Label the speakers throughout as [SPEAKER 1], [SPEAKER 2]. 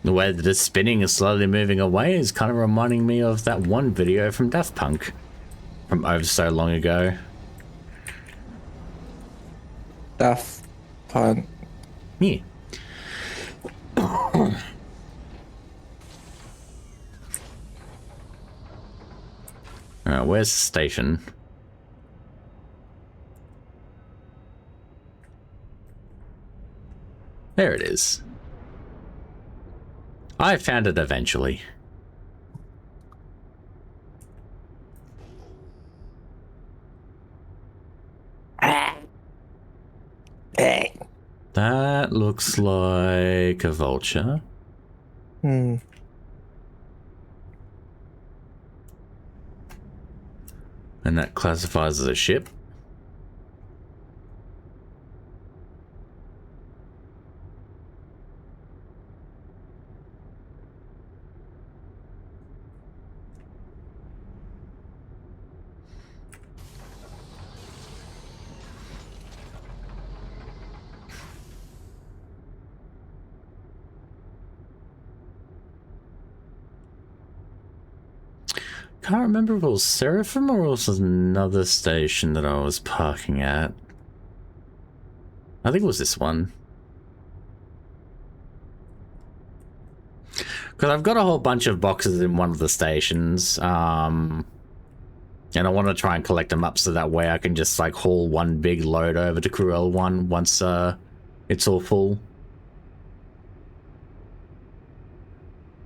[SPEAKER 1] The way that it's spinning and slowly moving away is kind of reminding me of that one video from Daft Punk from over so long ago.
[SPEAKER 2] Daft Punk.
[SPEAKER 1] Yeah. Alright, where's the station? There it is. I found it eventually. That looks like a vulture.
[SPEAKER 2] Hmm.
[SPEAKER 1] And that classifies as a ship. Can't remember if it was Seraphim or it was another station that I was parking at. I think it was this one. Because I've got a whole bunch of boxes in one of the stations. And I want to try and collect them up so that way I can just like haul one big load over to Cruel 1 once it's all full.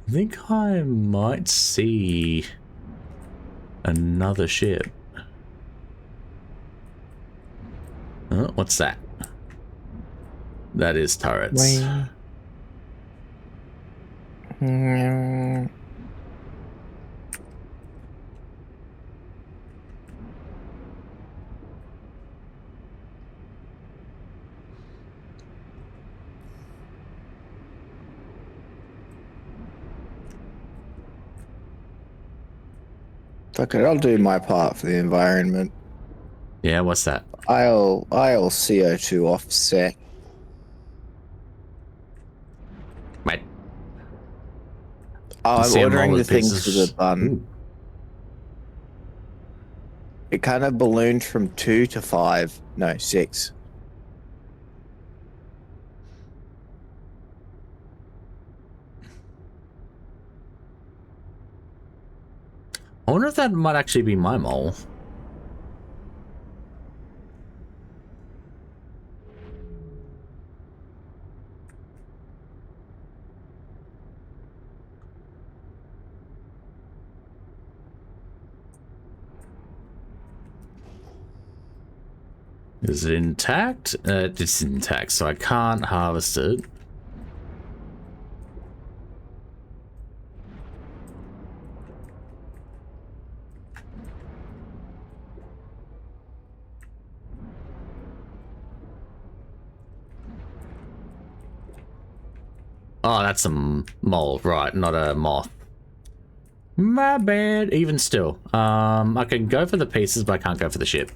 [SPEAKER 1] I think I might see another ship. Oh, what's that? That is turrets.
[SPEAKER 2] Fuck it, I'll do my part for the environment.
[SPEAKER 1] Yeah, what's that?
[SPEAKER 2] I'll CO2 offset.
[SPEAKER 1] Wait.
[SPEAKER 2] Oh, I'm ordering the things for the bun.
[SPEAKER 1] Ooh.
[SPEAKER 2] It kind of ballooned from 2 to 5. No, 6.
[SPEAKER 1] I wonder if that might actually be my mole. Is it intact? It's intact, so I can't harvest it. Oh, that's a mole, right, not a moth. My bad. Even still, I can go for the pieces, but I can't go for the ship.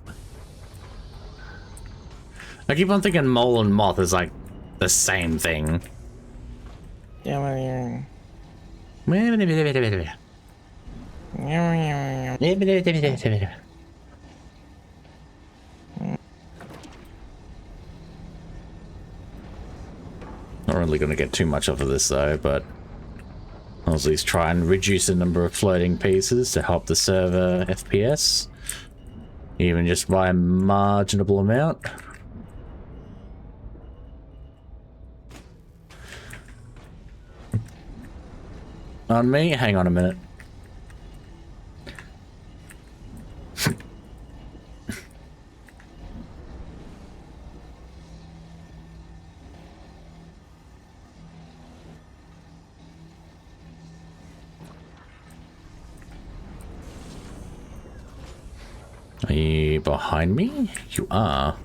[SPEAKER 1] I keep on thinking mole and moth is like the same thing. Not really going to get too much off of this though, but I'll at least try and reduce the number of floating pieces to help the server FPS, even just by a marginable amount. On me? Hang on a minute. Are you behind me? You are.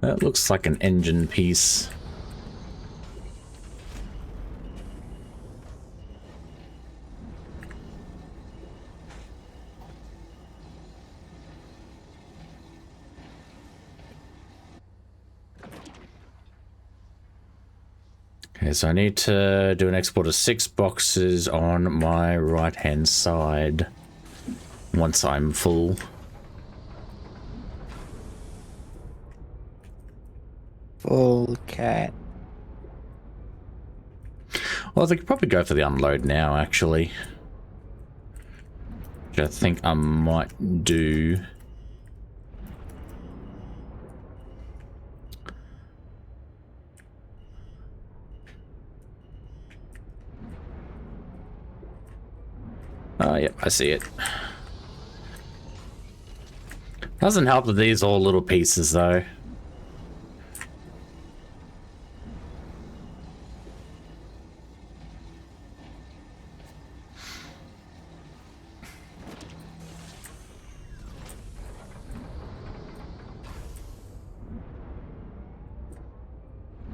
[SPEAKER 1] That looks like an engine piece. Okay, so I need to do an export of 6 boxes on my right-hand side once I'm full.
[SPEAKER 2] Full cat.
[SPEAKER 1] Well, they could probably go for the unload now, actually. Which I think I might do. Oh, yep, I see it. Doesn't help that these are all little pieces, though.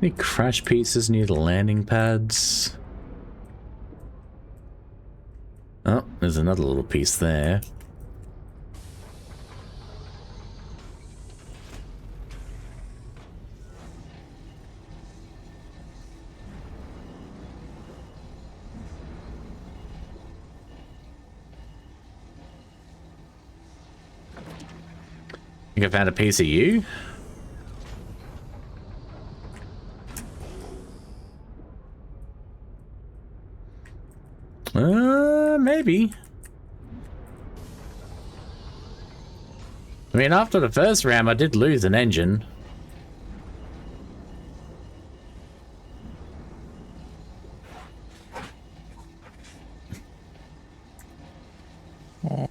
[SPEAKER 1] Any crash pieces near the landing pads? Oh, there's another little piece there. Think I found a piece of you? Maybe. I mean, after the first round, I did lose an engine. I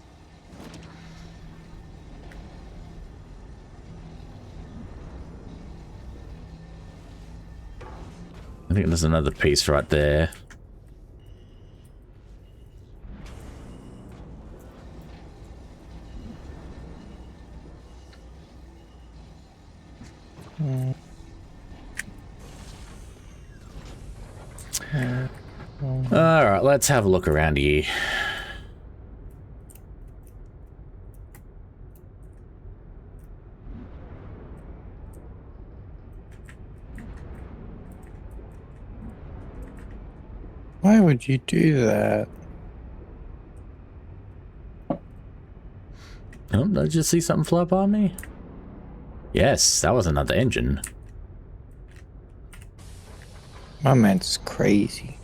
[SPEAKER 1] think there's another piece right there. Alright, let's have a look around here.
[SPEAKER 2] Why would you do that?
[SPEAKER 1] Oh, did I just see something fly by me? Yes, that was another engine.
[SPEAKER 2] My man's crazy.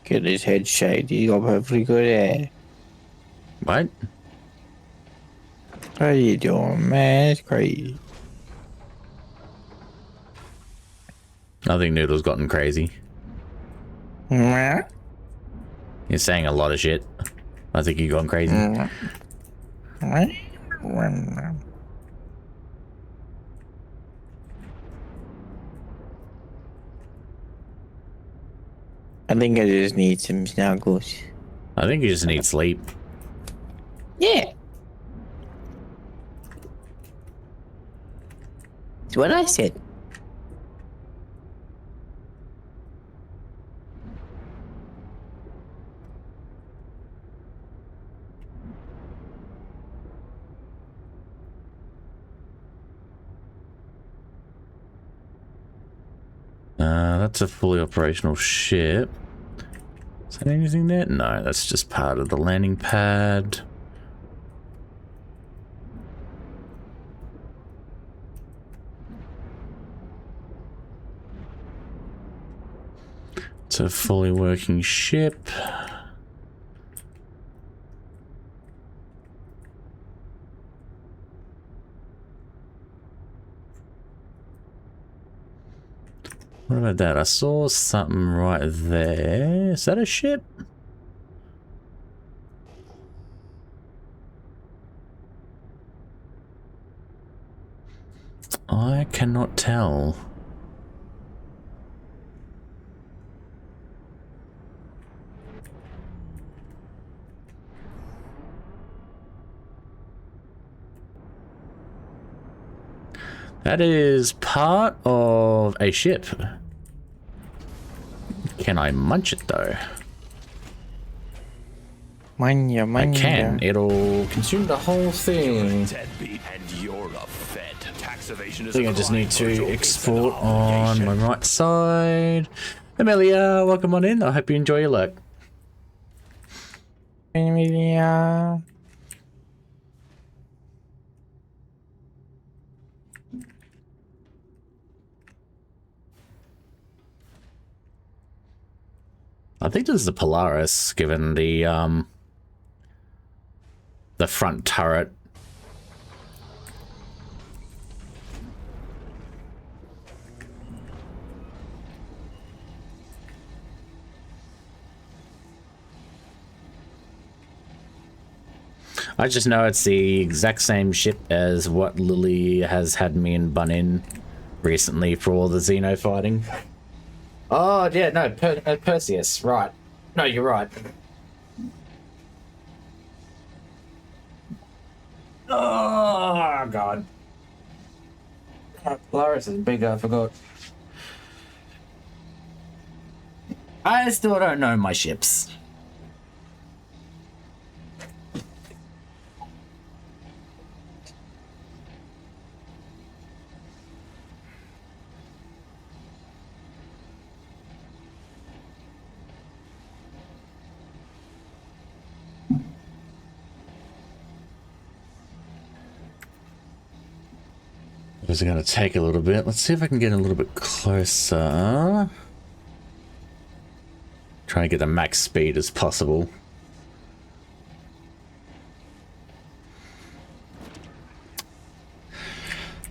[SPEAKER 2] Get his head shaved. He got perfectly good hair.
[SPEAKER 1] What?
[SPEAKER 2] What are you doing, man? It's crazy.
[SPEAKER 1] I think Noodle's gotten crazy.
[SPEAKER 2] Mwah.
[SPEAKER 1] You're saying a lot of shit. I think you've gone crazy.
[SPEAKER 2] I think I just need some snuggles.
[SPEAKER 1] I think you just need sleep.
[SPEAKER 2] Yeah. That's what I said.
[SPEAKER 1] That's a fully operational ship. Is that anything there? No, that's just part of the landing pad. It's a fully working ship. What about that? I saw something right there. Is that a ship? I cannot tell. That is part of a ship. Can I munch it though?
[SPEAKER 2] Mania,
[SPEAKER 1] I
[SPEAKER 2] mania.
[SPEAKER 1] can. It'll consume the whole thing.
[SPEAKER 3] And you're a fed. Tax evasion
[SPEAKER 1] I
[SPEAKER 3] is
[SPEAKER 1] think I just need to export on my right side. Amelia, welcome on in. I hope you enjoy your luck.
[SPEAKER 2] Amelia.
[SPEAKER 1] I think this is the Polaris, given the front turret. I just know it's the exact same ship as what Lily has had me and Bun in recently for all the Xeno fighting. Oh, yeah, no, Perseus, right. No, you're right. Oh, God. Polaris is bigger, I forgot. I still don't know my ships. This is going to take a little bit. Let's see if I can get a little bit closer. Try and get the max speed as possible.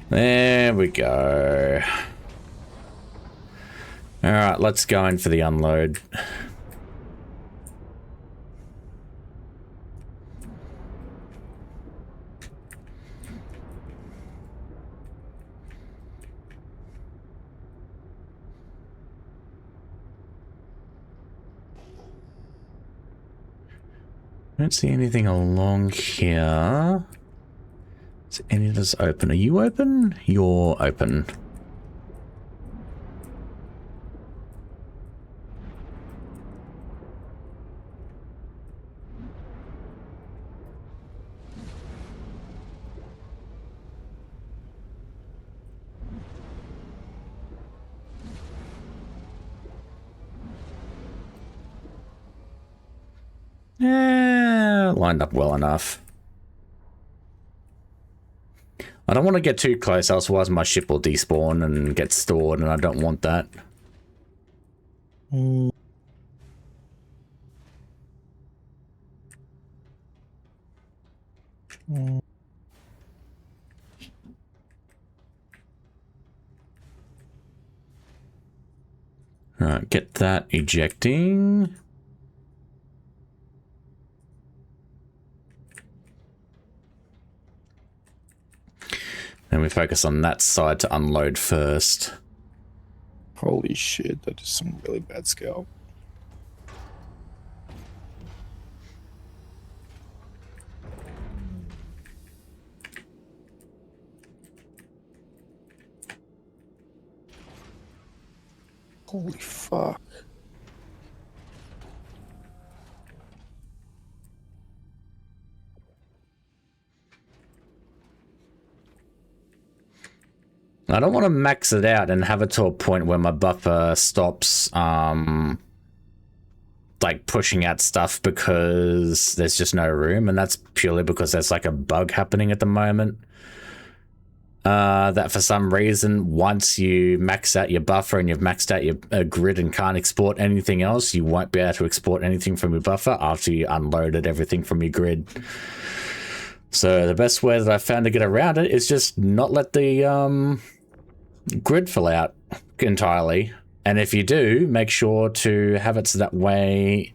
[SPEAKER 1] There we go. Alright, let's go in for the unload. I don't see anything along here. Is any of this open? Are you open? You're open. Yeah, lined up well enough. I don't want to get too close, otherwise my ship will despawn and get stored, and I don't want that. Alright, get that ejecting. Then we focus on that side to unload first.
[SPEAKER 2] Holy shit, that is some really bad scale. Holy fuck.
[SPEAKER 1] I don't want to max it out and have it to a point where my buffer stops, like pushing out stuff because there's just no room, and that's purely because there's like a bug happening at the moment. That for some reason, once you max out your buffer and you've maxed out your grid and can't export anything else, you won't be able to export anything from your buffer after you unloaded everything from your grid. So the best way that I found to get around it is just not let the grid fill out entirely. And if you do, make sure to have it so that way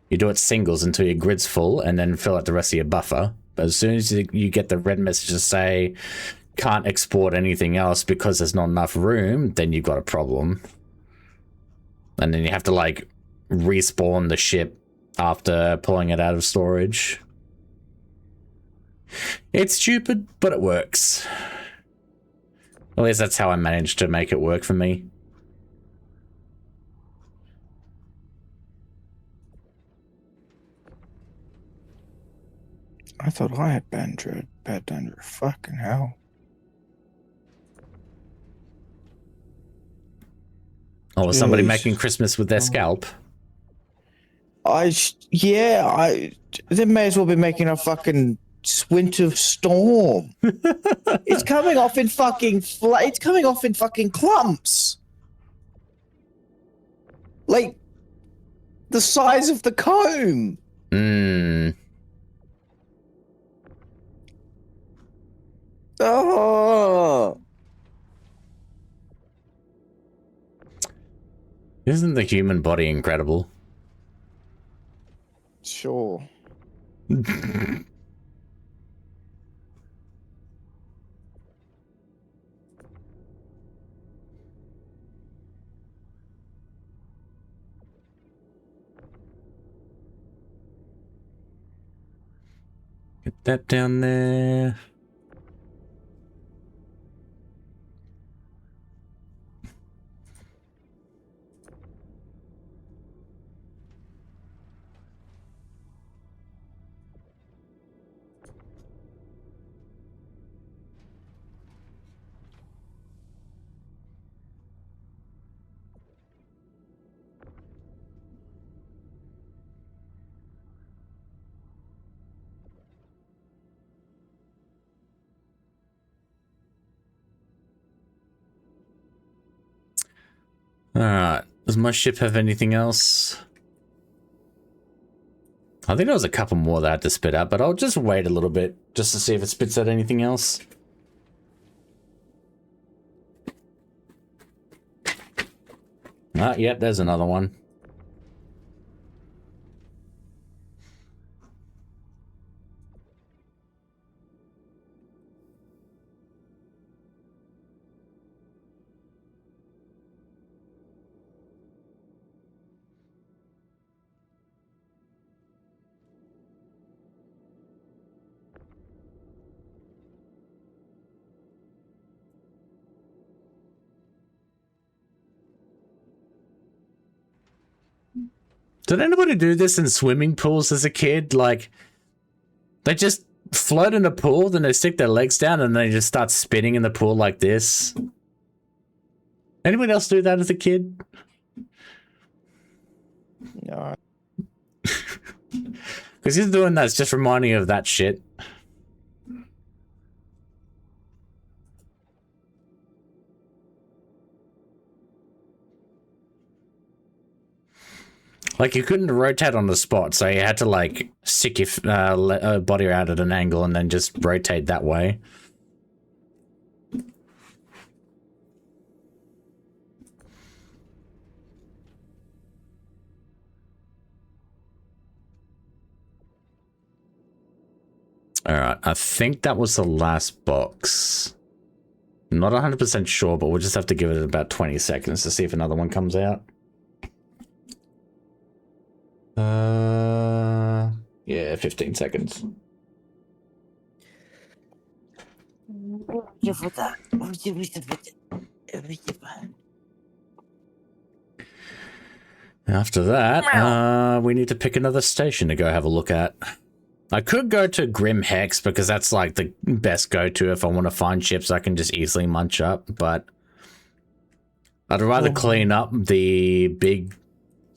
[SPEAKER 1] you do it singles until your grid's full and then fill out the rest of your buffer. But as soon as you get the red message to say can't export anything else because there's not enough room, then you've got a problem. And then you have to like respawn the ship after pulling it out of storage. It's stupid, but it works. At least that's how I managed to make it work for me.
[SPEAKER 2] I thought I had bad dandruff. Fucking hell.
[SPEAKER 1] Oh, was somebody making
[SPEAKER 2] Jesus.
[SPEAKER 1] Christmas with their scalp?
[SPEAKER 2] They may as well be making a fucking winter storm. It's coming off in fucking it's coming off in fucking clumps. Like the size of the comb.
[SPEAKER 1] Mmm.
[SPEAKER 2] Oh.
[SPEAKER 1] Isn't the human body incredible?
[SPEAKER 2] Sure.
[SPEAKER 1] Get that down there. Alright, does my ship have anything else? I think there was a couple more that I had to spit out, but I'll just wait a little bit just to see if it spits out anything else. Ah, yep, there's another one. Did anybody do this in swimming pools as a kid? Like, they just float in a pool, then they stick their legs down, and they just start spinning in the pool like this. Anybody else do that as a kid?
[SPEAKER 2] No.
[SPEAKER 1] Because he's doing that, it's just reminding me of that shit. Like, you couldn't rotate on the spot, so you had to, like, stick your body out at an angle and then just rotate that way. Alright, I think that was the last box. I'm not 100% sure, but we'll just have to give it about 20 seconds to see if another one comes out. Yeah, 15 seconds. After that, we need to pick another station to go have a look at. I could go to Grim Hex because that's like the best go-to if I want to find ships I can just easily munch up, but I'd rather clean up the big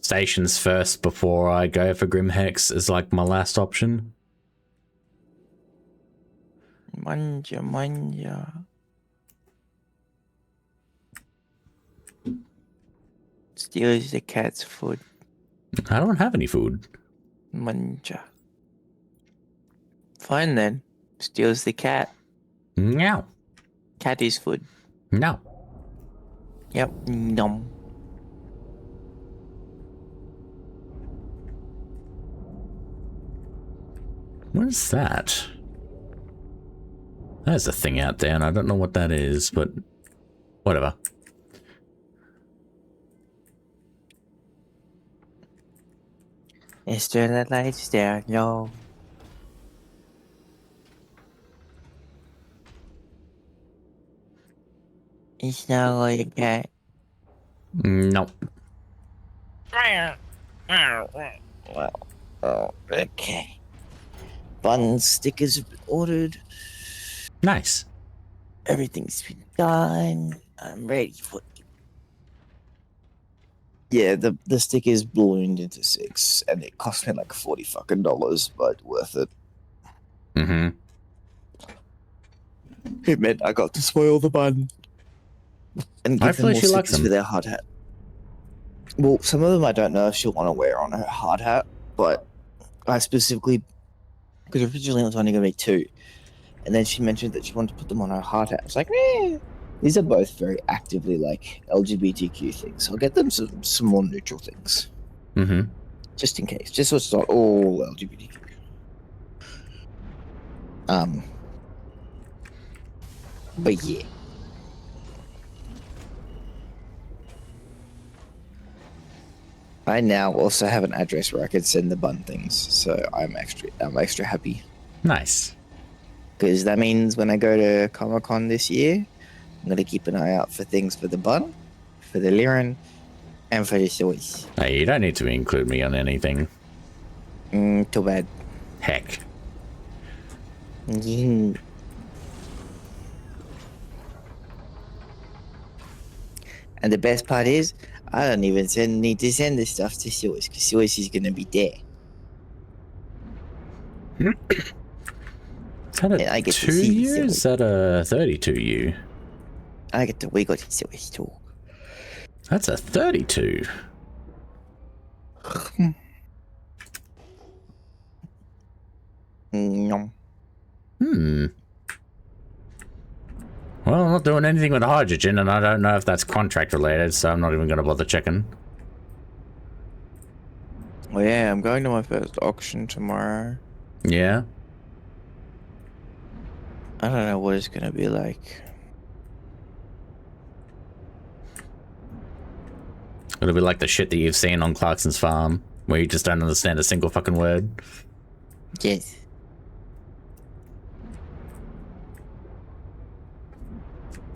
[SPEAKER 1] stations first before I go for Grim Hex is like my last option.
[SPEAKER 2] Manja. Steals the cat's food.
[SPEAKER 1] I don't have any food.
[SPEAKER 2] Manja. Fine then. Steals the cat.
[SPEAKER 1] No.
[SPEAKER 2] Cat is food.
[SPEAKER 1] No.
[SPEAKER 2] Yep. Nom.
[SPEAKER 1] What is that? There's a thing out there, and I don't know what that is, but whatever.
[SPEAKER 2] Is there the lights there? No. It's not like a cat.
[SPEAKER 1] No.
[SPEAKER 2] Well, oh, okay. button stickers have been ordered.
[SPEAKER 1] Nice.
[SPEAKER 2] Everything's been done. I'm ready for it. Yeah, the stickers ballooned into 6, and it cost me like $40 fucking, but worth it.
[SPEAKER 1] Mm-hmm.
[SPEAKER 2] It meant I got to spoil the bun and give them
[SPEAKER 1] Hopefully
[SPEAKER 2] more
[SPEAKER 1] she likes
[SPEAKER 2] stickers for
[SPEAKER 1] them.
[SPEAKER 2] their hard hat. Well, some of them I don't know if she'll want to wear on her hard hat, but I specifically, because originally it was only going to be 2, and then she mentioned that she wanted to put them on her hard hat. I was like, eh. These are both very actively like LGBTQ things. I'll get them some more neutral things,
[SPEAKER 1] Mm-hmm.
[SPEAKER 2] just in case, just so it's not all LGBTQ. But yeah. I now also have an address where I can send the bun things, so I'm extra happy.
[SPEAKER 1] Nice.
[SPEAKER 2] Because that means when I go to Comic-Con this year, I'm gonna keep an eye out for things for the bun, for the Liren, and for the soys.
[SPEAKER 1] Hey, you don't need to include me on anything.
[SPEAKER 2] Too bad.
[SPEAKER 1] Heck.
[SPEAKER 2] And the best part is, I don't even need to send this stuff to Soys, because Soys is gonna be there.
[SPEAKER 1] Is that
[SPEAKER 2] And I
[SPEAKER 1] a
[SPEAKER 2] get to
[SPEAKER 1] 2
[SPEAKER 2] see
[SPEAKER 1] U?
[SPEAKER 2] Soys.
[SPEAKER 1] Is that a 32 U?
[SPEAKER 2] I get to wiggle to Soys too.
[SPEAKER 1] That's a 32.
[SPEAKER 2] Nom.
[SPEAKER 1] Hmm. Well, I'm not doing anything with hydrogen, and I don't know if that's contract related, so I'm not even going to bother checking.
[SPEAKER 2] Well, yeah, I'm going to my first auction tomorrow.
[SPEAKER 1] Yeah.
[SPEAKER 2] I don't know what it's gonna be like.
[SPEAKER 1] It'll be like the shit that you've seen on Clarkson's farm, where you just don't understand a single fucking word.
[SPEAKER 2] Yes.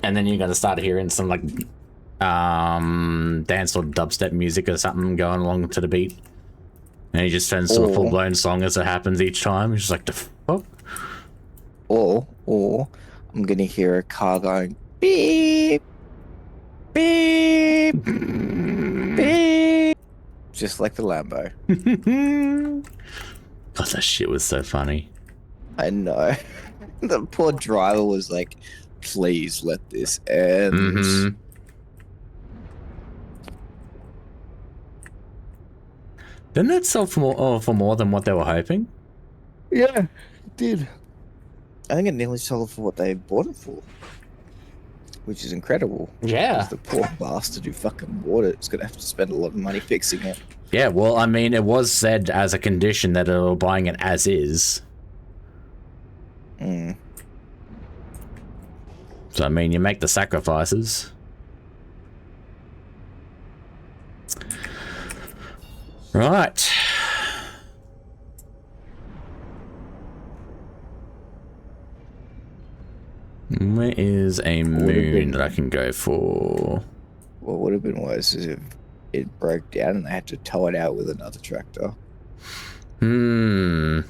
[SPEAKER 1] And then you're going to start hearing some, like, dance or dubstep music or something going along to the beat. And he just turns to a full-blown song as it happens each time. He's just like, the fuck?
[SPEAKER 2] Or I'm gonna hear a car going beep, beep, beep, just like the Lambo.
[SPEAKER 1] God, that shit was so funny.
[SPEAKER 2] I know. The poor driver was like, "Please let this end."
[SPEAKER 1] Mm-hmm. Didn't it sell for more than what they were hoping?
[SPEAKER 2] Yeah, it did. I think it nearly sold for what they bought it for, which is incredible.
[SPEAKER 1] Yeah.
[SPEAKER 2] Because the poor bastard who fucking bought it is gonna have to spend a lot of money fixing it.
[SPEAKER 1] Yeah, well, I mean, it was said as a condition that they were buying it as is.
[SPEAKER 2] Mm.
[SPEAKER 1] So, I mean, you make the sacrifices. Right. Where is a moon that I can go for?
[SPEAKER 2] What would have been worse is if it broke down and they had to tow it out with another tractor.
[SPEAKER 1] Hmm.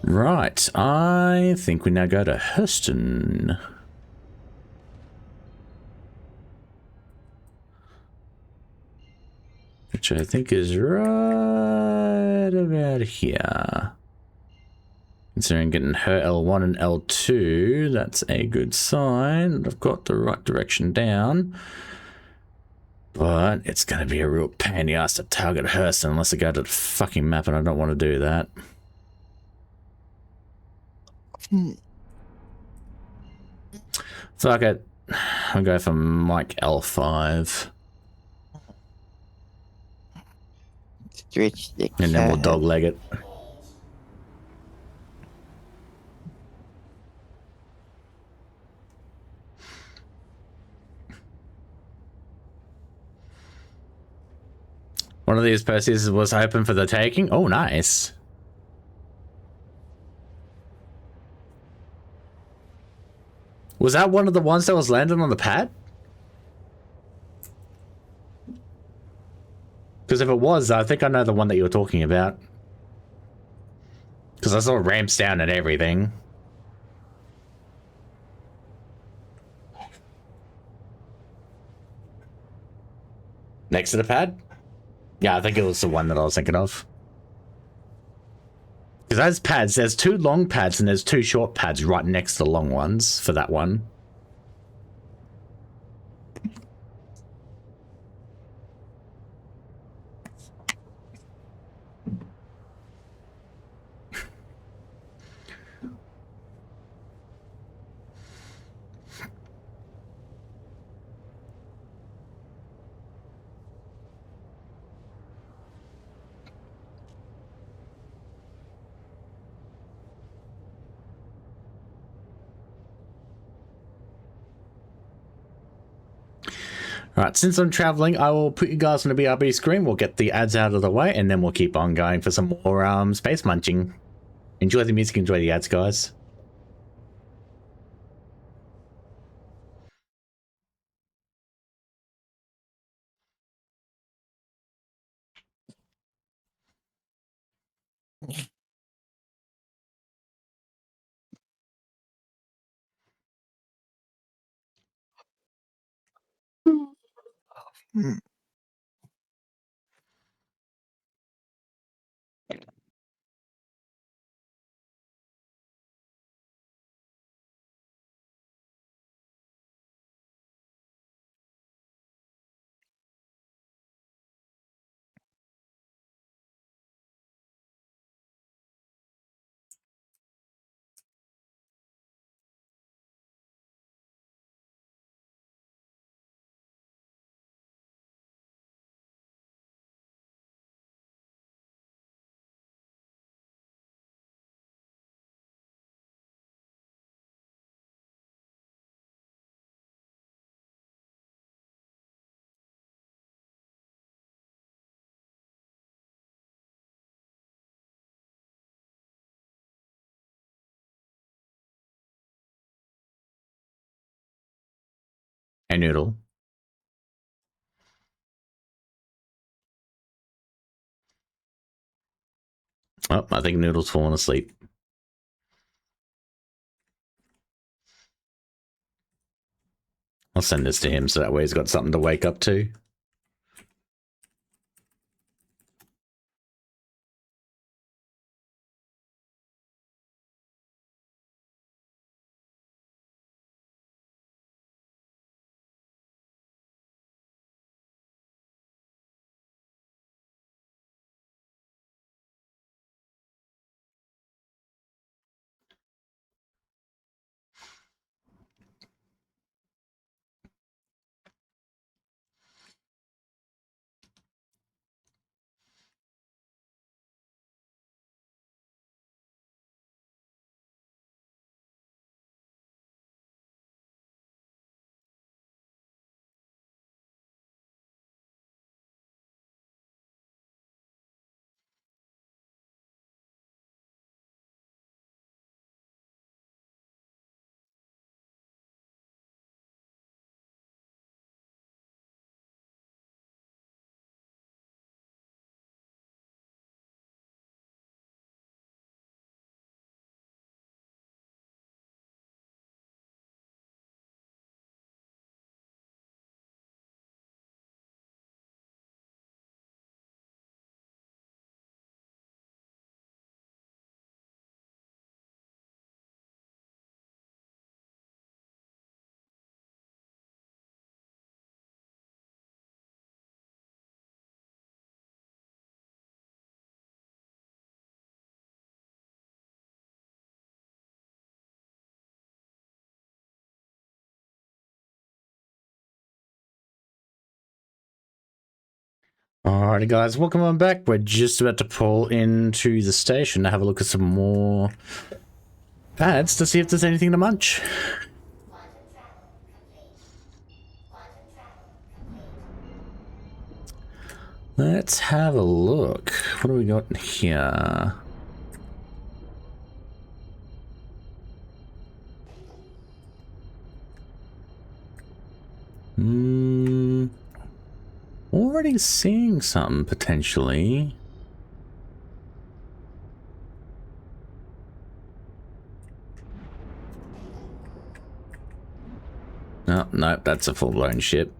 [SPEAKER 1] Right, I think we now go to Hurston. Which I think is right about here. Considering getting her L1 and L2, that's a good sign. I've got the right direction down. But it's going to be a real pain in the ass to target Hurston unless I go to the fucking map, and I don't want to do that. Fuck it. I'll go for Mike L5.
[SPEAKER 2] Stretch the
[SPEAKER 1] And then we'll
[SPEAKER 2] cat.
[SPEAKER 1] dogleg it. One of these purses was open for the taking. Oh, nice. Was that one of the ones that was landing on the pad? Because if it was, I think I know the one that you were talking about. Because I saw ramps down and everything. Next to the pad? Yeah, I think it was the one that I was thinking of. Because those pads, there's 2 long pads and there's 2 short pads right next to the long ones for that one. Alright, since I'm traveling, I will put you guys on the BRB screen. We'll get the ads out of the way, and then we'll keep on going for some more space munching. Enjoy the music, enjoy the ads, guys.
[SPEAKER 2] Hmm.
[SPEAKER 1] Hey, Noodle. Oh, I think Noodle's fallen asleep. I'll send this to him so that way he's got something to wake up to. Alrighty, guys, welcome on back. We're just about to pull into the station to have a look at some more ads to see if there's anything to munch. Let's have a look. What do we got here? Already seeing something potentially. Oh, no, that's a full-blown ship.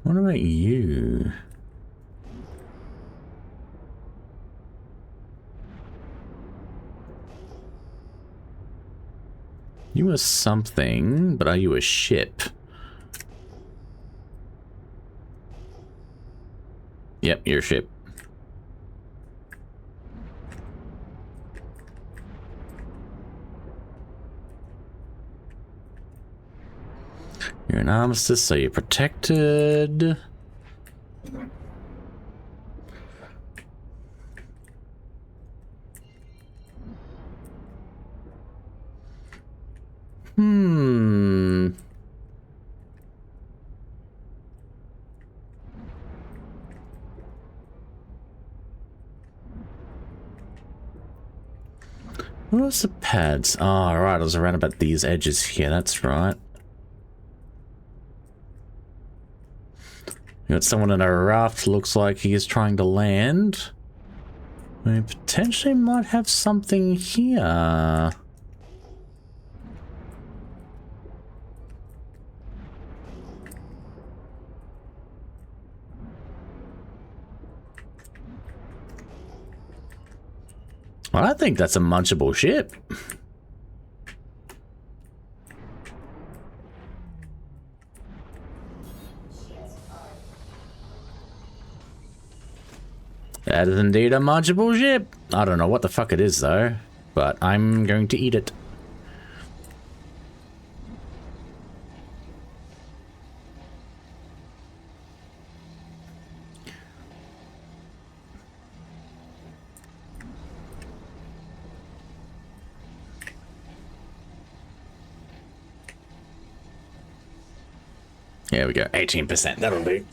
[SPEAKER 1] What about you? You are something, but are you a ship? Yep, you're a ship. You're an armistice, so you're protected. What was the pads? Oh, right, I was around about these edges here, that's right. You got someone in a raft, looks like he is trying to land. We potentially might have something here. I think that's a munchable ship. That is indeed a munchable ship. I don't know what the fuck it is though, but I'm going to eat it. There we go, 18%, that'll do.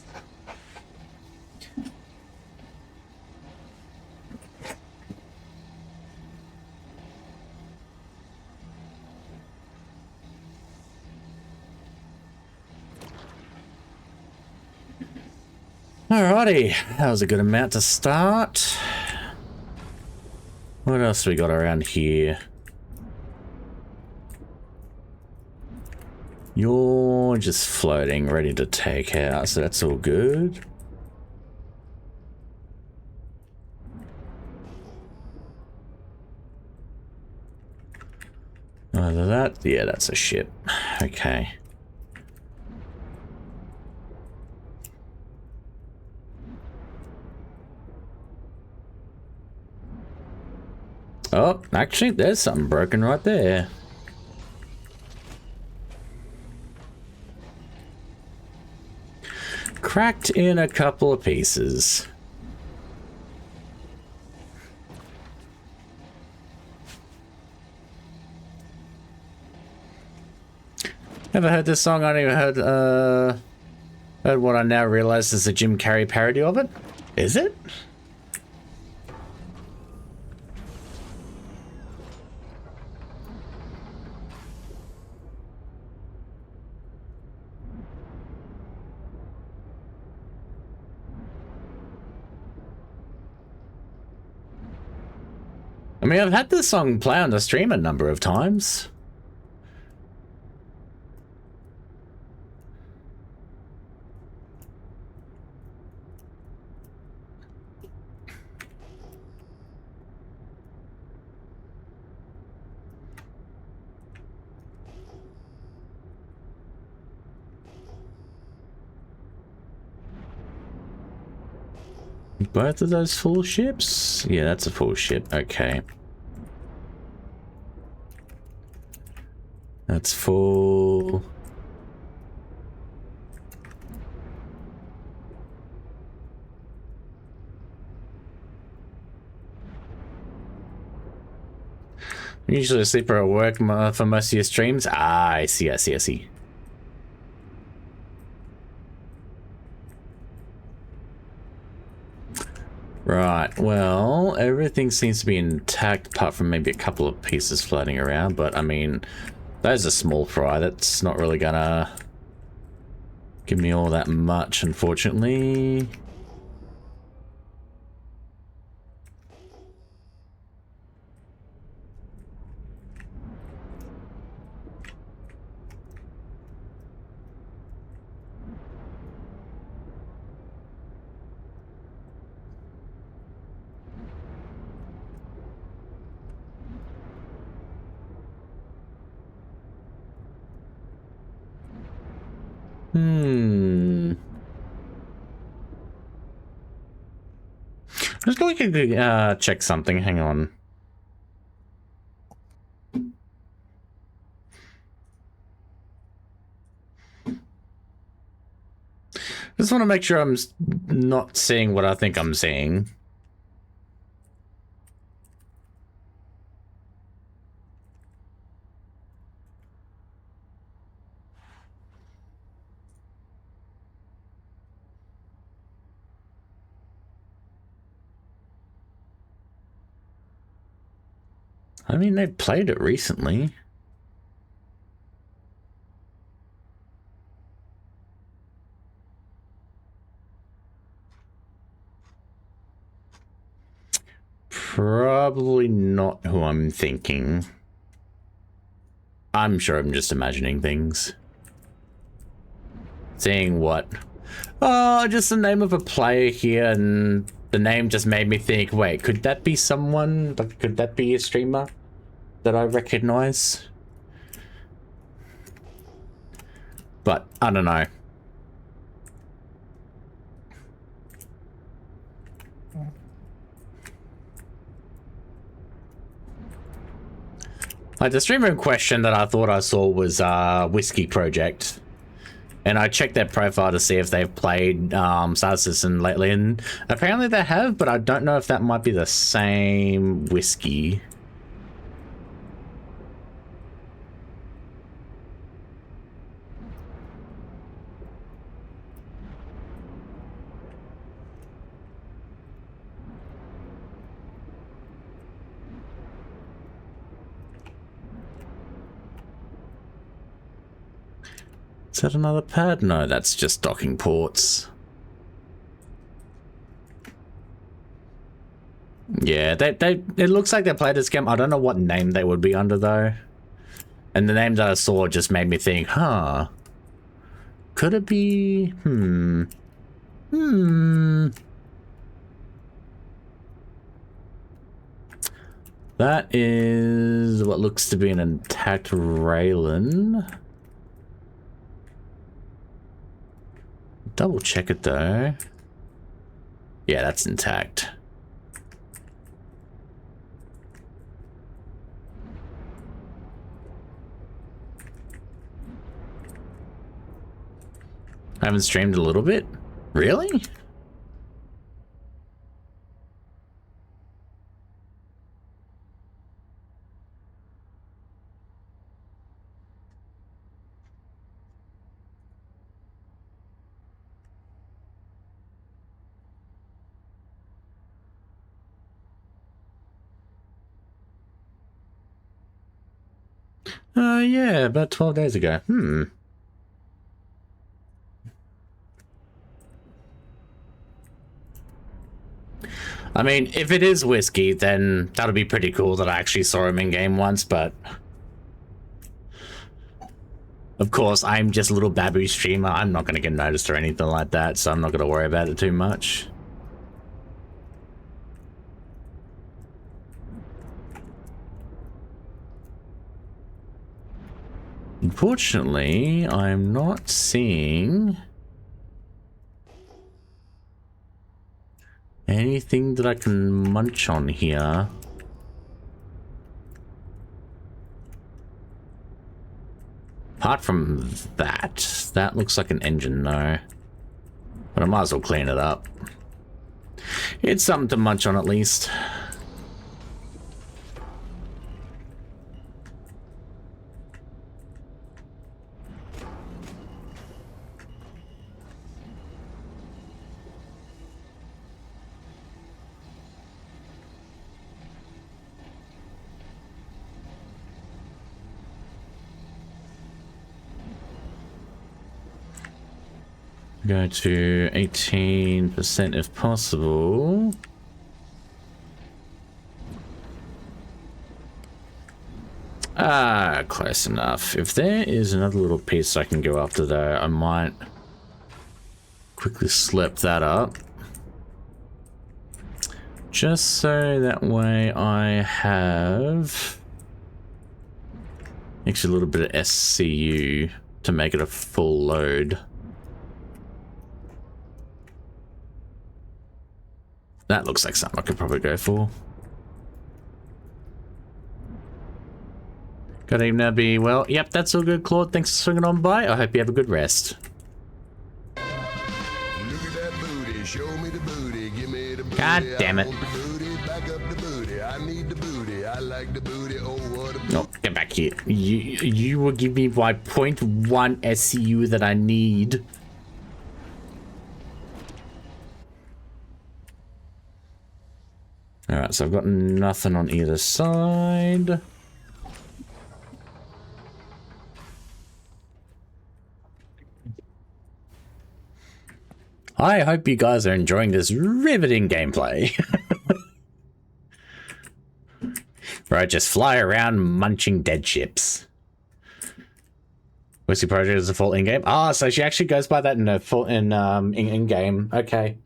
[SPEAKER 1] Alrighty, that was a good amount to start. What else we got around here? You're just floating, ready to take out, so that's all good. Either that, yeah, that's a ship. Okay. Oh, actually, there's something broken right there. Cracked in a couple of pieces. Ever heard this song? I don't even heard what I now realize is a Jim Carrey parody of it. Is it? I mean, I've had this song play on the stream a number of times. Both of those full ships? Yeah, that's a full ship. Okay. That's full. Usually a sleeper at work for most of your streams. Ah, I see, I see, I see. Right, well, everything seems to be intact apart from maybe a couple of pieces floating around, but I mean, those are small fry. That's not really gonna give me all that much, unfortunately. I'm just going to check something. Hang on. Just want to make sure I'm not seeing what I think I'm seeing. I mean, they've played it recently. Probably not who I'm thinking. I'm sure I'm just imagining things. Seeing what? Oh, just the name of a player here, and the name just made me think, wait, could that be someone? Could that be a streamer that I recognize? But I don't know. Like, the streamer in question that I thought I saw was Whiskey Project. And I checked their profile to see if they've played Star Citizen lately, and apparently they have, but I don't know if that might be the same Whiskey. Is that another pad? No, that's just docking ports. Yeah, it looks like they played this game. I don't know what name they would be under though. And the name that I saw just made me think, huh. Could it be That is what looks to be an intact railing. Double check it though. Yeah, that's intact. I haven't streamed a little bit. Really? Yeah, about 12 days ago. I mean, if it is Whiskey, then that'll be pretty cool that I actually saw him in game once, but of course, I'm just a little babu streamer. I'm not going to get noticed or anything like that, so I'm not going to worry about it too much. Unfortunately, I'm not seeing anything that I can munch on here. Apart from that, that looks like an engine though. But I might as well clean it up. It's something to munch on at least. Go to 18% if possible. Ah, close enough. If there is another little piece I can go after though, I might quickly slip that up. Just so that way I have actually a little bit of SCU to make it a full load. That looks like something I could probably go for. Good evening, Abby. Well, yep, that's all good, Claude. Thanks for swinging on by. I hope you have a good rest.
[SPEAKER 4] Look at that booty, show me the booty, give me the booty.
[SPEAKER 1] God damn it.
[SPEAKER 4] I want the booty, back up the booty. I need the booty, I like the booty. Oh, what a
[SPEAKER 1] No, get back here. You will give me my 0.1 SCU that I need. Alright, so I've got nothing on either side. I hope you guys are enjoying this riveting gameplay. Where I just fly around munching dead ships. Whiskey Project is a full in-game. Ah, so she actually goes by that in a full in-game. Okay.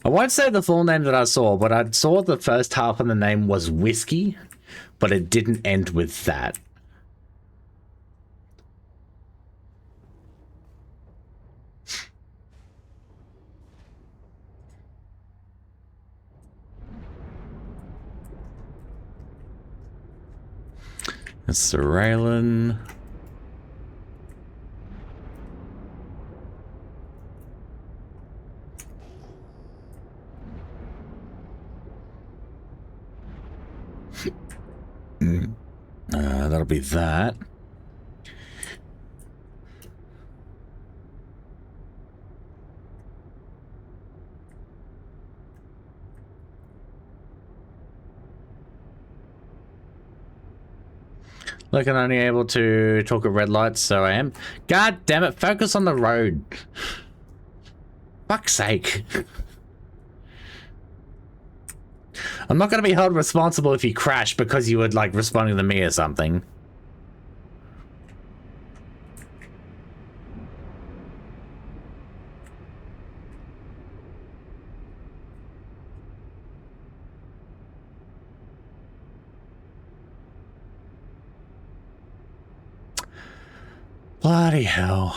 [SPEAKER 1] I won't say the full name that I saw, but I saw the first half of the name was Whiskey, but it didn't end with that. That's the Raylan. That'll be that. Look, I'm only able to talk at red lights, so I am. God damn it, focus on the road. Fuck's sake. I'm not going to be held responsible if you crash because you were, like, responding to me or something. Bloody hell.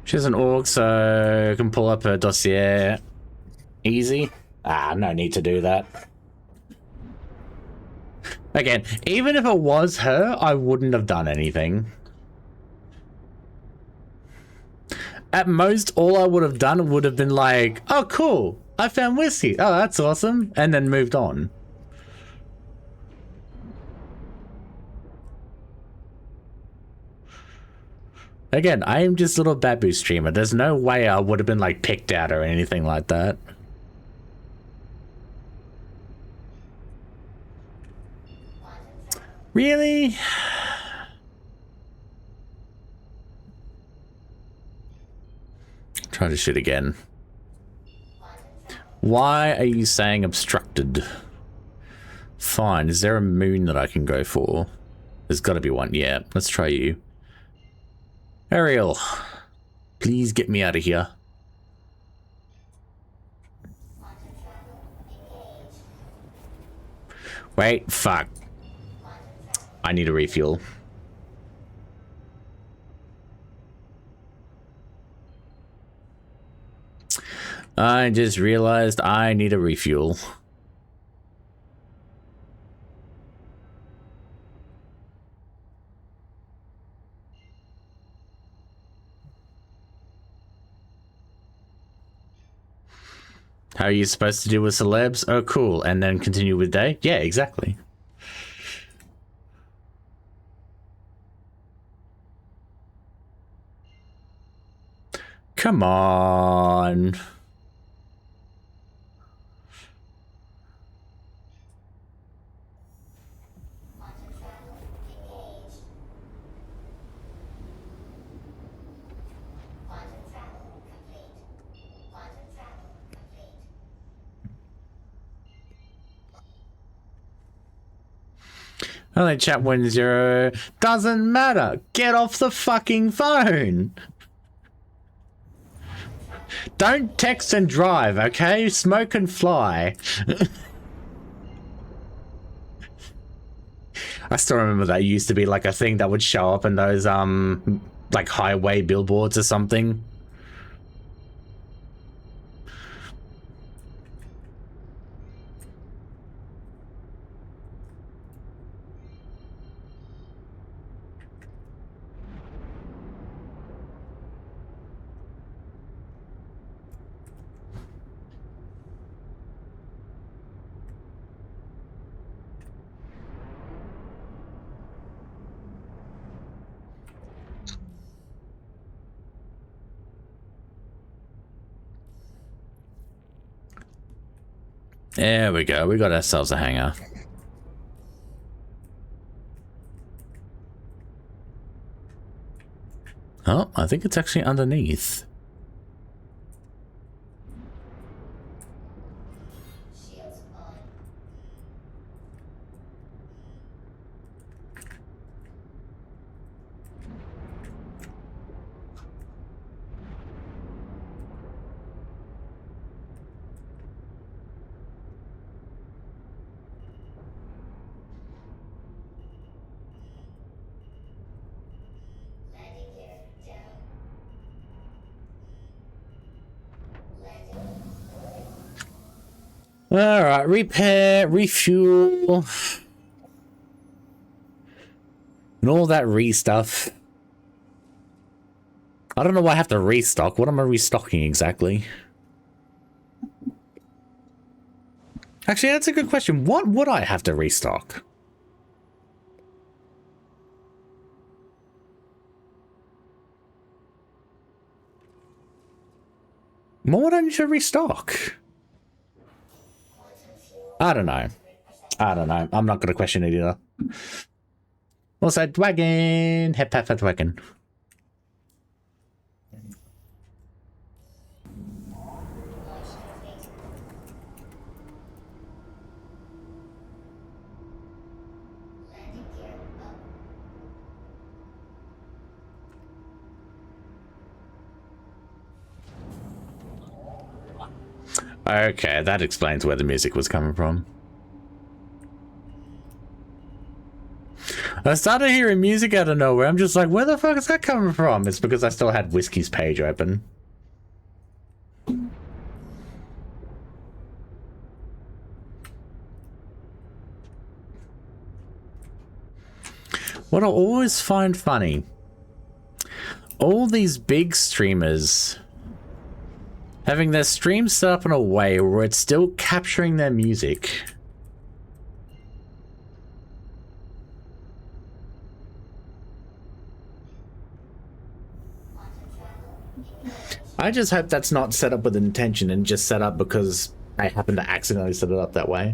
[SPEAKER 1] She's an orc, so I can pull up her dossier easy. Ah, no need to do that. Again, even if it was her, I wouldn't have done anything. At most, all I would have done would have been like, oh, cool, I found whiskey. Oh, that's awesome. And then moved on. Again, I am just a little Babu streamer. There's no way I would have been like picked out or anything like that. Really? Try to shoot again. Why are you saying obstructed? Fine. Is there a moon that I can go for? There's got to be one. Yeah, let's try you. Ariel, please get me out of here. Wait, fuck. I need a refuel. I just realized I need a refuel. How are you supposed to deal with celebs? Oh, cool. And then continue with day? Yeah, exactly. Come on. Only chat 10. Doesn't matter. Get off the fucking phone. Don't text and drive, okay? Smoke and fly. I still remember that used to be like a thing that would show up in those like highway billboards or something. There we go. We got ourselves a hanger. Oh, I think it's actually underneath. Alright, repair, refuel, and all that re-stuff. I don't know why I have to restock. What am I restocking exactly? Actually, that's a good question. What would I have to restock? What would I need to restock? I don't know. I don't know. I'm not going to question it either. What's that wagon? Hep hep hep wagon. Okay, that explains where the music was coming from. I started hearing music out of nowhere. I'm just like, where the fuck is that coming from? It's because I still had Whiskey's page open. What I always find funny, all these big streamers having their streams set up in a way where it's still capturing their music. I just hope that's not set up with intention and just set up because I happen to accidentally set it up that way.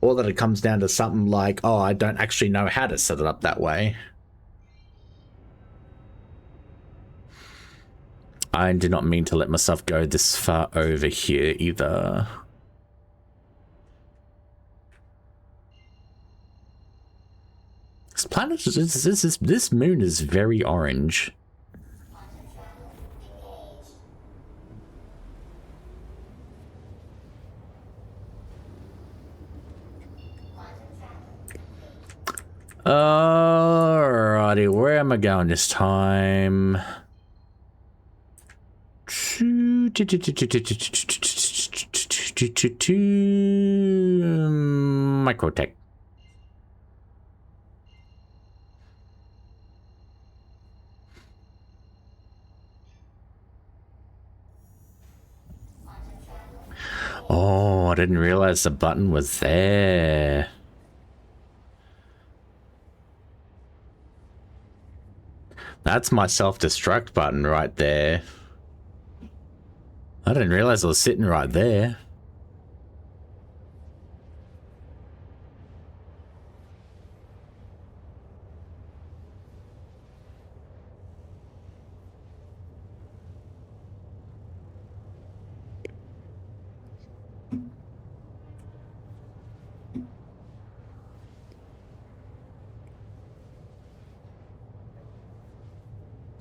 [SPEAKER 1] Or that it comes down to something like, oh, I don't actually know how to set it up that way. I did not mean to let myself go this far over here either. This planet, this moon is very orange. Alrighty, where am I going this time? Microtech. Oh, I didn't realize the button was there. That's my self-destruct button right there. I didn't realize it was sitting right there.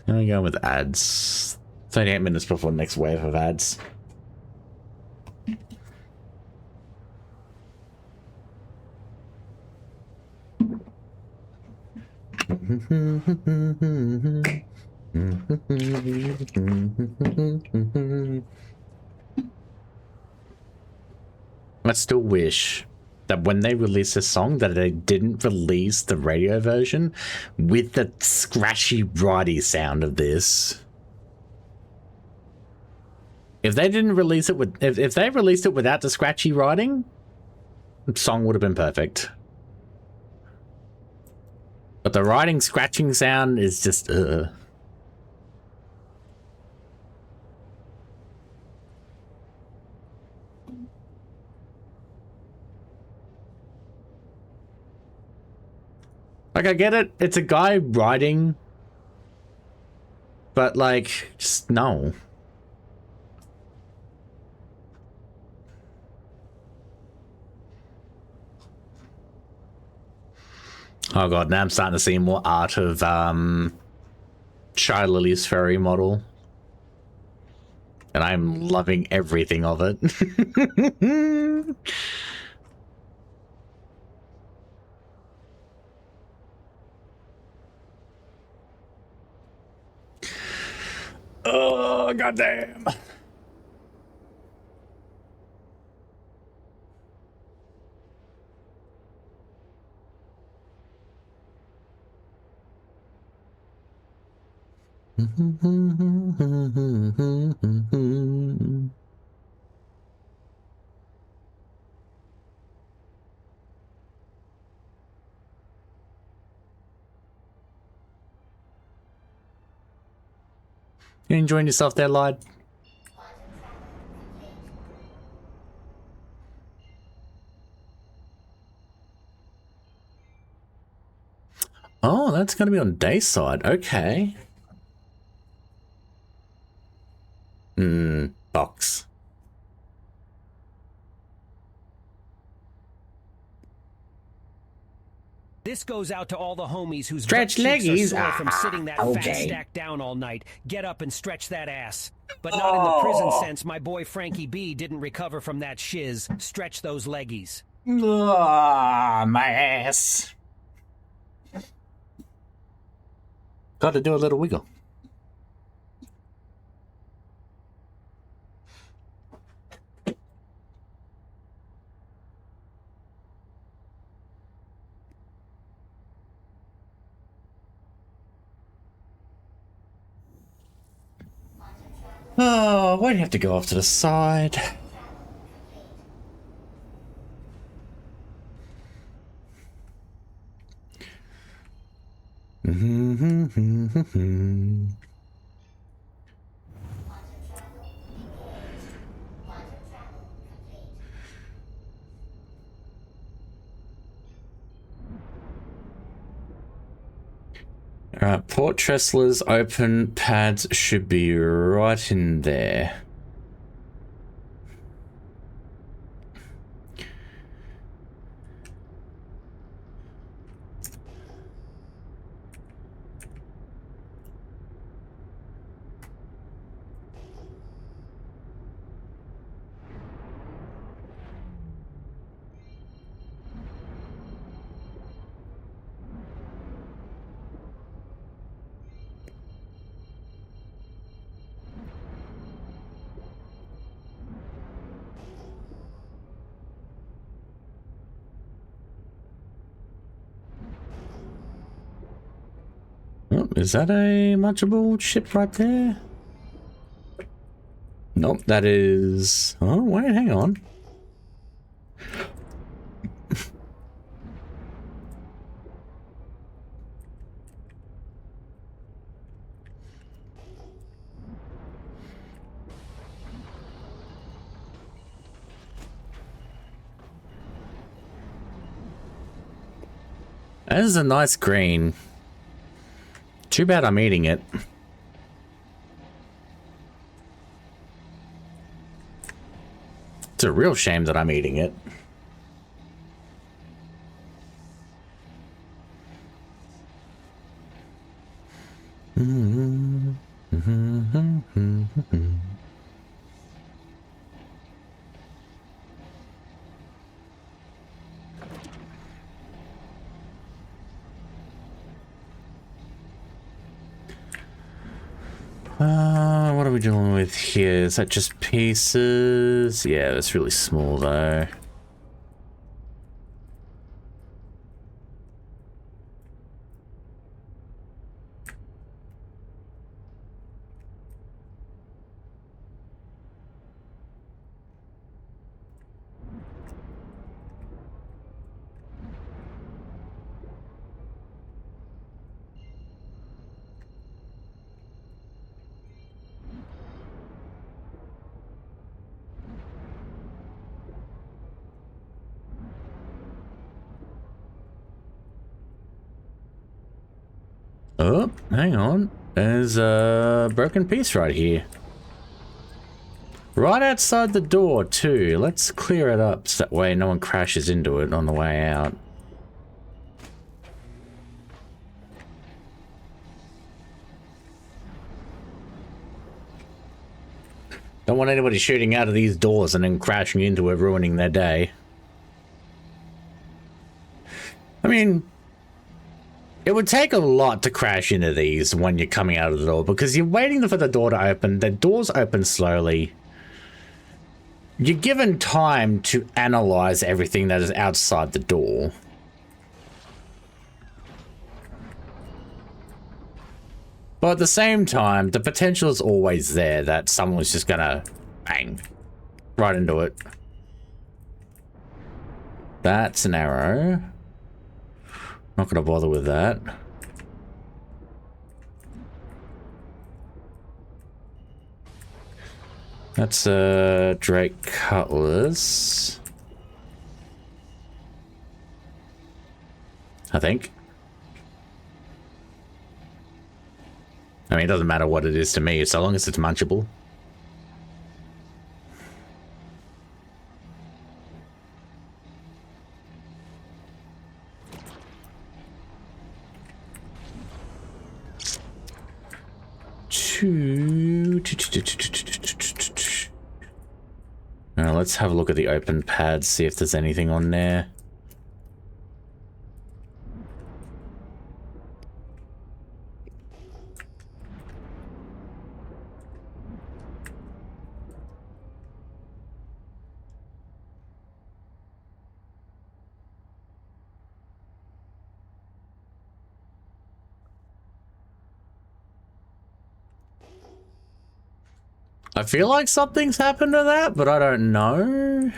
[SPEAKER 1] Here we go with ads. 38 minutes before the next wave of ads. I still wish that when they release a song that they didn't release the radio version with the scratchy righty sound of this. If they didn't release it with if they released it without the scratchy writing, the song would have been perfect. But the writing scratching sound is just Like, I get it, it's a guy writing, but like, just no. Oh god, now I'm starting to see more art of Shy Lily's furry model. And I'm loving everything of it. Oh, goddamn. You enjoying yourself there, Lyd? Oh, that's going to be on Dayside. Okay. Box.
[SPEAKER 5] This goes out to all the homies whose
[SPEAKER 1] Stretch
[SPEAKER 5] butt cheeks
[SPEAKER 1] leggies.
[SPEAKER 5] are sore from sitting that fat stack down all night. Get up and stretch that ass. But not in the prison sense. My boy Frankie B didn't recover from that shiz. Stretch those leggies.
[SPEAKER 1] Ah, my ass. Got to do a little wiggle. Oh, why do you have to go off to the side? Alright, Port Tressler's open pads should be right in there. Oh, is that a matchable ship right there? Nope, that is... Oh, wait, hang on. That is a nice green. Too bad I'm eating it. It's a real shame that I'm eating it. What are we dealing with here? Is that just pieces? Yeah, that's really small though. Oh, hang on. There's a broken piece right here. Right outside the door, too. Let's clear it up so that way no one crashes into it on the way out. Don't want anybody shooting out of these doors and then crashing into it, ruining their day. I mean, it would take a lot to crash into these when you're coming out of the door, because you're waiting for the door to open. The doors open slowly. You're given time to analyze everything that is outside the door. But at the same time, the potential is always there that someone's just gonna bang right into it. That's an arrow. Not gonna bother with that. That's a Drake Cutlass, I think. I mean, it doesn't matter what it is to me, so long as it's munchable. Now let's have a look at the open pad, see if there's anything on there. I feel like something's happened to that, but I don't know.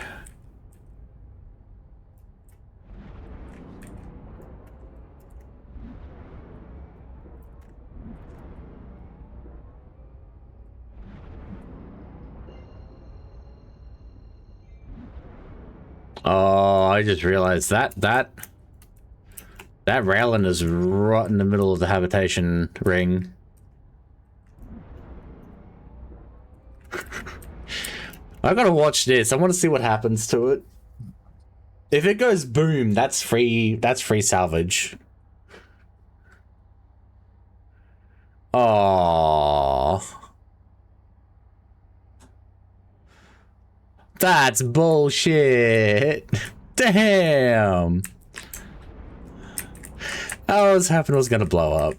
[SPEAKER 1] Oh, I just realized that railing is right in the middle of the habitation ring. I gotta watch this. I want to see what happens to it. If it goes boom, that's free salvage. Oh, that's bullshit. Damn. I was hoping it was gonna blow up.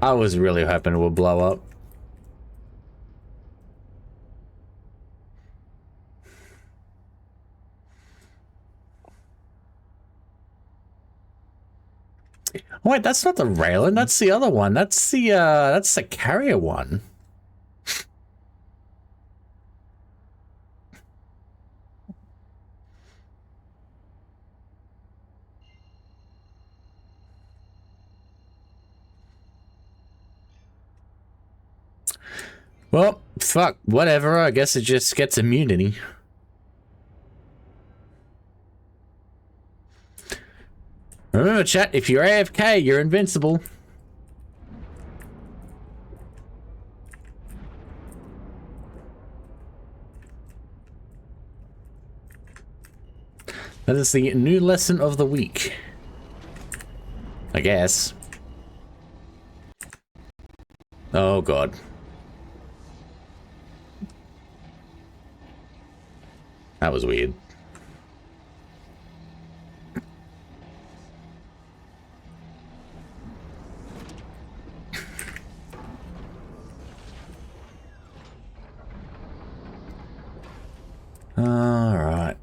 [SPEAKER 1] I was really hoping it would blow up. Wait, that's not the railing, that's the other one. That's the carrier one. Well, fuck, whatever. I guess it just gets immunity. Remember, chat, if you're AFK, you're invincible. That is the new lesson of the week. I guess. Oh, God. That was weird. All right.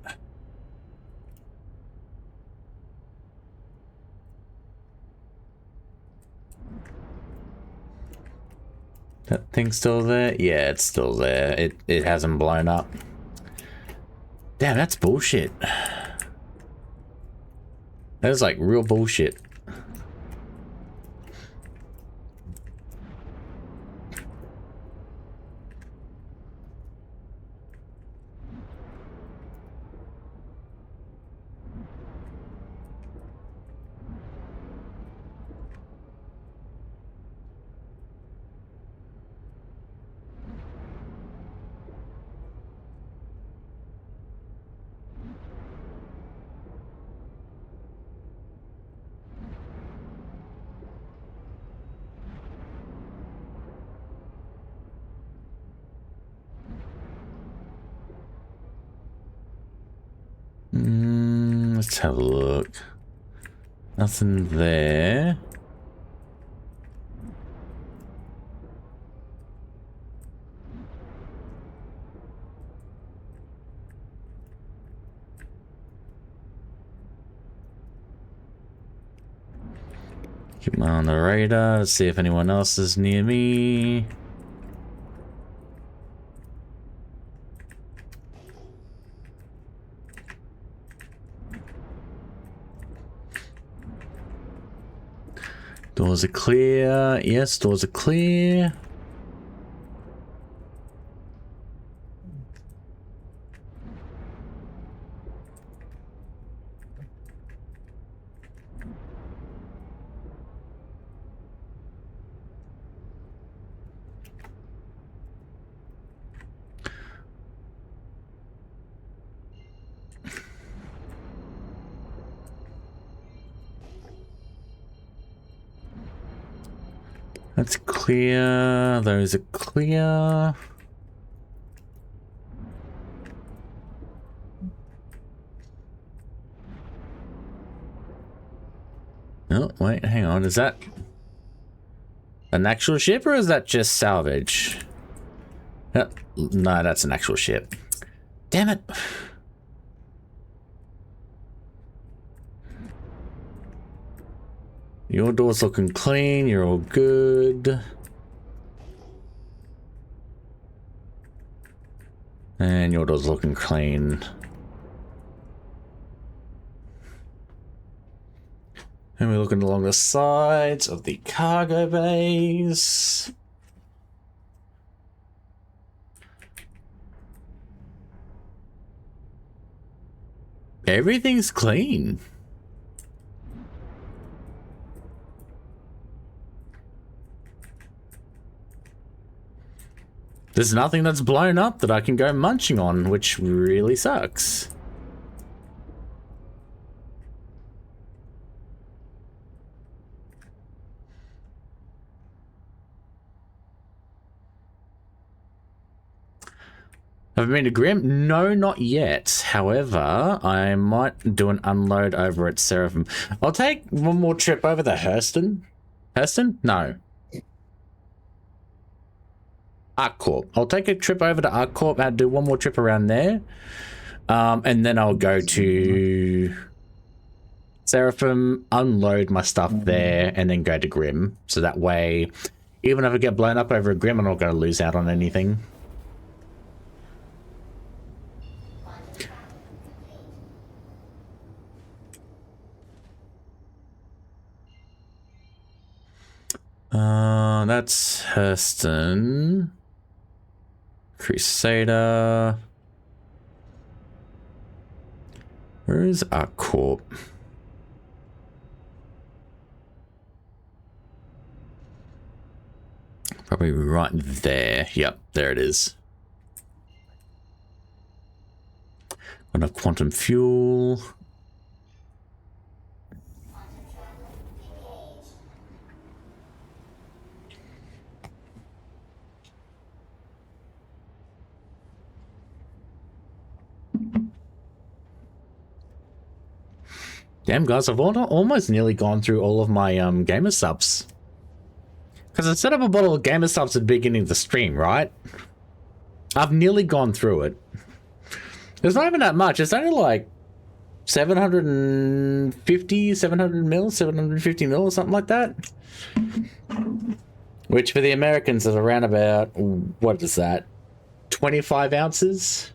[SPEAKER 1] That thing's still there? Yeah, it's still there. It hasn't blown up. Damn, that's bullshit. That is like real bullshit. Let's have a look. Nothing there. Keep my eye on the radar to see if anyone else is near me. Doors are clear. Yes, doors are clear. That's clear. Those are clear. Oh, wait, hang on. Is that an actual ship or is that just salvage? No, that's an actual ship. Damn it. Your door's looking clean. You're all good. And your door's looking clean. And we're looking along the sides of the cargo bays. Everything's clean. There's nothing that's blown up that I can go munching on, which really sucks. Have I been to Grim? No, not yet. However, I might do an unload over at Seraphim. I'll take one more trip over to Hurston. Hurston? No. ArcCorp. I'll take a trip over to ArcCorp and do one more trip around there. And then I'll go to Seraphim, unload my stuff there, and then go to Grim. So that way, even if I get blown up over a Grim, I'm not going to lose out on anything. That's Hurston. Crusader. Where is our corp? Probably right there. Yep, there it is. Got quantum fuel. Damn, guys, I've almost nearly gone through all of my gamer subs. Because I set up a bottle of gamer subs at the beginning of the stream, right? I've nearly gone through it. There's not even that much. It's only like 700 mil, 750 mil or something like that. Which for the Americans is around about, what is that? 25 ounces?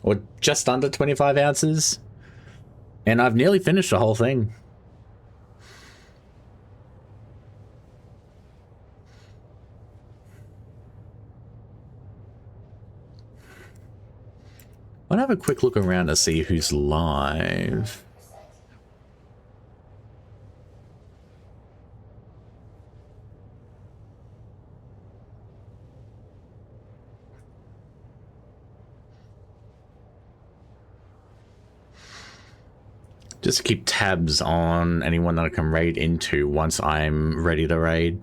[SPEAKER 1] Or just under 25 ounces. And I've nearly finished the whole thing. I'll have a quick look around to see who's live. Just keep tabs on anyone that I can raid into once I'm ready to raid.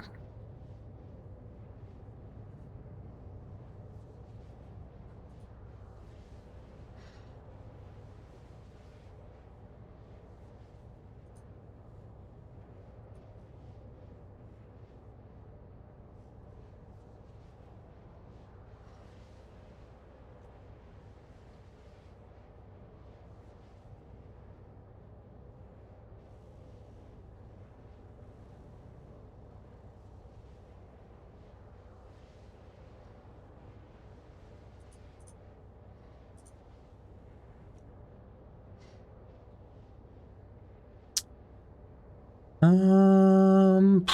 [SPEAKER 1] Um,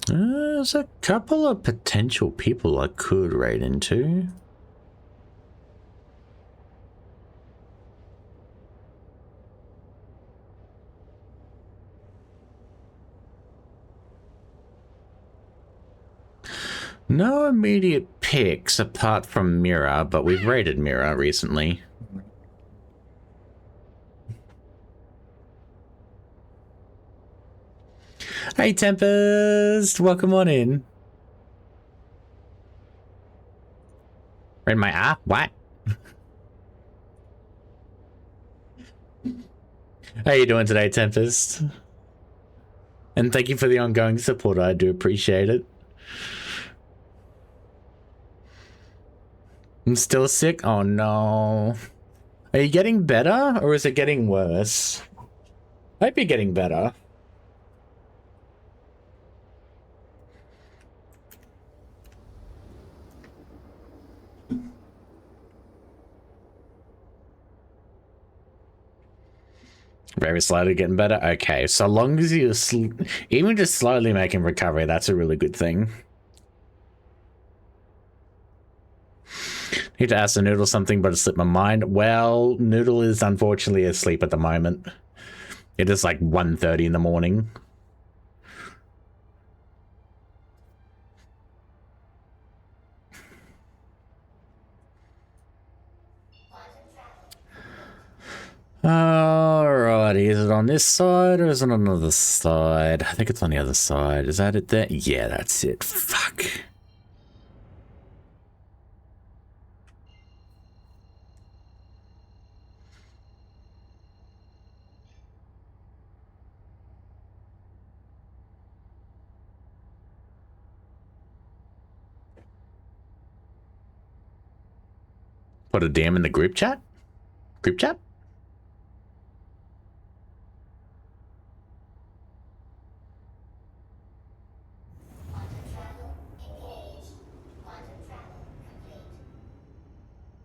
[SPEAKER 1] there's a couple of potential people I could raid into. No immediate picks apart from Mira, but we've raided Mira recently. Hey Tempest, welcome on in. Raid my app? What? How you doing today, Tempest? And thank you for the ongoing support, I do appreciate it. I'm still sick? Oh no. Are you getting better or is it getting worse? I hope you're getting better. Very slightly getting better? Okay, so long as you're even just slightly making recovery, that's a really good thing. Need to ask the Noodle something, but it slipped my mind. Well, Noodle is unfortunately asleep at the moment. It is like 1:30 in the morning. Alrighty, is it on this side or is it on the other side? I think it's on the other side. Is that it there? Yeah, that's it. Fuck. Put a DM in the group chat? Group chat?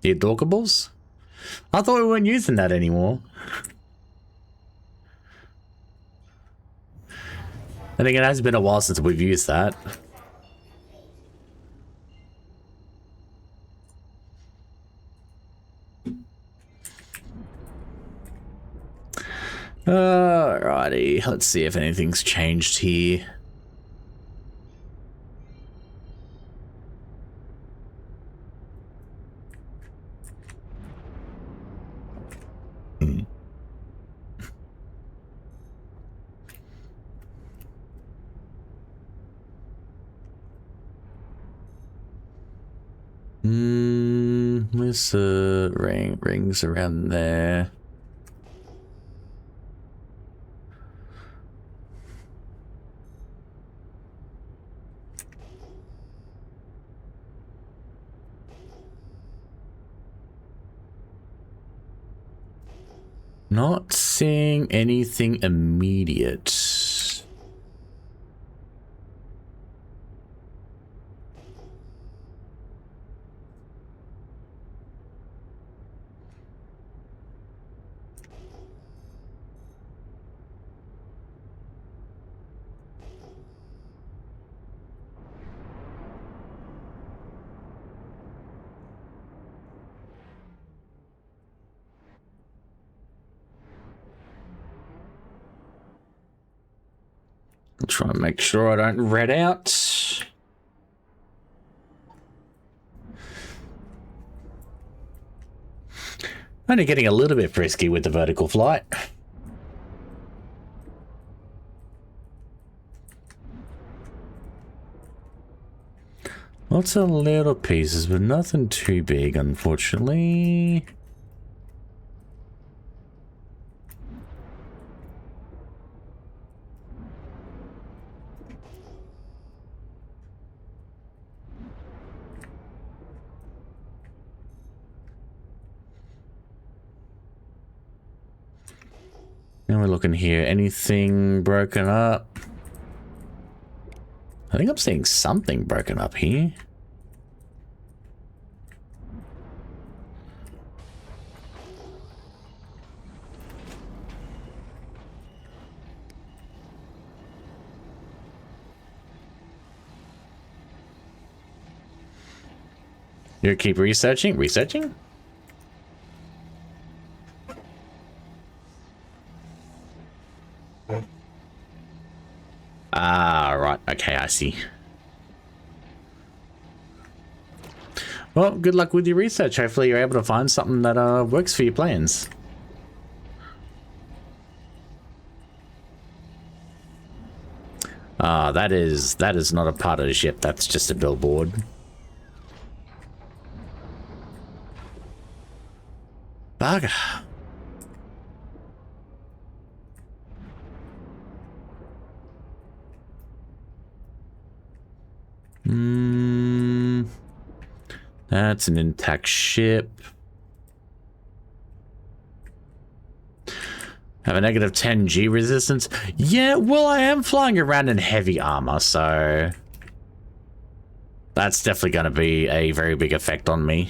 [SPEAKER 1] The Adorkables? I thought we weren't using that anymore. I think it has been a while since we've used that. Alrighty, let's see if anything's changed here. Where's the rings around there? Not seeing anything immediate. I'll try and make sure I don't red out. Only getting a little bit frisky with the vertical flight. Lots of little pieces, but nothing too big, unfortunately. Now we're looking here. Anything broken up? I think I'm seeing something broken up here. You keep researching? Researching? Ah, right. Okay, I see. Well, good luck with your research. Hopefully you're able to find something that works for your plans. Ah, that is not a part of the ship. That's just a billboard. Bugger. That's an intact ship. Have a negative 10 G resistance. Yeah, well, I am flying around in heavy armor, so that's definitely going to be a very big effect on me.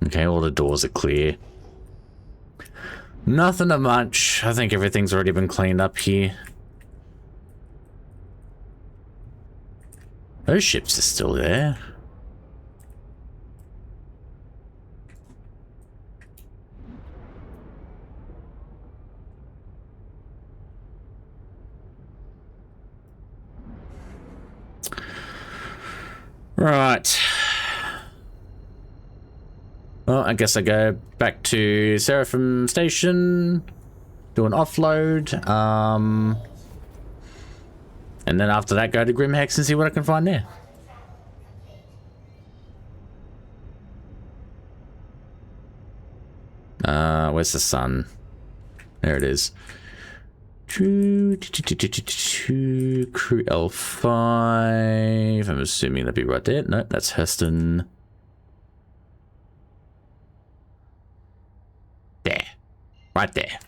[SPEAKER 1] Okay, all the doors are clear. Nothing of much. I think everything's already been cleaned up here. Those ships are still there. Right. Well, I guess I go back to Seraphim Station, do an offload, and then after that go to Grimhex and see what I can find there. Where's the sun? There it is. Crew L5. I'm assuming that'd be right there. Nope, that's Heston. There. Right there.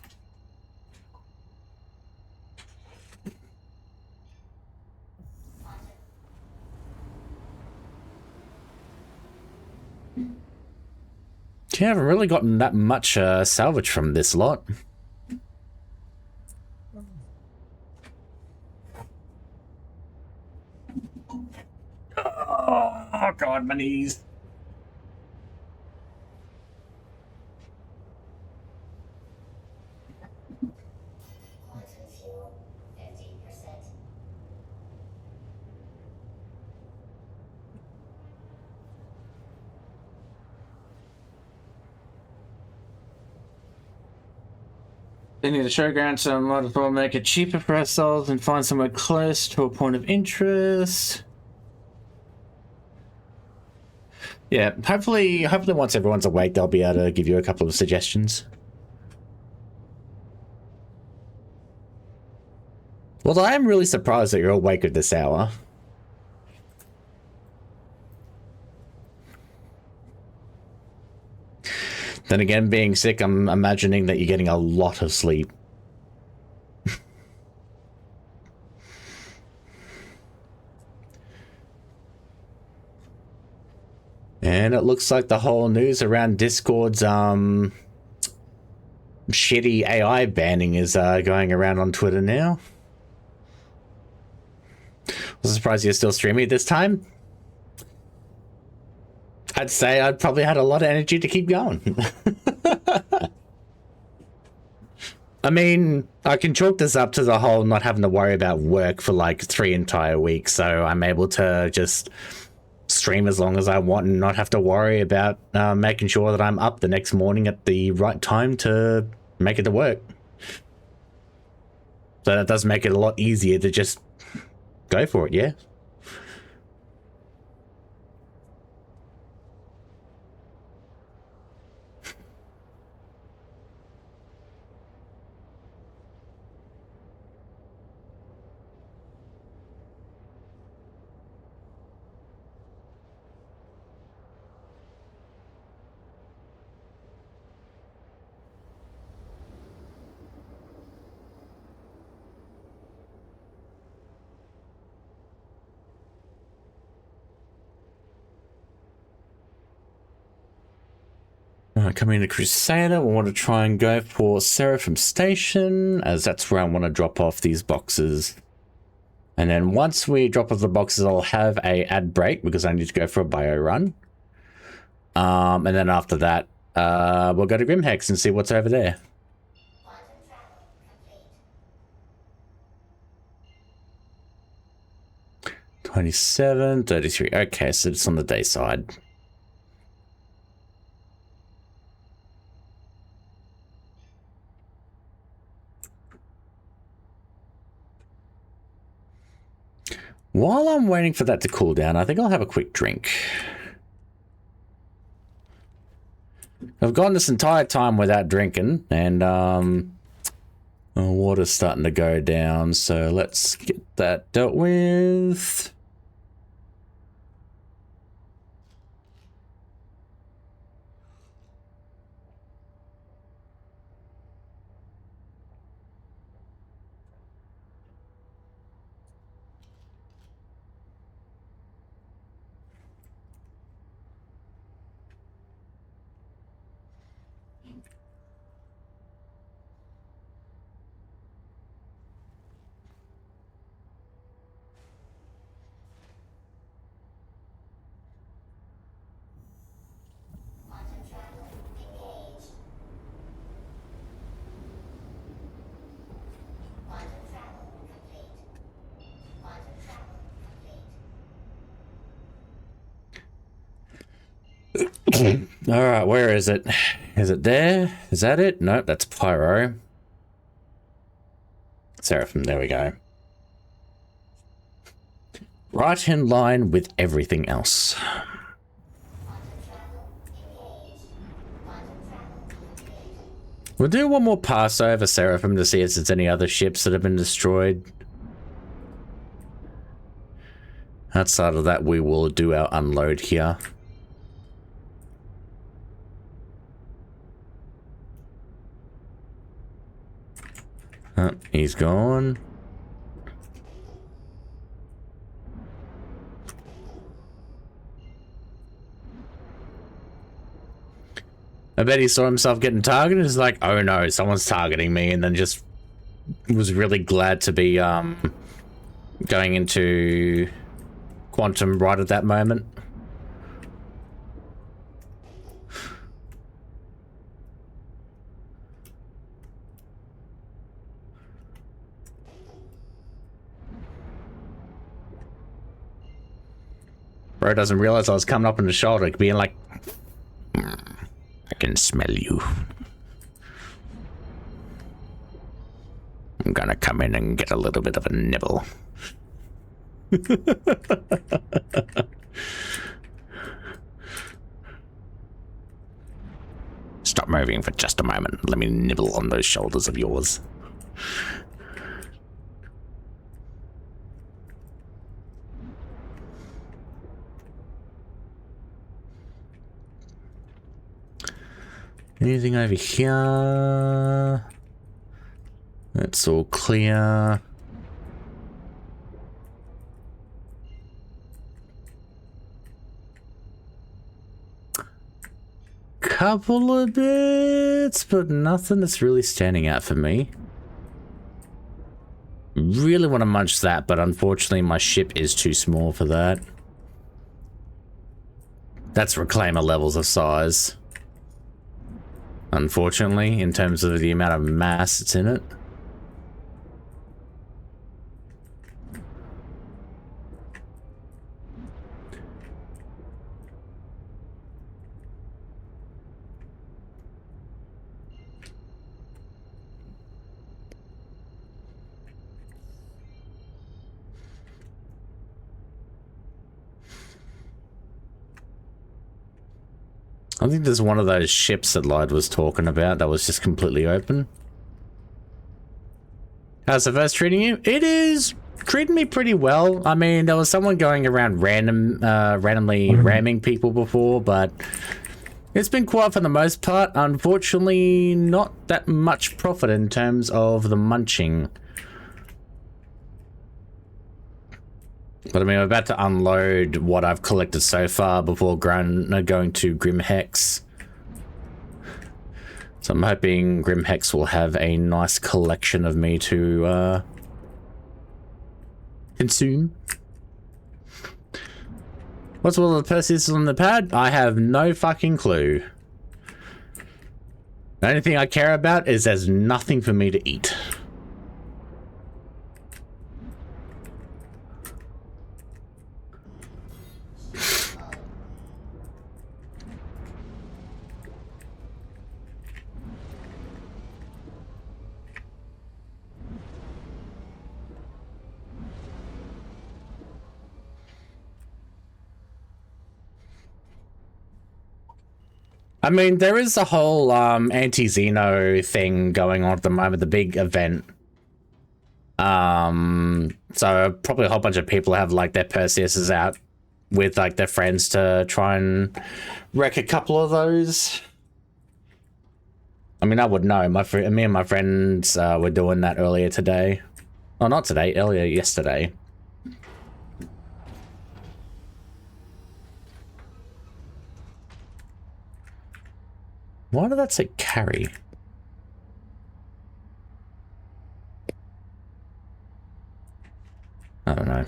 [SPEAKER 1] Yeah, I haven't really gotten that much salvage from this lot. Oh god, my knees. They need a showground, so might as well make it cheaper for ourselves and find somewhere close to a point of interest. Yeah, hopefully once everyone's awake, they'll be able to give you a couple of suggestions. Well, I am really surprised that you're awake at this hour. Then again, being sick, I'm imagining that you're getting a lot of sleep. And it looks like the whole news around Discord's shitty AI banning is going around on Twitter now. Was surprised you're still streaming this time. I'd say I'd probably had a lot of energy to keep going. I mean, I can chalk this up to the whole not having to worry about work for like 3 entire weeks, so I'm able to just stream as long as I want and not have to worry about making sure that I'm up the next morning at the right time to make it to work. So that does make it a lot easier to just go for it, yeah? Coming to Crusader, we want to try and go for Seraphim Station, as that's where I want to drop off these boxes. And then once we drop off the boxes, I'll have a ad break because I need to go for a bio run. And then after that, we'll go to Grimhex and see what's over there. 27, 33. Okay, so it's on the day side. While I'm waiting for that to cool down, I think I'll have a quick drink. I've gone this entire time without drinking, and water's starting to go down, so let's get that dealt with. Alright, where is it? Is it there? Is that it? Nope, that's Pyro. Seraphim, there we go. Right in line with everything else. We'll do one more pass over Seraphim to see if there's any other ships that have been destroyed. Outside of that, we will do our unload here. Oh, he's gone. I bet he saw himself getting targeted. He's like, oh no, someone's targeting me, and then just was really glad to be going into Quantum right at that moment. Bro doesn't realize I was coming up on the shoulder, being like, I can smell you. I'm gonna come in and get a little bit of a nibble. Stop moving for just a moment. Let me nibble on those shoulders of yours. Anything over here? That's all clear. Couple of bits, but nothing that's really standing out for me. Really want to munch that, but unfortunately my ship is too small for that. That's reclaimer levels of size. Unfortunately, in terms of the amount of mass that's in it. I think there's one of those ships that Lied was talking about that was just completely open. How's the verse treating you? It is treating me pretty well. I mean, there was someone going around randomly ramming people before, but it's been quiet for the most part. Unfortunately, not that much profit in terms of the munching. But I mean, I'm about to unload what I've collected so far before going to Grim Hex. So I'm hoping Grim Hex will have a nice collection of me to consume. What's all the Perseus on the pad? I have no fucking clue. The only thing I care about is there's nothing for me to eat. I mean, there is a whole anti-Xeno thing going on at the moment, the big event. So probably a whole bunch of people have like their Perseuses out with like their friends to try and wreck a couple of those. I mean, I would know. Me and my friends were doing that earlier today. Oh, not today, earlier yesterday. Why did that say carry? I don't know.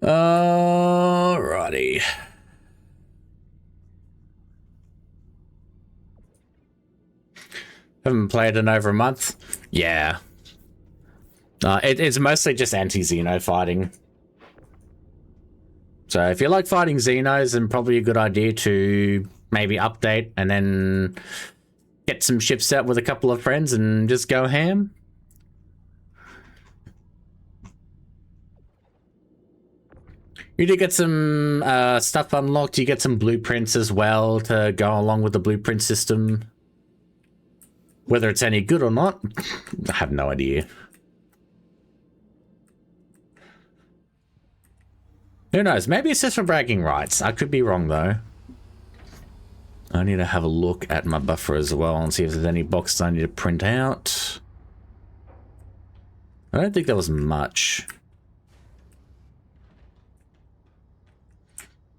[SPEAKER 1] Alrighty. Haven't played in over a month. Yeah. It's mostly just anti-Xeno fighting. So if you like fighting Xenos, then probably a good idea to maybe update and then get some ships out with a couple of friends and just go ham. You do get some stuff unlocked. You get some blueprints as well to go along with the blueprint system. Whether it's any good or not, I have no idea. Who knows? Maybe it's just for bragging rights. I could be wrong, though. I need to have a look at my buffer as well and see if there's any boxes I need to print out. I don't think there was much.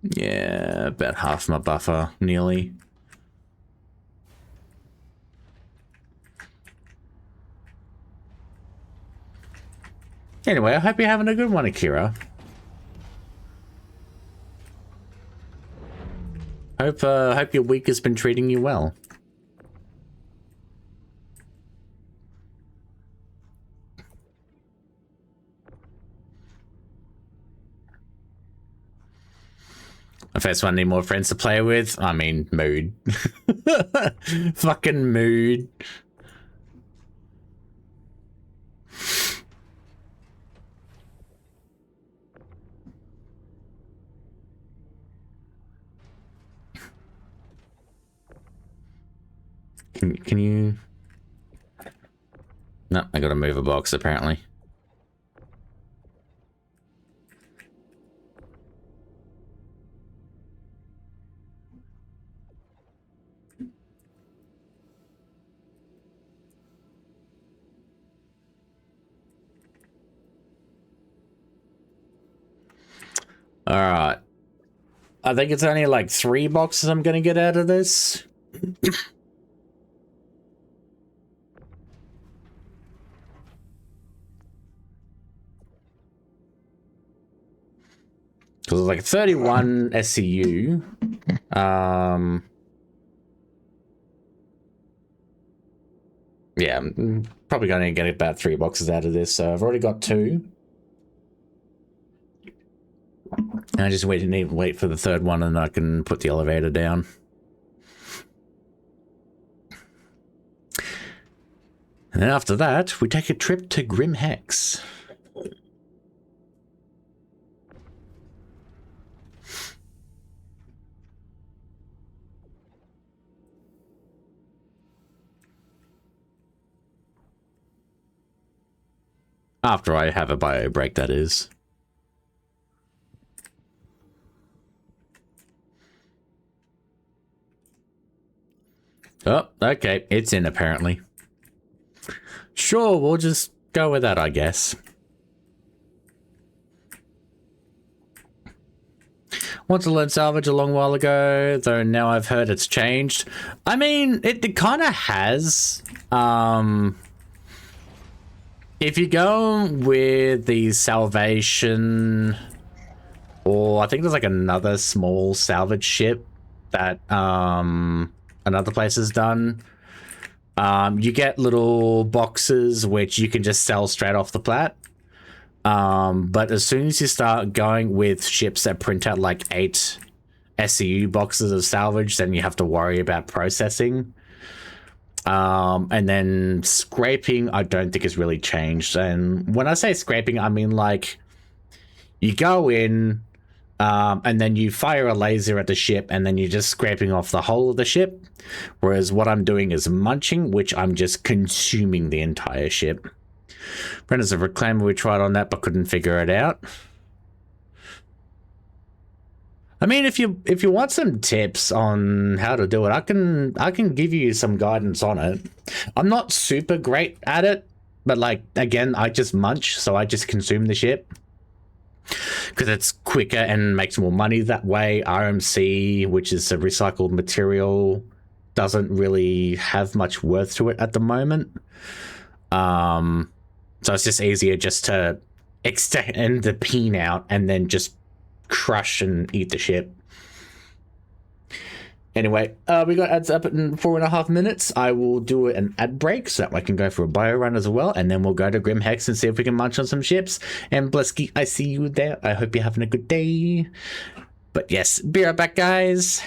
[SPEAKER 1] Yeah, about half my buffer, nearly. Anyway, I hope you're having a good one, Akira. Hope your week has been treating you well. I first one need more friends to play with. I mean, mood. Fucking mood. Can you? No, I gotta move a box apparently. All right. I think it's only like 3 boxes I'm gonna get out of this. Because it's like 31 SCU. Yeah, I'm probably going to get about 3 boxes out of this. So I've already got 2. I just need to wait for the 3rd one and I can put the elevator down. And then after that, we take a trip to Grim Hex. After I have a bio break, that is. Oh, okay. It's in, apparently. Sure, we'll just go with that, I guess. Want to learn salvage a long while ago, though now I've heard it's changed. I mean, it kind of has. If you go with the salvation, or I think there's like another small salvage ship that another place has done, you get little boxes which you can just sell straight off the plat. But as soon as you start going with ships that print out like 8 SCU boxes of salvage, then you have to worry about processing. And then scraping, I don't think has really changed. And when I say scraping, I mean like you go in and then you fire a laser at the ship and then you're just scraping off the whole of the ship. Whereas what I'm doing is munching, which I'm just consuming the entire ship. Brenda's a reclaimer, we tried on that but couldn't figure it out. I mean, if you want some tips on how to do it, I can give you some guidance on it. I'm not super great at it, but like again, I just munch, so I just consume the ship because it's quicker and makes more money that way. RMC, which is a recycled material, doesn't really have much worth to it at the moment. So it's just easier just to extend the peen out and then just crush and eat the ship. Anyway, we got ads up in 4.5 minutes. I will do an ad break so that I can go for a bio run as well, and then we'll go to Grim Hex and see if we can munch on some ships. And Blesky, I see you there. I hope you're having a good day. But yes, be right back, guys.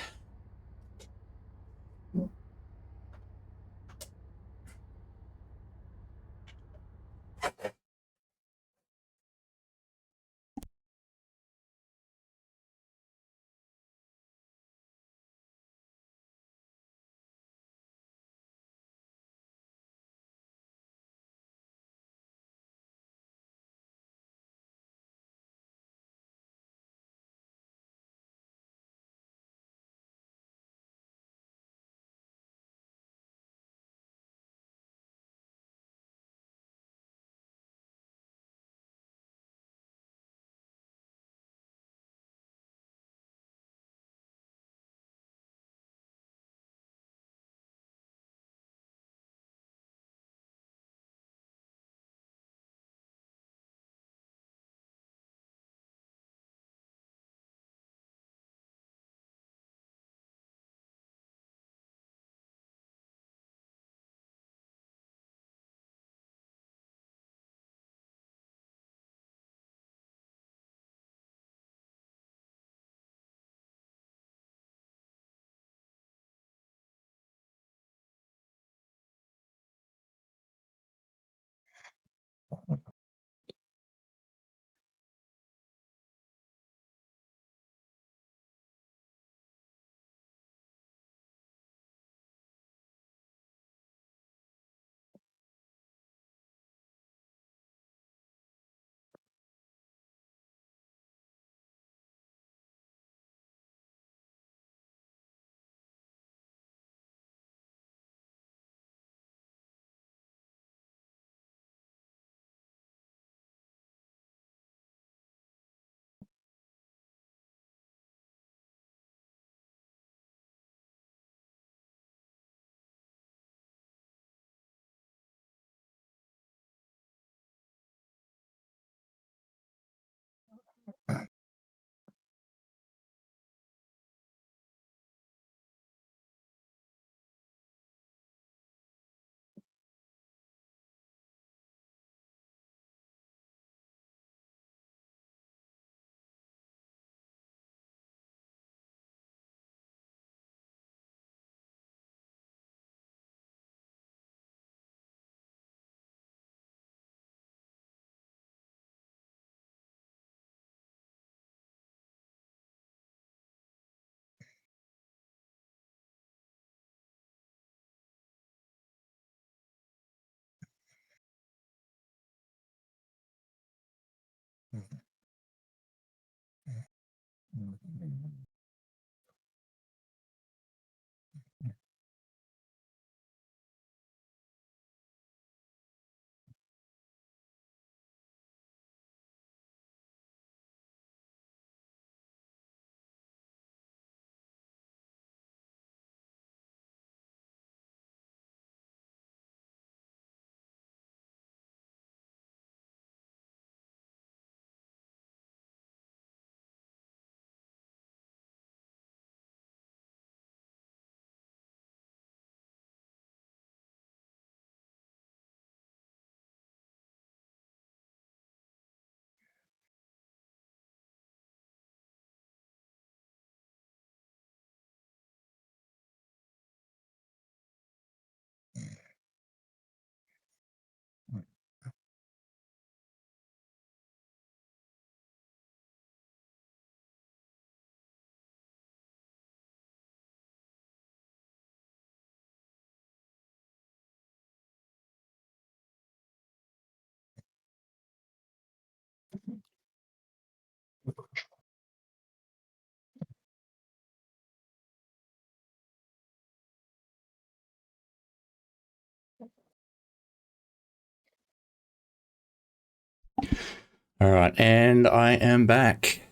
[SPEAKER 1] All right, and I am back.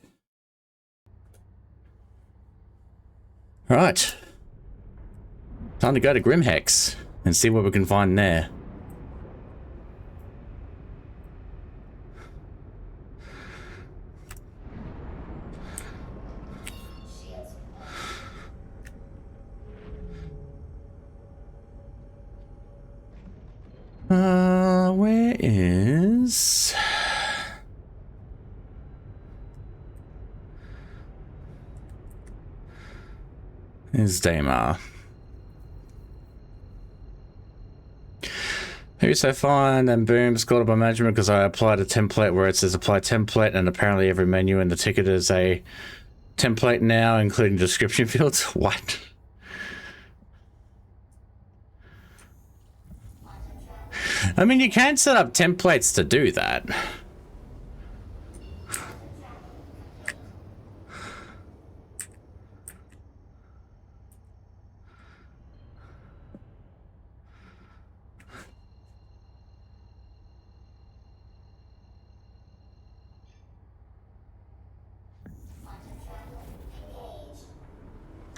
[SPEAKER 1] All right. Time to go to Grim Hex and see what we can find there. Where is... Is Damar. Who so fine, then boom, scored by management because I applied a template where it says apply template, and apparently every menu in the ticket is a template now, including description fields. What? I mean, you can set up templates to do that.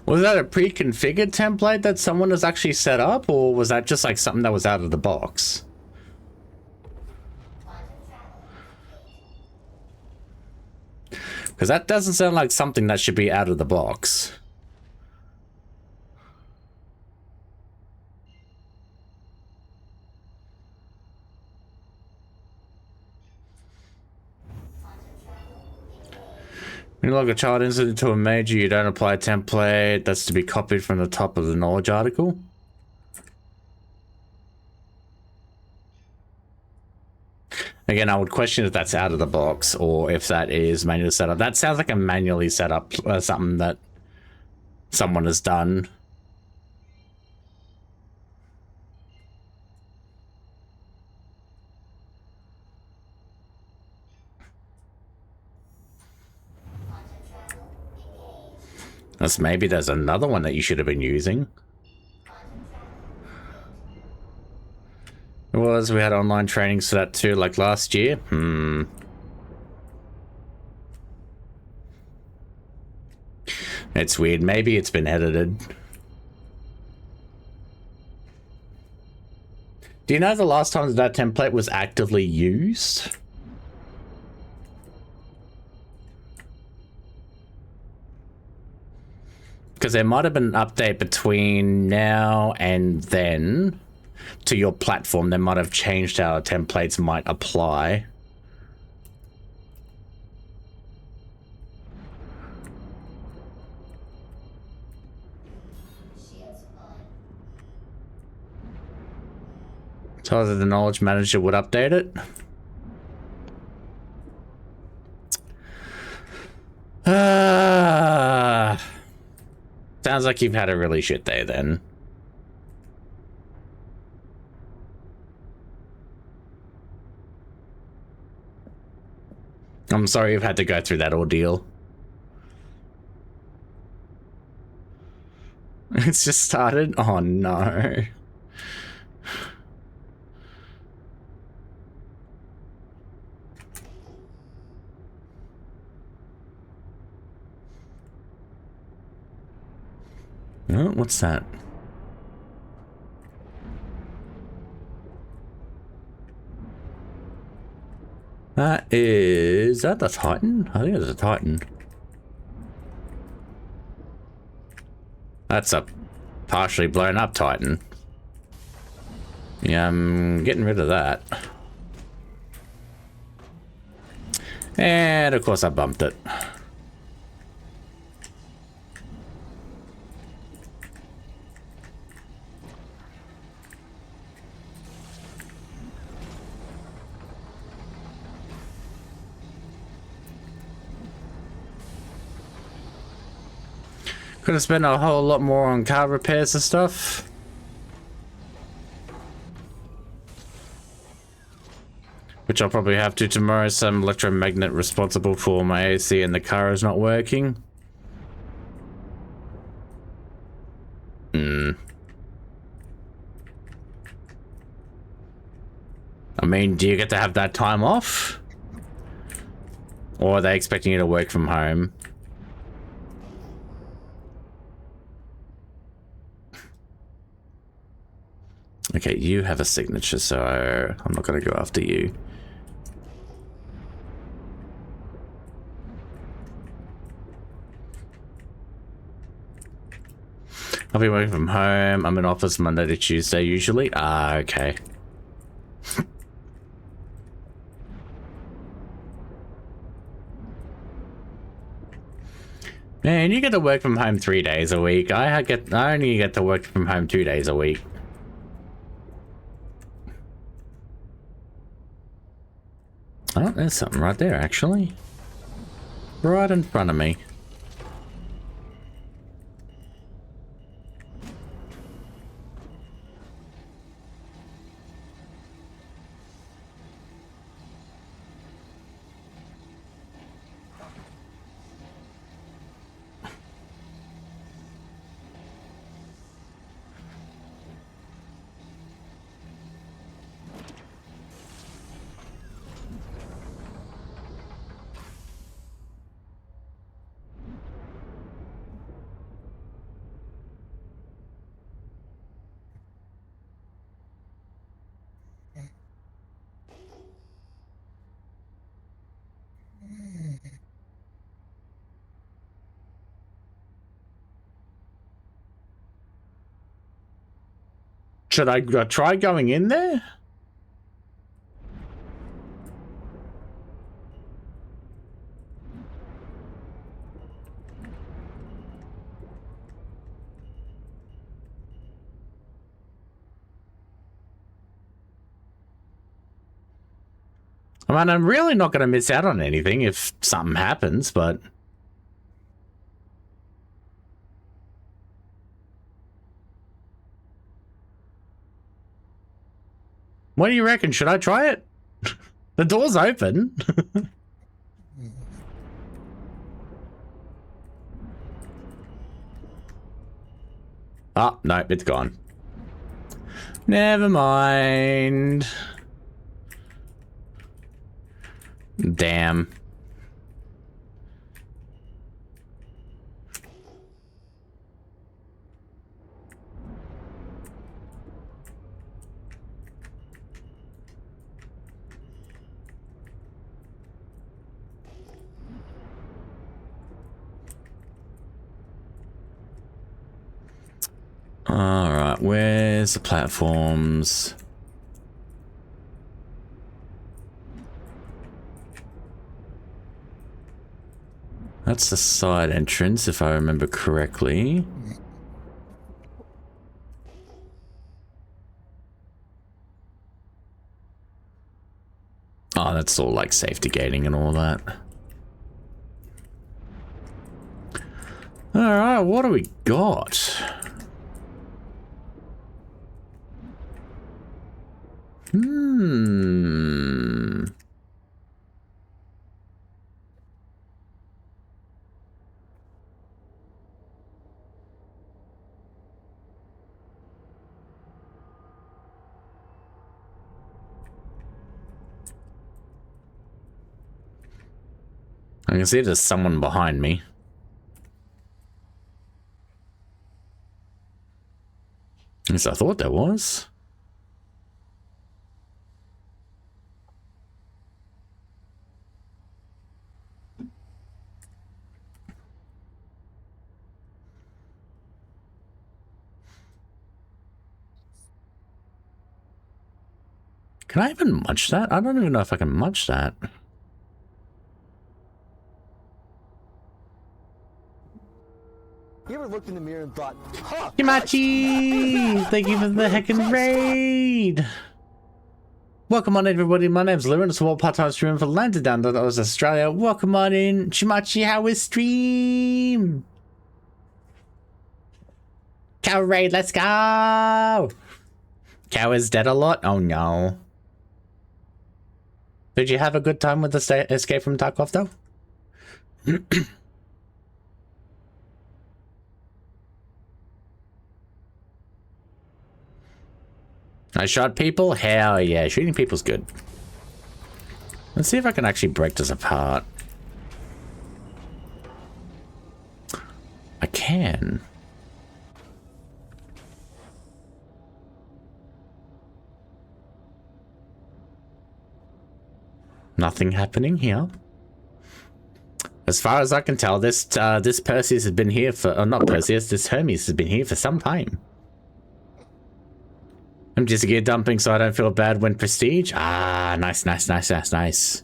[SPEAKER 1] Was that a pre-configured template that someone has actually set up, or was that just like something that was out of the box? Because that doesn't sound like something that should be out of the box. When you log a child incident to a major, you don't apply a template. That's to be copied from the top of the knowledge article. Again, I would question if that's out of the box or if that is manually set up. That sounds like a manually set up something that someone has done. Unless maybe there's another one that you should have been using. It was, we had online trainings for that too, like last year. It's weird. Maybe it's been edited. Do you know the last time that template was actively used? Because there might have been an update between now and then to your platform. They might have changed how templates might apply. So that the knowledge manager would update it. Sounds like you've had a really shit day then. I'm sorry you've had to go through that ordeal. It's just started? Oh no. Oh, what's that? Is that the Titan? I think it's a Titan. That's a partially blown up Titan. Yeah, I'm getting rid of that. And of course I bumped it. Could have spent a whole lot more on car repairs and stuff. Which I'll probably have to tomorrow. Some electromagnet responsible for my AC and the car is not working. I mean, do you get to have that time off? Or are they expecting you to work from home? Okay, you have a signature, so I'm not going to go after you. I'll be working from home. I'm in office Monday to Tuesday usually. Ah, okay. And you get to work from home 3 days a week. I only get to work from home 2 days a week. Oh, there's something right there, actually. Right in front of me. Should I try going in there? I mean, I'm really not going to miss out on anything if something happens, but... What do you reckon? Should I try it? The door's open. Oh, no, it's gone. Never mind. Damn. All right, where's the platforms? That's the side entrance, if I remember correctly. Oh, that's all like safety gating and all that. All right, what do we got? I can see there's someone behind me. At least I thought there was. Can I even munch that? I don't even know if I can munch that.
[SPEAKER 6] You ever looked in the mirror and thought, huh?
[SPEAKER 1] Kimachi! Thank you for the heckin' raid! Welcome on everybody, my name's Lewin, it's a part-time streamer for Landed Down to Australia. Welcome on in, Shimachi, how is stream? Cow raid, let's go! Cow is dead a lot? Oh no. Did you have a good time with the Escape from Tarkov though? I shot people? Hell yeah, shooting people's good. Let's see if I can actually break this apart. I can. Nothing happening here. As far as I can tell, this Perseus has been here for, or not Perseus, this Hermes has been here for some time. I'm just gear dumping so I don't feel bad when prestige. Ah, nice, nice, nice, nice, nice.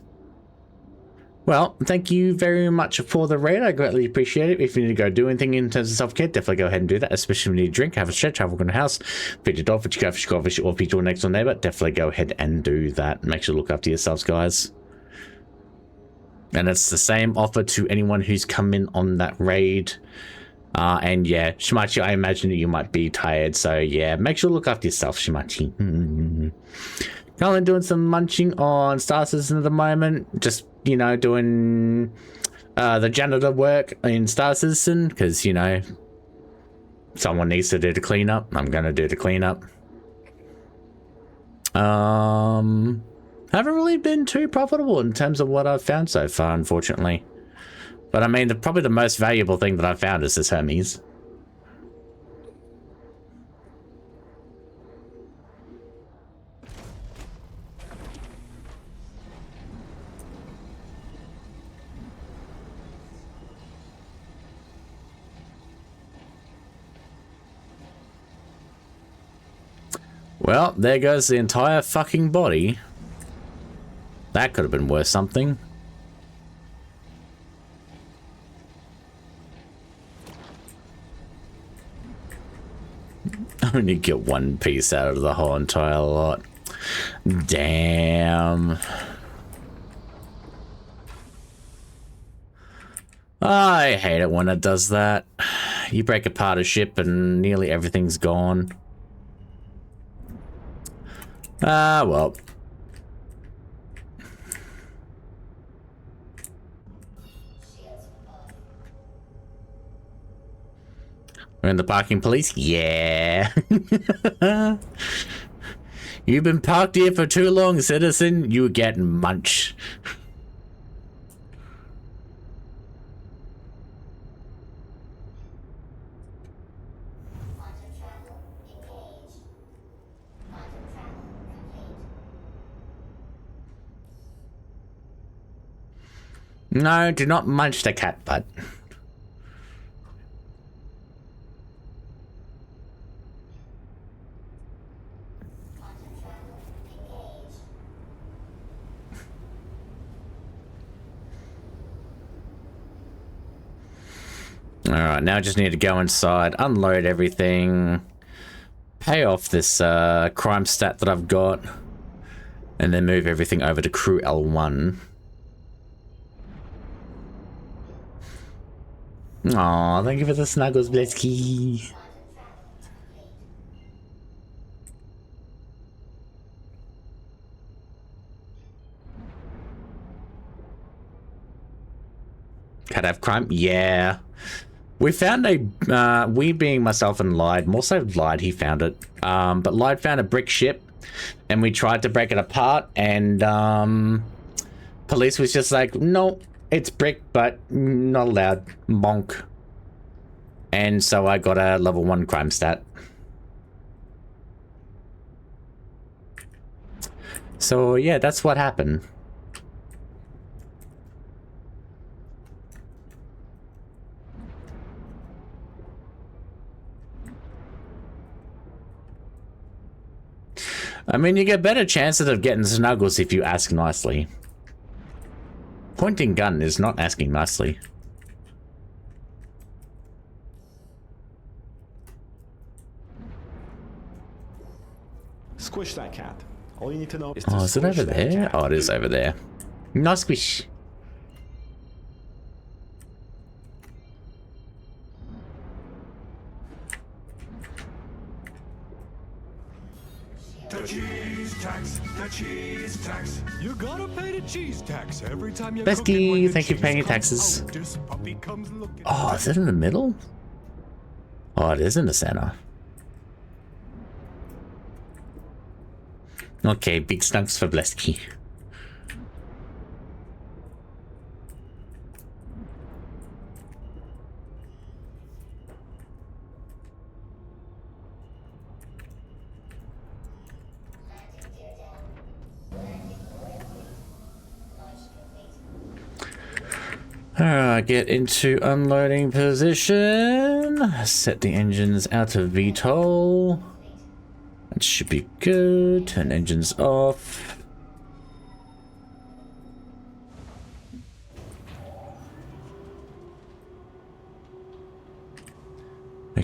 [SPEAKER 1] Well, thank you very much for the raid. I greatly appreciate it. If you need to go do anything in terms of self-care, definitely go ahead and do that. Especially when you need a drink, have a stretch, have a look in the house, feed your dog, feed your cat, feed your fish, or feed your next door neighbor. Definitely go ahead and do that. Make sure to look after yourselves, guys. And it's the same offer to anyone who's come in on that raid. And yeah, Shimachi, I imagine that you might be tired. So yeah, make sure to look after yourself, Shimachi. Currently doing some munching on Star Citizen at the moment. Just, you know, doing the janitor work in Star Citizen. Because, you know, someone needs to do the cleanup. I'm going to do the cleanup. Haven't really been too profitable in terms of what I've found so far, unfortunately. But I mean, probably the most valuable thing that I've found is this Hermes. Well, there goes the entire fucking body. That could have been worth something. I only get one piece out of the whole entire lot. Damn. I hate it when it does that. You break apart a ship and nearly everything's gone. Ah, well. We're in the parking police? Yeah. You've been parked here for too long, citizen. You get munched. No, do not munch the cat butt. Alright, now I just need to go inside, unload everything, pay off this crime stat that I've got, and then move everything over to Crew L1. Aw, thank you for the snuggles, Blitzky. Cat have crime? Yeah. We found a, we being myself and Lyde, more so Lyde, he found it. But Lyde found a brick ship, and we tried to break it apart, and police was just like, no, it's brick, but not allowed. Bonk. And so I got a level 1 crime stat. So yeah, that's what happened. I mean, you get better chances of getting snuggles if you ask nicely. Pointing gun is not asking nicely.
[SPEAKER 6] Squish that cat. All you need to know is
[SPEAKER 1] Oh, is it over there? Oh, it is over there. Nice squish.
[SPEAKER 4] The cheese tax, the cheese tax.
[SPEAKER 3] You gotta pay the cheese tax every time you
[SPEAKER 1] Besky, thank you for paying your taxes.
[SPEAKER 3] This puppy comes looking.
[SPEAKER 1] Oh, is it in the middle? Oh, it is in the center. Okay, big snugs for Blesky. Alright, get into unloading position. Set the engines out of VTOL. That should be good. Turn engines off.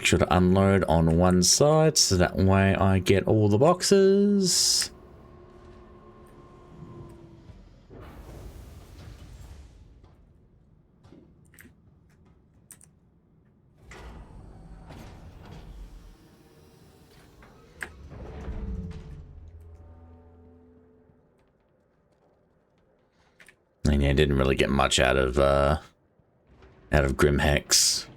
[SPEAKER 1] Make sure to unload on one side so that way I get all the boxes. And yeah, didn't really get much out of Grim Hex.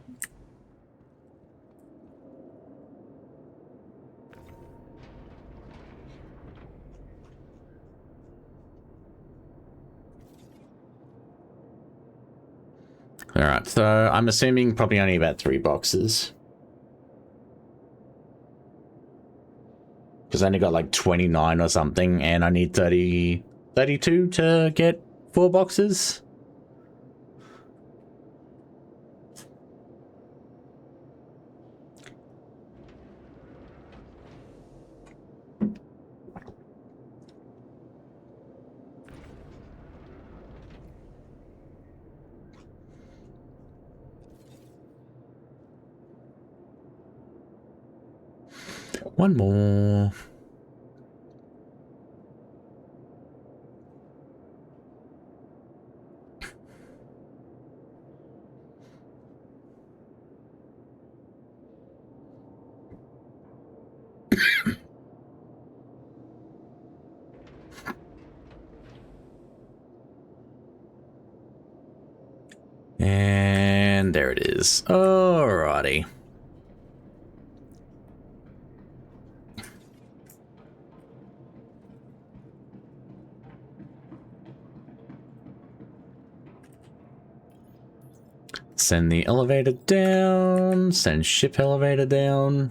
[SPEAKER 1] Alright, so I'm assuming probably only about 3 boxes. Because I only got like 29 or something, and I need 32 to get 4 boxes. One more. And there it is. Alrighty. Send the elevator down. Send ship elevator down.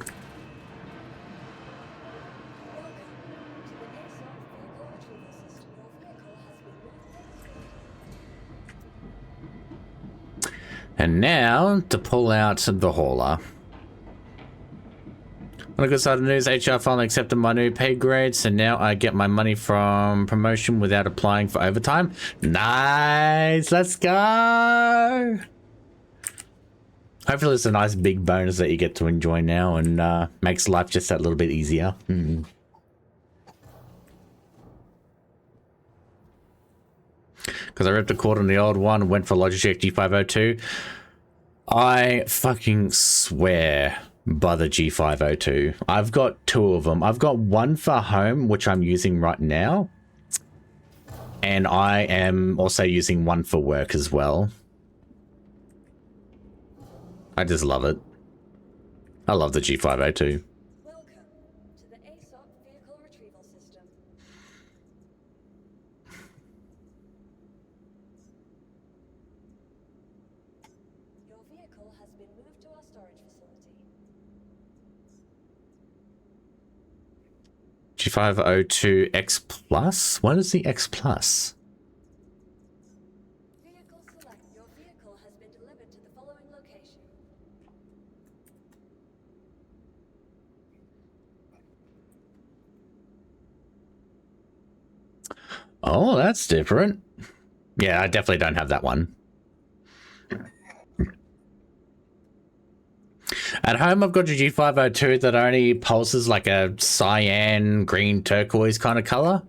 [SPEAKER 1] And now to pull out the hauler. On a good side of the news, HR finally accepted my new pay grade, so now I get my money from promotion without applying for overtime. Nice, let's go. Hopefully it's a nice big bonus that you get to enjoy now and makes life just that little bit easier. Because I ripped a cord on the old one, went for Logitech G502. I fucking swear by the G502. I've got 2 of them. I've got one for home, which I'm using right now. And I am also using one for work as well. I just love it. I love the G502.
[SPEAKER 7] Welcome to the ASOP vehicle retrieval system. Your vehicle has been moved to our storage facility.
[SPEAKER 1] G502 X Plus? What is the X Plus?
[SPEAKER 7] Vehicle select. Your vehicle has been delivered to the following location.
[SPEAKER 1] Oh, that's different. Yeah, I definitely don't have that one. At home, I've got a G502 that only pulses like a cyan, green, turquoise kind of color.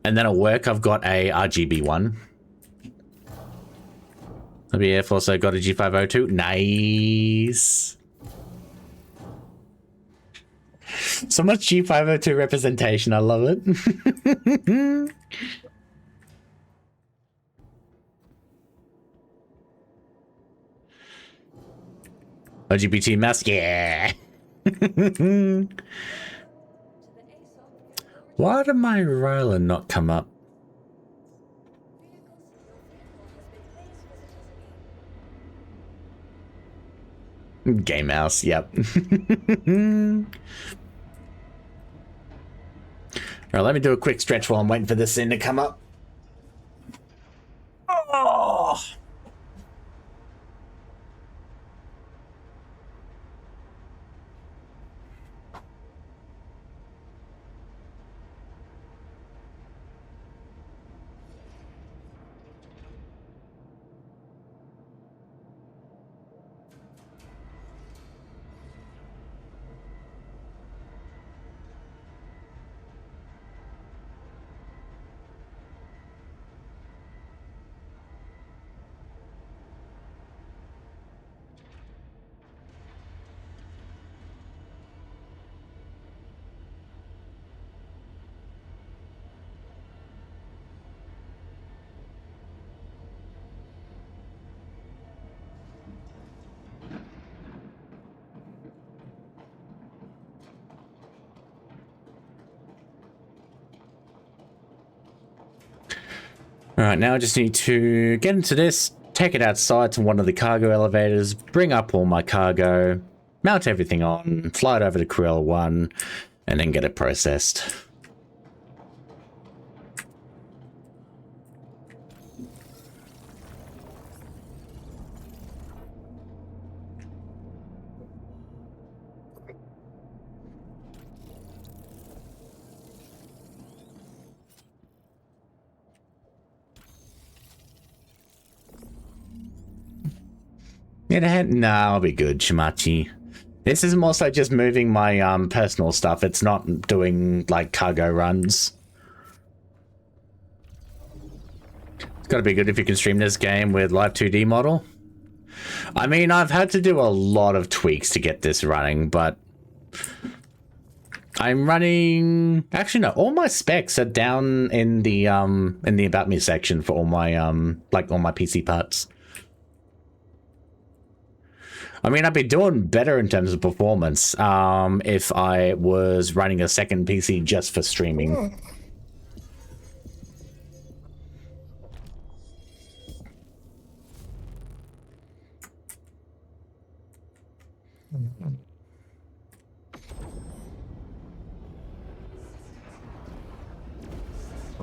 [SPEAKER 1] And then at work, I've got a RGB one. WF also got a G502. Nice. So much G502 representation. I love it. LGBT mask, yeah. Why did my roller not come up? Game mouse, yep. Alright, let me do a quick stretch while I'm waiting for this thing to come up. Oh. Alright, now I just need to get into this, take it outside to one of the cargo elevators, bring up all my cargo, mount everything on, fly it over to Krill 1, and then get it processed. Nah, I'll be good, Shimachi. This is more so just moving my personal stuff. It's not doing like cargo runs. It's gotta be good if you can stream this game with live 2D model. I mean, I've had to do a lot of tweaks to get this running, but I'm running. Actually, no. All my specs are down in the about me section for all my like all my PC parts. I mean, I'd be doing better in terms of performance if I was running a second PC just for streaming.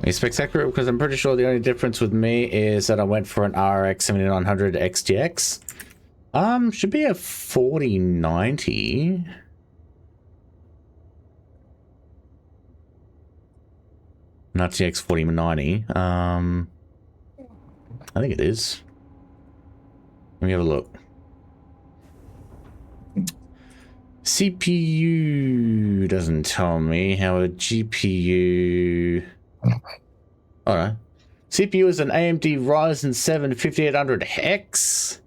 [SPEAKER 1] It's spectacular because I'm pretty sure the only difference with me is that I went for an RX 7900 XTX. Should be a 4090. An RTX 4090. I think it is. Let me have a look. CPU doesn't tell me how a GPU. Alright. CPU is an AMD Ryzen 7 5800X.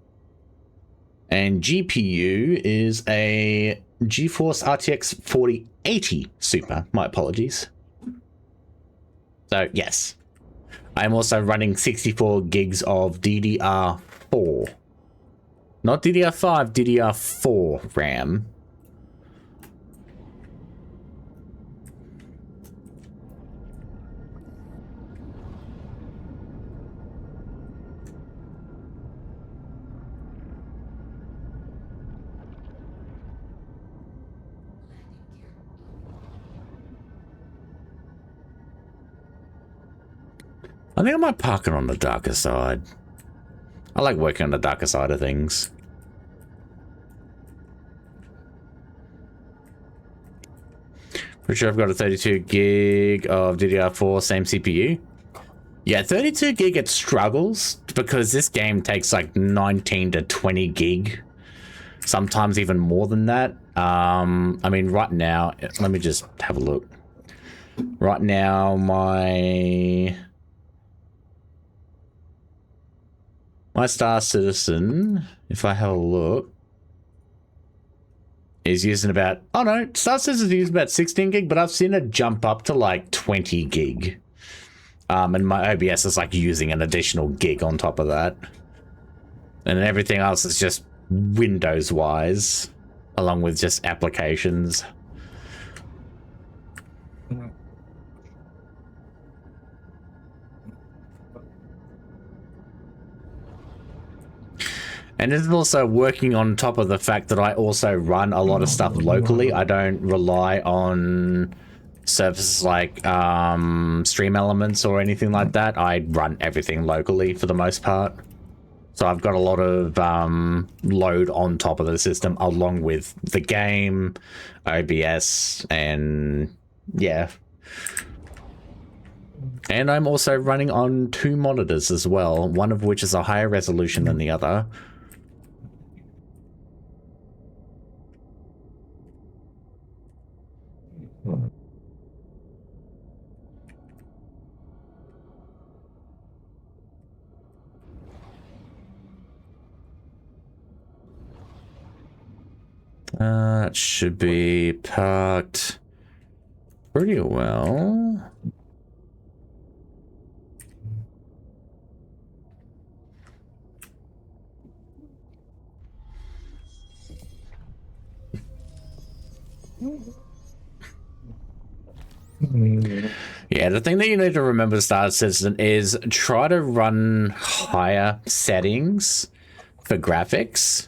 [SPEAKER 1] And GPU is a GeForce RTX 4080 Super. My apologies. So, yes. I'm also running 64 gigs of DDR4. Not DDR5, DDR4 RAM. I think I might park it on the darker side. I like working on the darker side of things. Pretty sure I've got a 32 gig of DDR4, same CPU. Yeah, 32 gig it struggles because this game takes like 19 to 20 gig. Sometimes even more than that. I mean, right now, let me just have a look. Right now, my Star Citizen, if I have a look, is using about, oh no, Star Citizen is using about 16 gig, but I've seen it jump up to like 20 gig. And my OBS is like using an additional gig on top of that. And everything else is just Windows-wise, along with just applications. And it's also working on top of the fact that I also run a lot of stuff locally. I don't rely on services like Stream Elements or anything like that. I run everything locally for the most part. So I've got a lot of load on top of the system along with the game, OBS, and yeah. And I'm also running on 2 monitors as well, one of which is a higher resolution than the other. It should be parked pretty well. Yeah, the thing that you need to remember, Star Citizen, is try to run higher settings for graphics.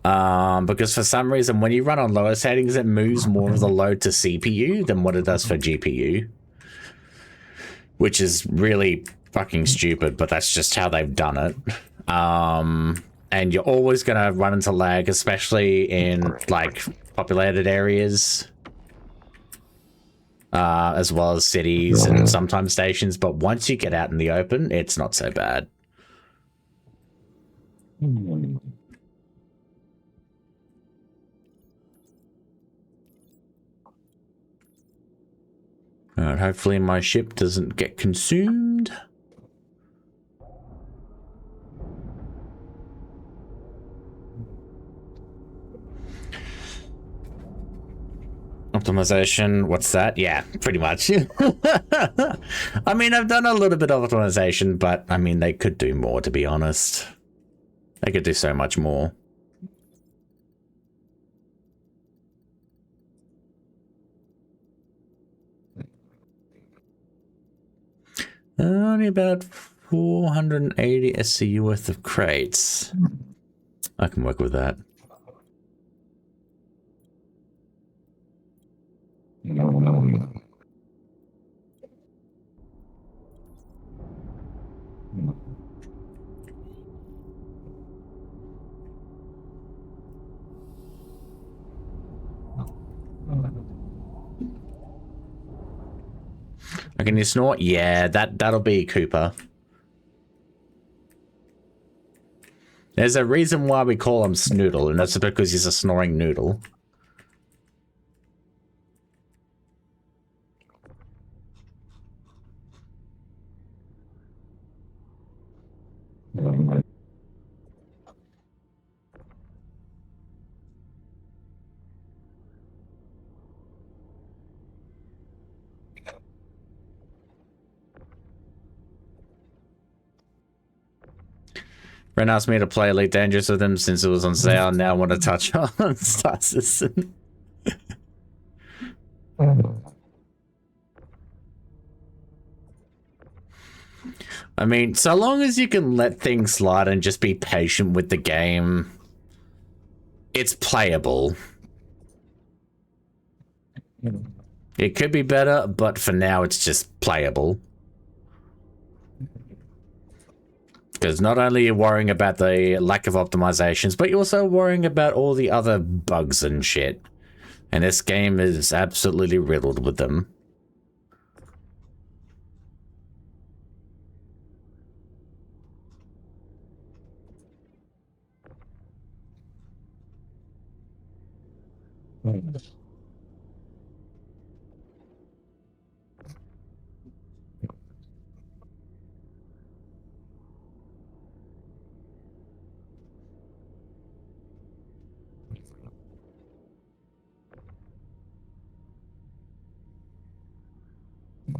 [SPEAKER 1] Because for some reason, when you run on lower settings, it moves more of the load to CPU than what it does for GPU. Which is really fucking stupid, but that's just how they've done it. And you're always going to run into lag, especially in, like, populated areas. As well as cities and sometimes stations, but once you get out in the open, it's not so bad. Alright, hopefully my ship doesn't get consumed. Optimization, what's that? Yeah, pretty much. I mean, I've done a little bit of optimization, but I mean, they could do more, to be honest. They could do so much more. Only about 480 SCU worth of crates. I can work with that. Can you snort? Yeah, that'll be Cooper. There's a reason why we call him Snoodle, and that's because he's a snoring noodle. Ren asked me to play Elite Dangerous with him since it was on sale. Now I want to touch on Star Citizen. I mean, so long as you can let things slide and just be patient with the game, it's playable. It could be better, but for now it's just playable. Because not only are you worrying about the lack of optimizations, but you're also worrying about all the other bugs and shit. And this game is absolutely riddled with them.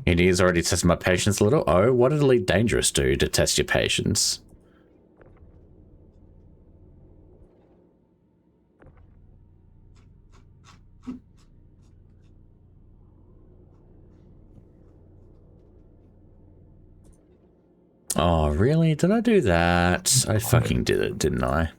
[SPEAKER 1] It is already testing my patience a little. Oh, what did Elite Dangerous do to test your patience? Oh, really? Did I do that? I fucking did it, didn't I?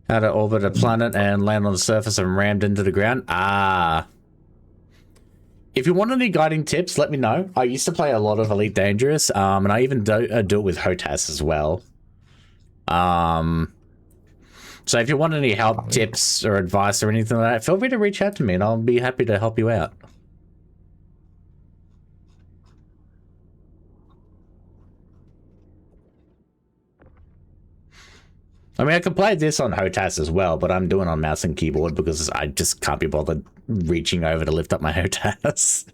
[SPEAKER 1] How to orbit a planet and land on the surface and rammed into the ground? Ah. If you want any guiding tips, let me know. I used to play a lot of Elite Dangerous, and I even do it with HOTAS as well. So if you want any help, tips, or advice or anything like that, feel free to reach out to me and I'll be happy to help you out. I mean, I could play this on HOTAS as well, but I'm doing on mouse and keyboard because I just can't be bothered reaching over to lift up my HOTAS.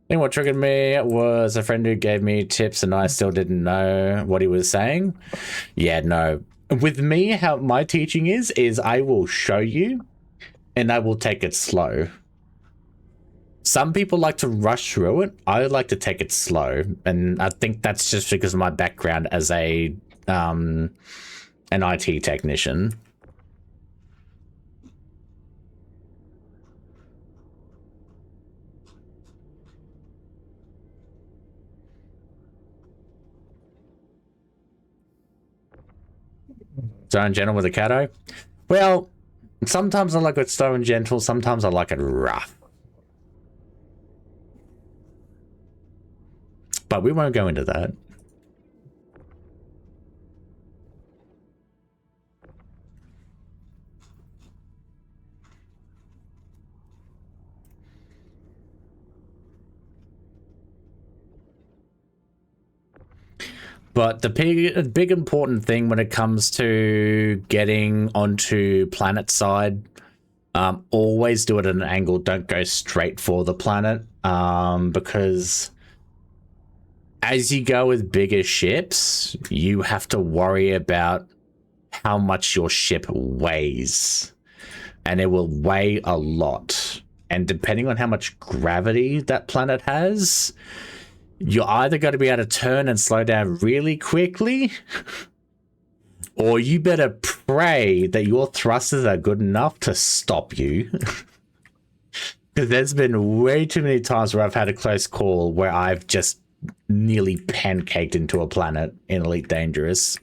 [SPEAKER 1] think what triggered me was a friend who gave me tips and I still didn't know what he was saying. Yeah, no. With me, how my teaching is I will show you and I will take it slow. Some people like to rush through it. I like to take it slow. And I think that's just because of my background as a an IT technician. Slow and gentle with a cato. Well, sometimes I like it slow and gentle. Sometimes I like it rough. But we won't go into that. But the big important thing when it comes to getting onto planet side, always do it at an angle. Don't go straight for the planet, because as you go with bigger ships, you have to worry about how much your ship weighs, and it will weigh a lot. And depending on how much gravity that planet has, you're either going to be able to turn and slow down really quickly, or you better pray that your thrusters are good enough to stop you. Because there's been way too many times where I've had a close call where I've just nearly pancaked into a planet in Elite Dangerous.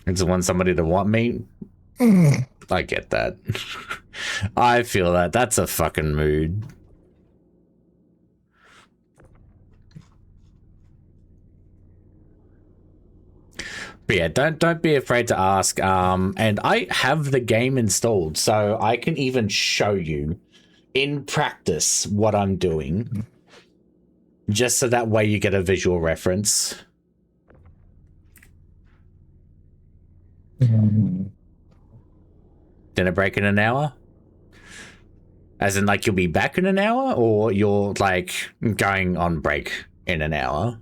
[SPEAKER 1] I just want somebody to want me. I get that. I feel that. That's a fucking mood. But yeah, don't be afraid to ask. And I have the game installed, so I can even show you in practice what I'm doing. Just so that way you get a visual reference. Dinner break in an hour? As in, like, you'll be back in an hour? Or you're, like, going on break in an hour?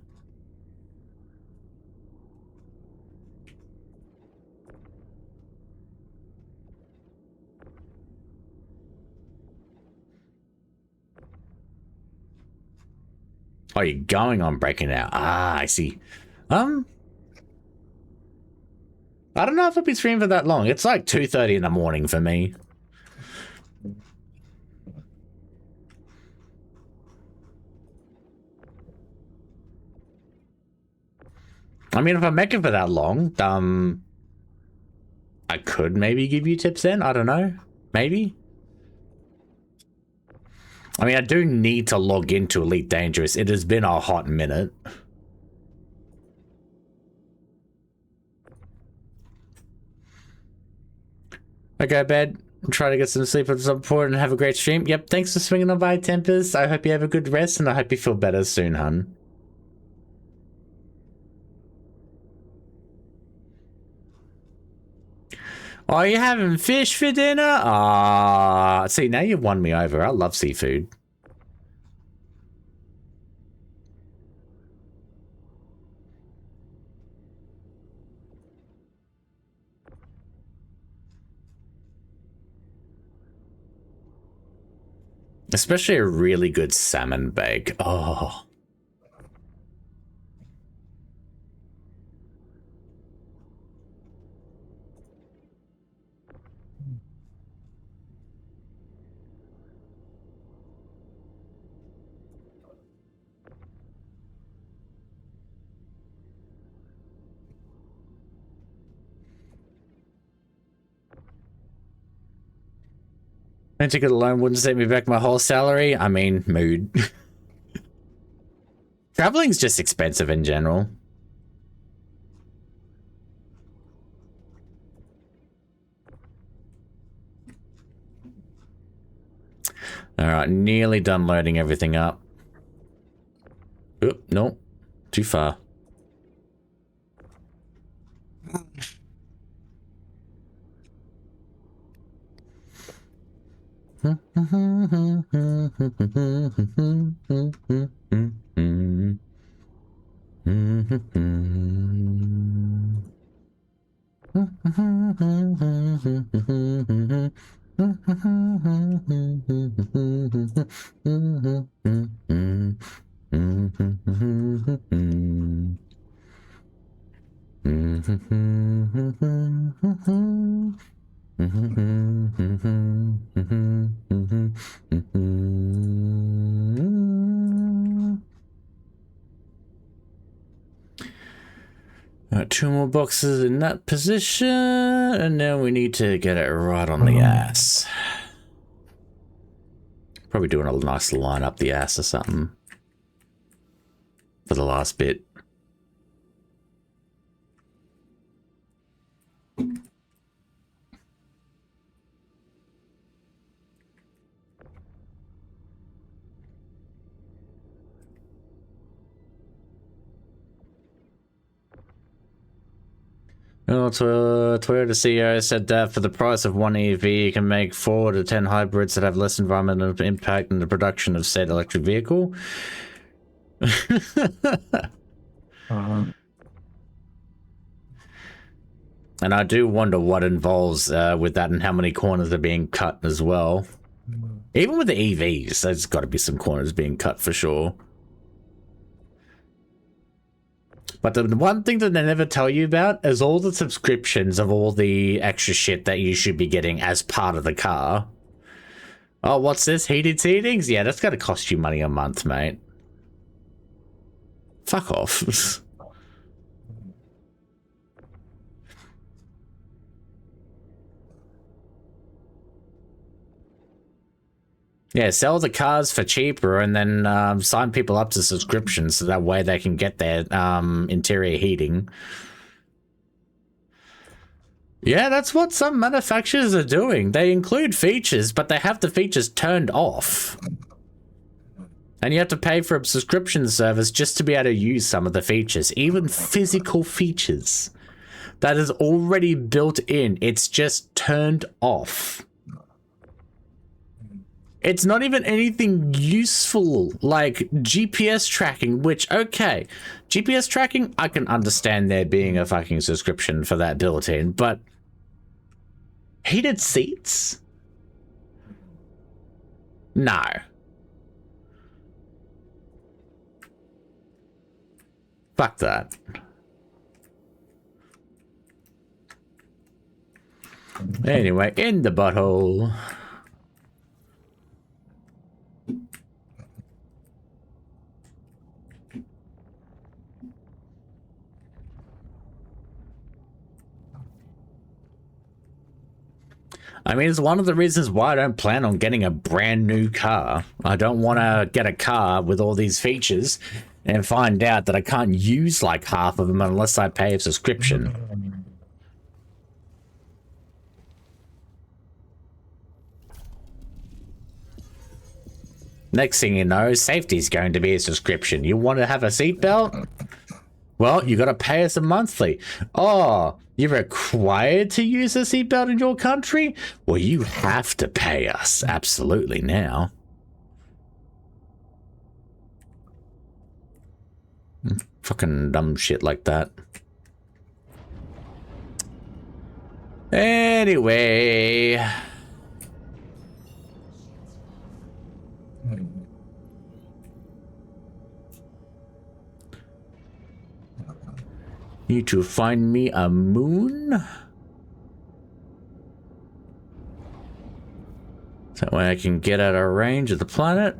[SPEAKER 1] Oh, you're going on break in an hour. Ah, I see. I don't know if I'll be streaming for that long. It's like 2:30 in the morning for me. I mean, if I make it for that long, I could maybe give you tips then. I don't know. Maybe. I mean, I do need to log into Elite Dangerous. It has been a hot minute. I go to bed, try to get some sleep at some point, and have a great stream. Yep, thanks for swinging on by, Tempest. I hope you have a good rest, and I hope you feel better soon, hun. Oh, you having fish for dinner? Ah, see, now you've won me over. I love seafood. Especially a really good salmon bake. Oh. And ticket alone wouldn't set me back my whole salary. I mean, mood. Traveling's just expensive in general. Alright, nearly done loading everything up. Oop, no. Too far. Two more boxes in that position, and now we need to get it right on the ass. Probably doing a nice line up the ass or something for the last bit. Well, Toyota CEO said that for the price of one EV, you can make 4 to 10 hybrids that have less environmental impact in the production of said electric vehicle. And I do wonder what involves with that and how many corners are being cut as well. Even with the EVs, there's got to be some corners being cut for sure. But the one thing that they never tell you about is all the subscriptions of all the extra shit that you should be getting as part of the car. Oh, what's this? Heated seatings? Yeah, that's going to cost you money a month, mate. Fuck off. Yeah, sell the cars for cheaper and then sign people up to subscriptions so that way they can get their interior heating. Yeah, that's what some manufacturers are doing. They include features, but they have the features turned off. And you have to pay for a subscription service just to be able to use some of the features, even physical features. That is already built in. It's just turned off. It's not even anything useful, like GPS tracking, which, okay, GPS tracking, I can understand there being a fucking subscription for that built in, but heated seats? No. Fuck that. Anyway, in the butthole. I mean, it's one of the reasons why I don't plan on getting a brand new car. I don't want to get a car with all these features and find out that I can't use like half of them unless I pay a subscription. Next thing you know, safety's going to be a subscription. You want to have a seatbelt? Well, you got to pay us a monthly. Oh, you're required to use a seatbelt in your country? Well, you have to pay us. Absolutely now. Fucking dumb shit like that. Anyway. Need to find me a moon. That way I can get out of range of the planet.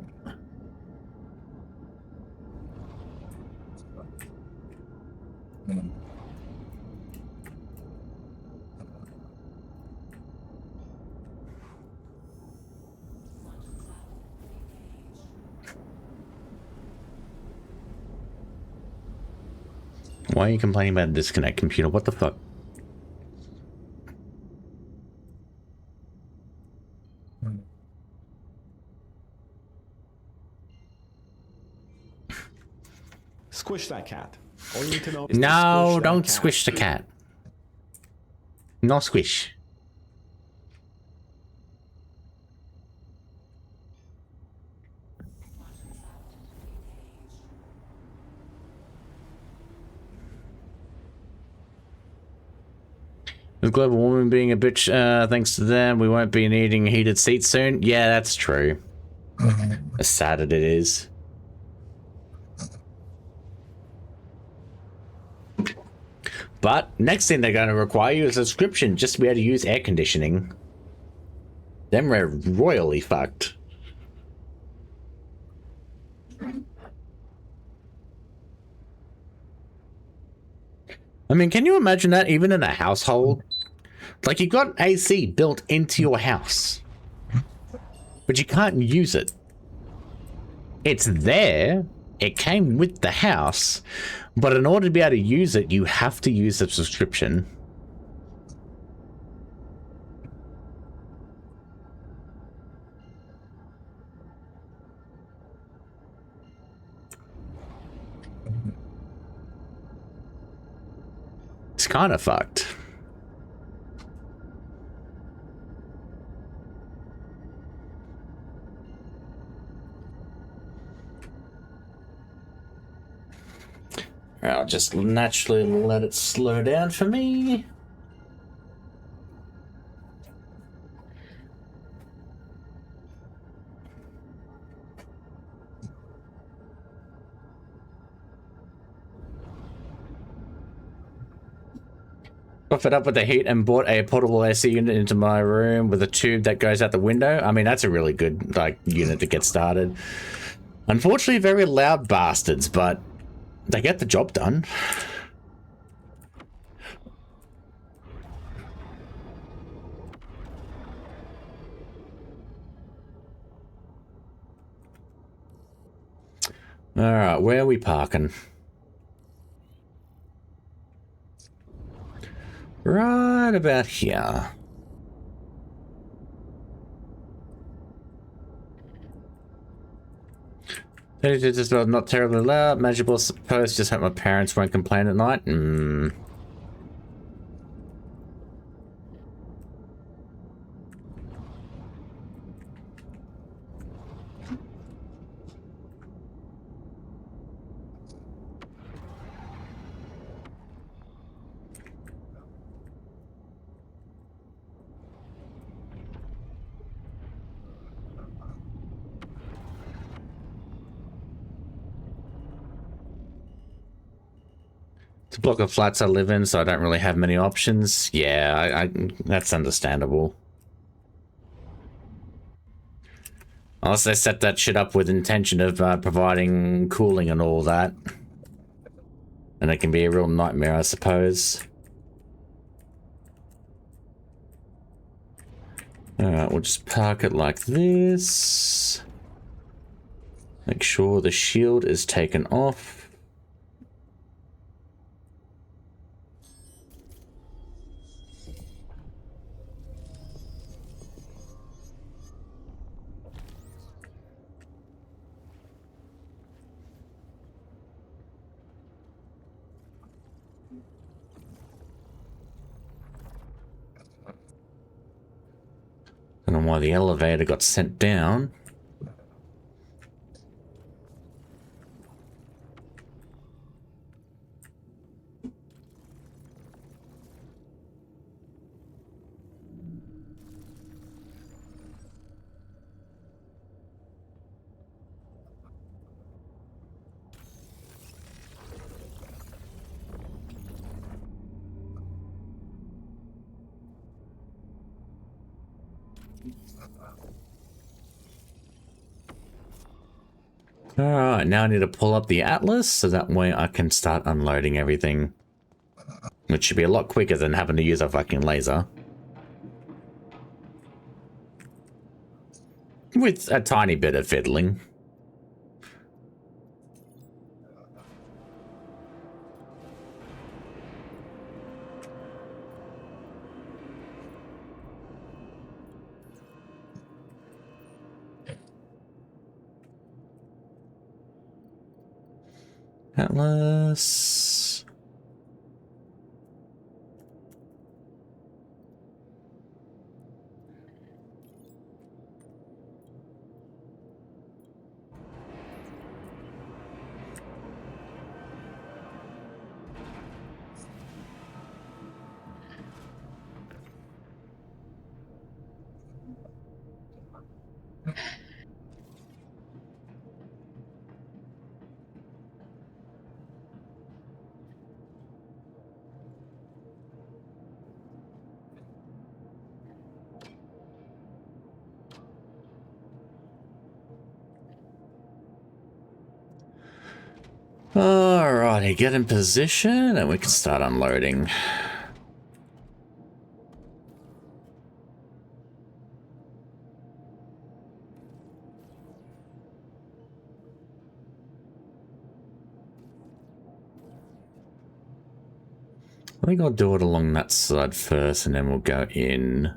[SPEAKER 1] Why are you complaining about a disconnect computer? What the fuck?
[SPEAKER 6] Squish that cat. All you need to know is
[SPEAKER 1] No, don't squish the cat. No squish. With global warming being a bitch, thanks to them, we won't be needing heated seats soon. Yeah, that's true. As sad as it is. But next thing they're going to require you is a subscription just to be able to use air conditioning. Then we're royally fucked. I mean, can you imagine that even in a household? Like, you've got AC built into your house, but you can't use it. It's there. It came with the house, but in order to be able to use it, you have to use a subscription. It's kind of fucked. I'll just naturally let it slow down for me. Got fed up with the heat and bought a portable AC unit into my room with a tube that goes out the window. I mean, that's a really good unit to get started. Unfortunately, very loud bastards, but they get the job done. Alright, where are we parking? Right about here. It's just not terribly loud, manageable, suppose, just hope my parents won't complain at night. It's a block of flats I live in, so I don't really have many options. Yeah, that's understandable. Unless they set that shit up with intention of providing cooling and all that. And it can be a real nightmare, I suppose. Alright, we'll just park it like this. Make sure the shield is taken off. I don't know why the elevator got sent down. Alright, now I need to pull up the atlas so that way I can start unloading everything. Which should be a lot quicker than having to use a fucking laser. With a tiny bit of fiddling. Atlas. Alrighty, get in position and we can start unloading. I think I'll do it along that side first and then we'll go in.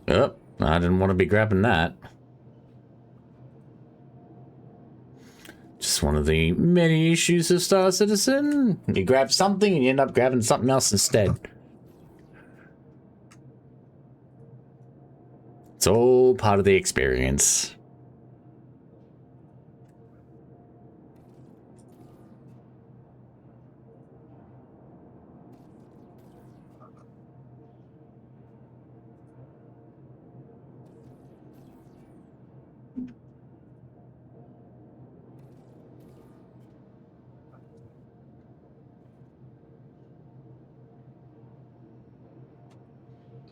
[SPEAKER 1] Oh, I didn't want to be grabbing that. Just one of the many issues of Star Citizen. You grab something and you end up grabbing something else instead. It's all part of the experience.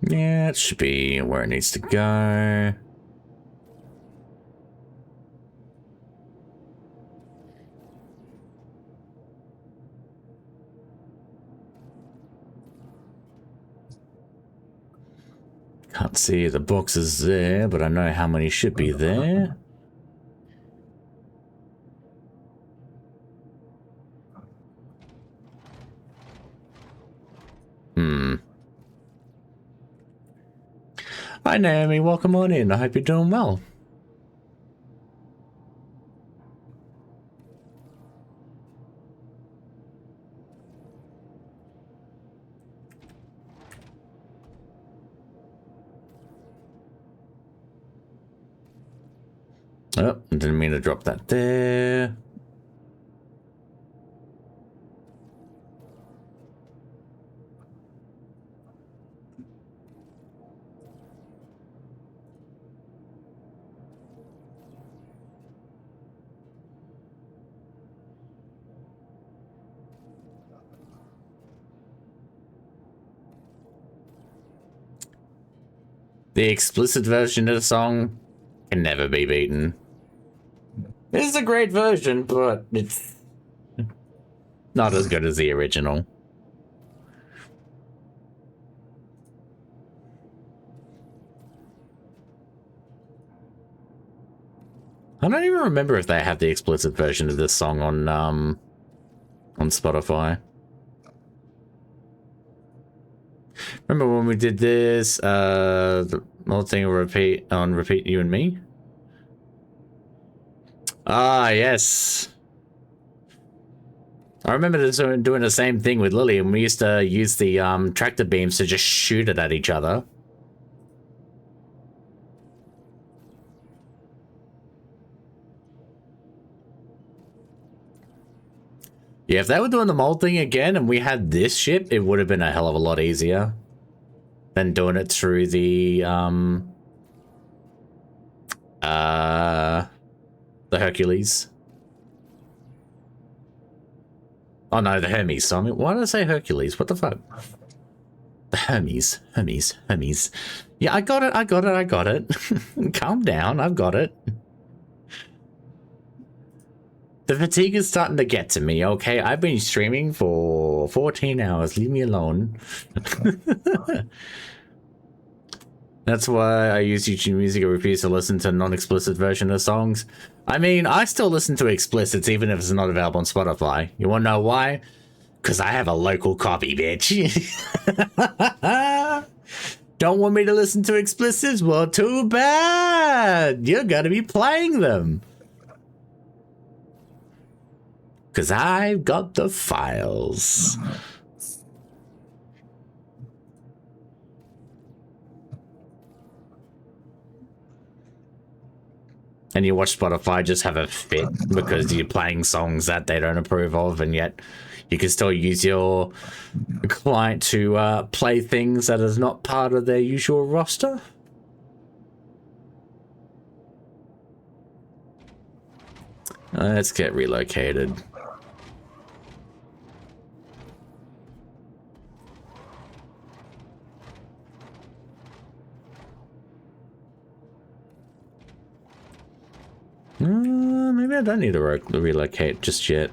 [SPEAKER 1] Yeah, it should be where it needs to go. Can't see the boxes there, but I know how many should be there. Hi Naomi, welcome on in. I hope you're doing well. Oh, didn't mean to drop that there. The explicit version of the song can never be beaten. It is a great version, but it's not as good as the original. I don't even remember if they have the explicit version of this song on Spotify. Remember when we did this, the whole thing repeat you and me? Ah, yes. I remember doing the same thing with Lily, and we used to use the tractor beams to just shoot it at each other. Yeah, if they were doing the mold thing again and we had this ship, it would have been a hell of a lot easier than doing it through the Hercules. Oh no, the Hermes. So I mean, why did I say Hercules? What the fuck? The Hermes. Yeah, I got it. Calm down, I've got it. The fatigue is starting to get to me, okay? I've been streaming for 14 hours. Leave me alone. That's why I use YouTube Music. I refuse to listen to non-explicit version of songs. I mean, I still listen to explicits even if it's not available on Spotify. You want to know why? Because I have a local copy, bitch. Don't want me to listen to expletives? Well, too bad. You're going to be playing them. Because I've got the files. And you watch Spotify just have a fit because you're playing songs that they don't approve of, and yet you can still use your client to play things that is not part of their usual roster. Let's get relocated. Maybe I don't need to relocate just yet.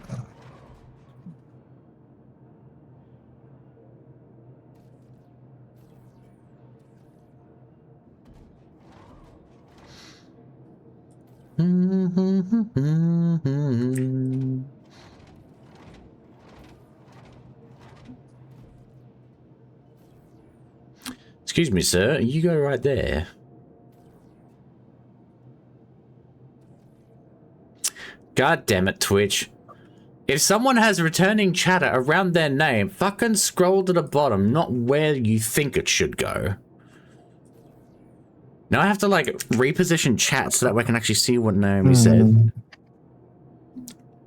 [SPEAKER 1] Excuse me, sir. You go right there. God damn it, Twitch. If someone has returning chatter around their name, fucking scroll to the bottom, not where you think it should go. Now I have to, like, reposition chat so that way I can actually see what name you said.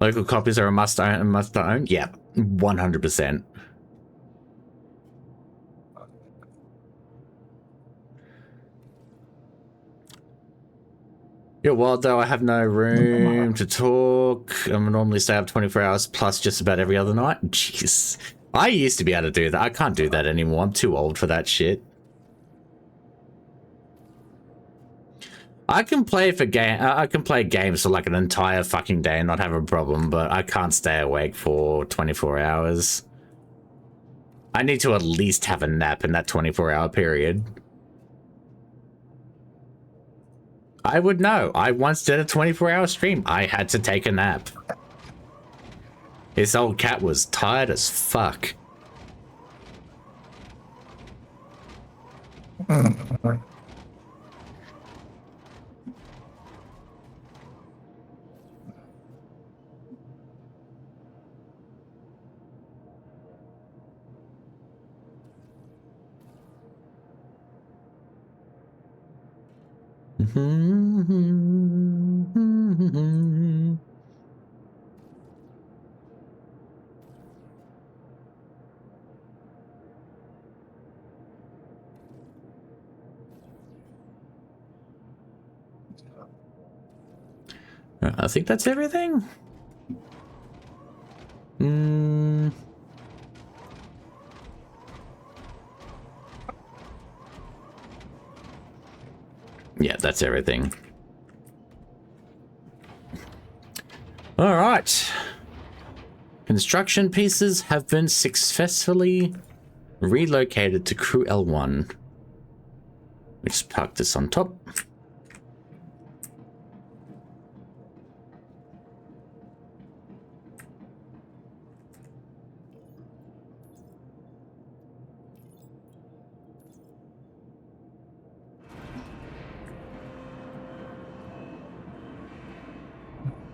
[SPEAKER 1] Local copies are a must-own? Yeah, 100%. Yeah, well, though, I have no room to talk. I'm normally stay up 24 hours plus just about every other night. Jeez. I used to be able to do that. I can't do that anymore. I'm too old for that shit. I can play I can play games for like an entire fucking day and not have a problem, but I can't stay awake for 24 hours. I need to at least have a nap in that 24-hour period. I would know. I once did a 24-hour stream. I had to take a nap. This old cat was tired as fuck. I think that's everything. Yeah, that's everything. All right. Construction pieces have been successfully relocated to crew L1. We just park this on top.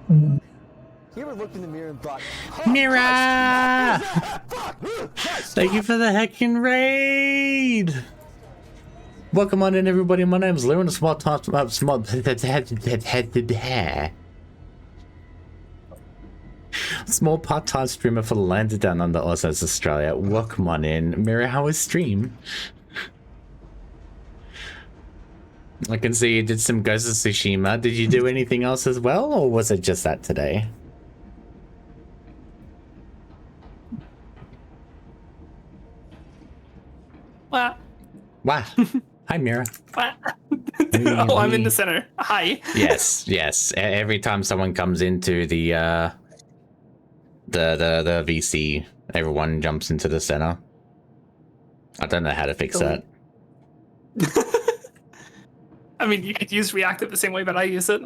[SPEAKER 6] You ever looked in the mirror and thought,
[SPEAKER 1] Mira! Thank you for the heckin' raid! Welcome on in, everybody. My name is Lou, and a small part-time streamer for the Landed Down Under Aussies Australia. Welcome on in. Mira, how was stream? I can see you did some Ghost of Tsushima. Did you do anything else as well, or was it just that today?
[SPEAKER 8] What?
[SPEAKER 1] Wow. Hi, Mira.
[SPEAKER 8] What? Oh, I'm in the center. Hi.
[SPEAKER 1] Yes, yes. Every time someone comes into the VC, everyone jumps into the center. I don't know how to fix that.
[SPEAKER 8] I mean, you could use reactive the same way, but I use it.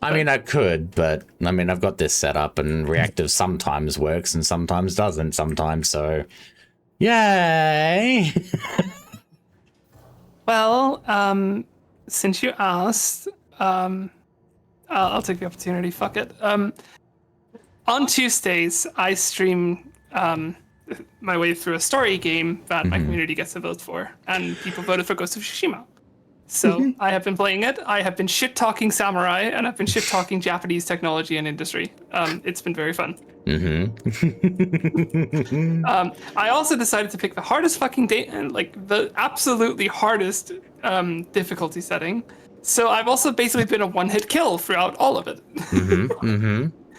[SPEAKER 1] I mean, I could, but I mean, I've got this set up, and reactive sometimes works and sometimes doesn't. Sometimes, so yay.
[SPEAKER 8] Well, since you asked, I'll take the opportunity. Fuck it. On Tuesdays, I stream my way through a story game that my community gets to vote for, and people voted for Ghost of Tsushima. So I have been playing it. I have been shit talking samurai, and I've been shit talking Japanese technology and industry. It's been very fun. I also decided to pick the hardest fucking like the absolutely hardest difficulty setting. So I've also basically been a one-hit kill throughout all of it.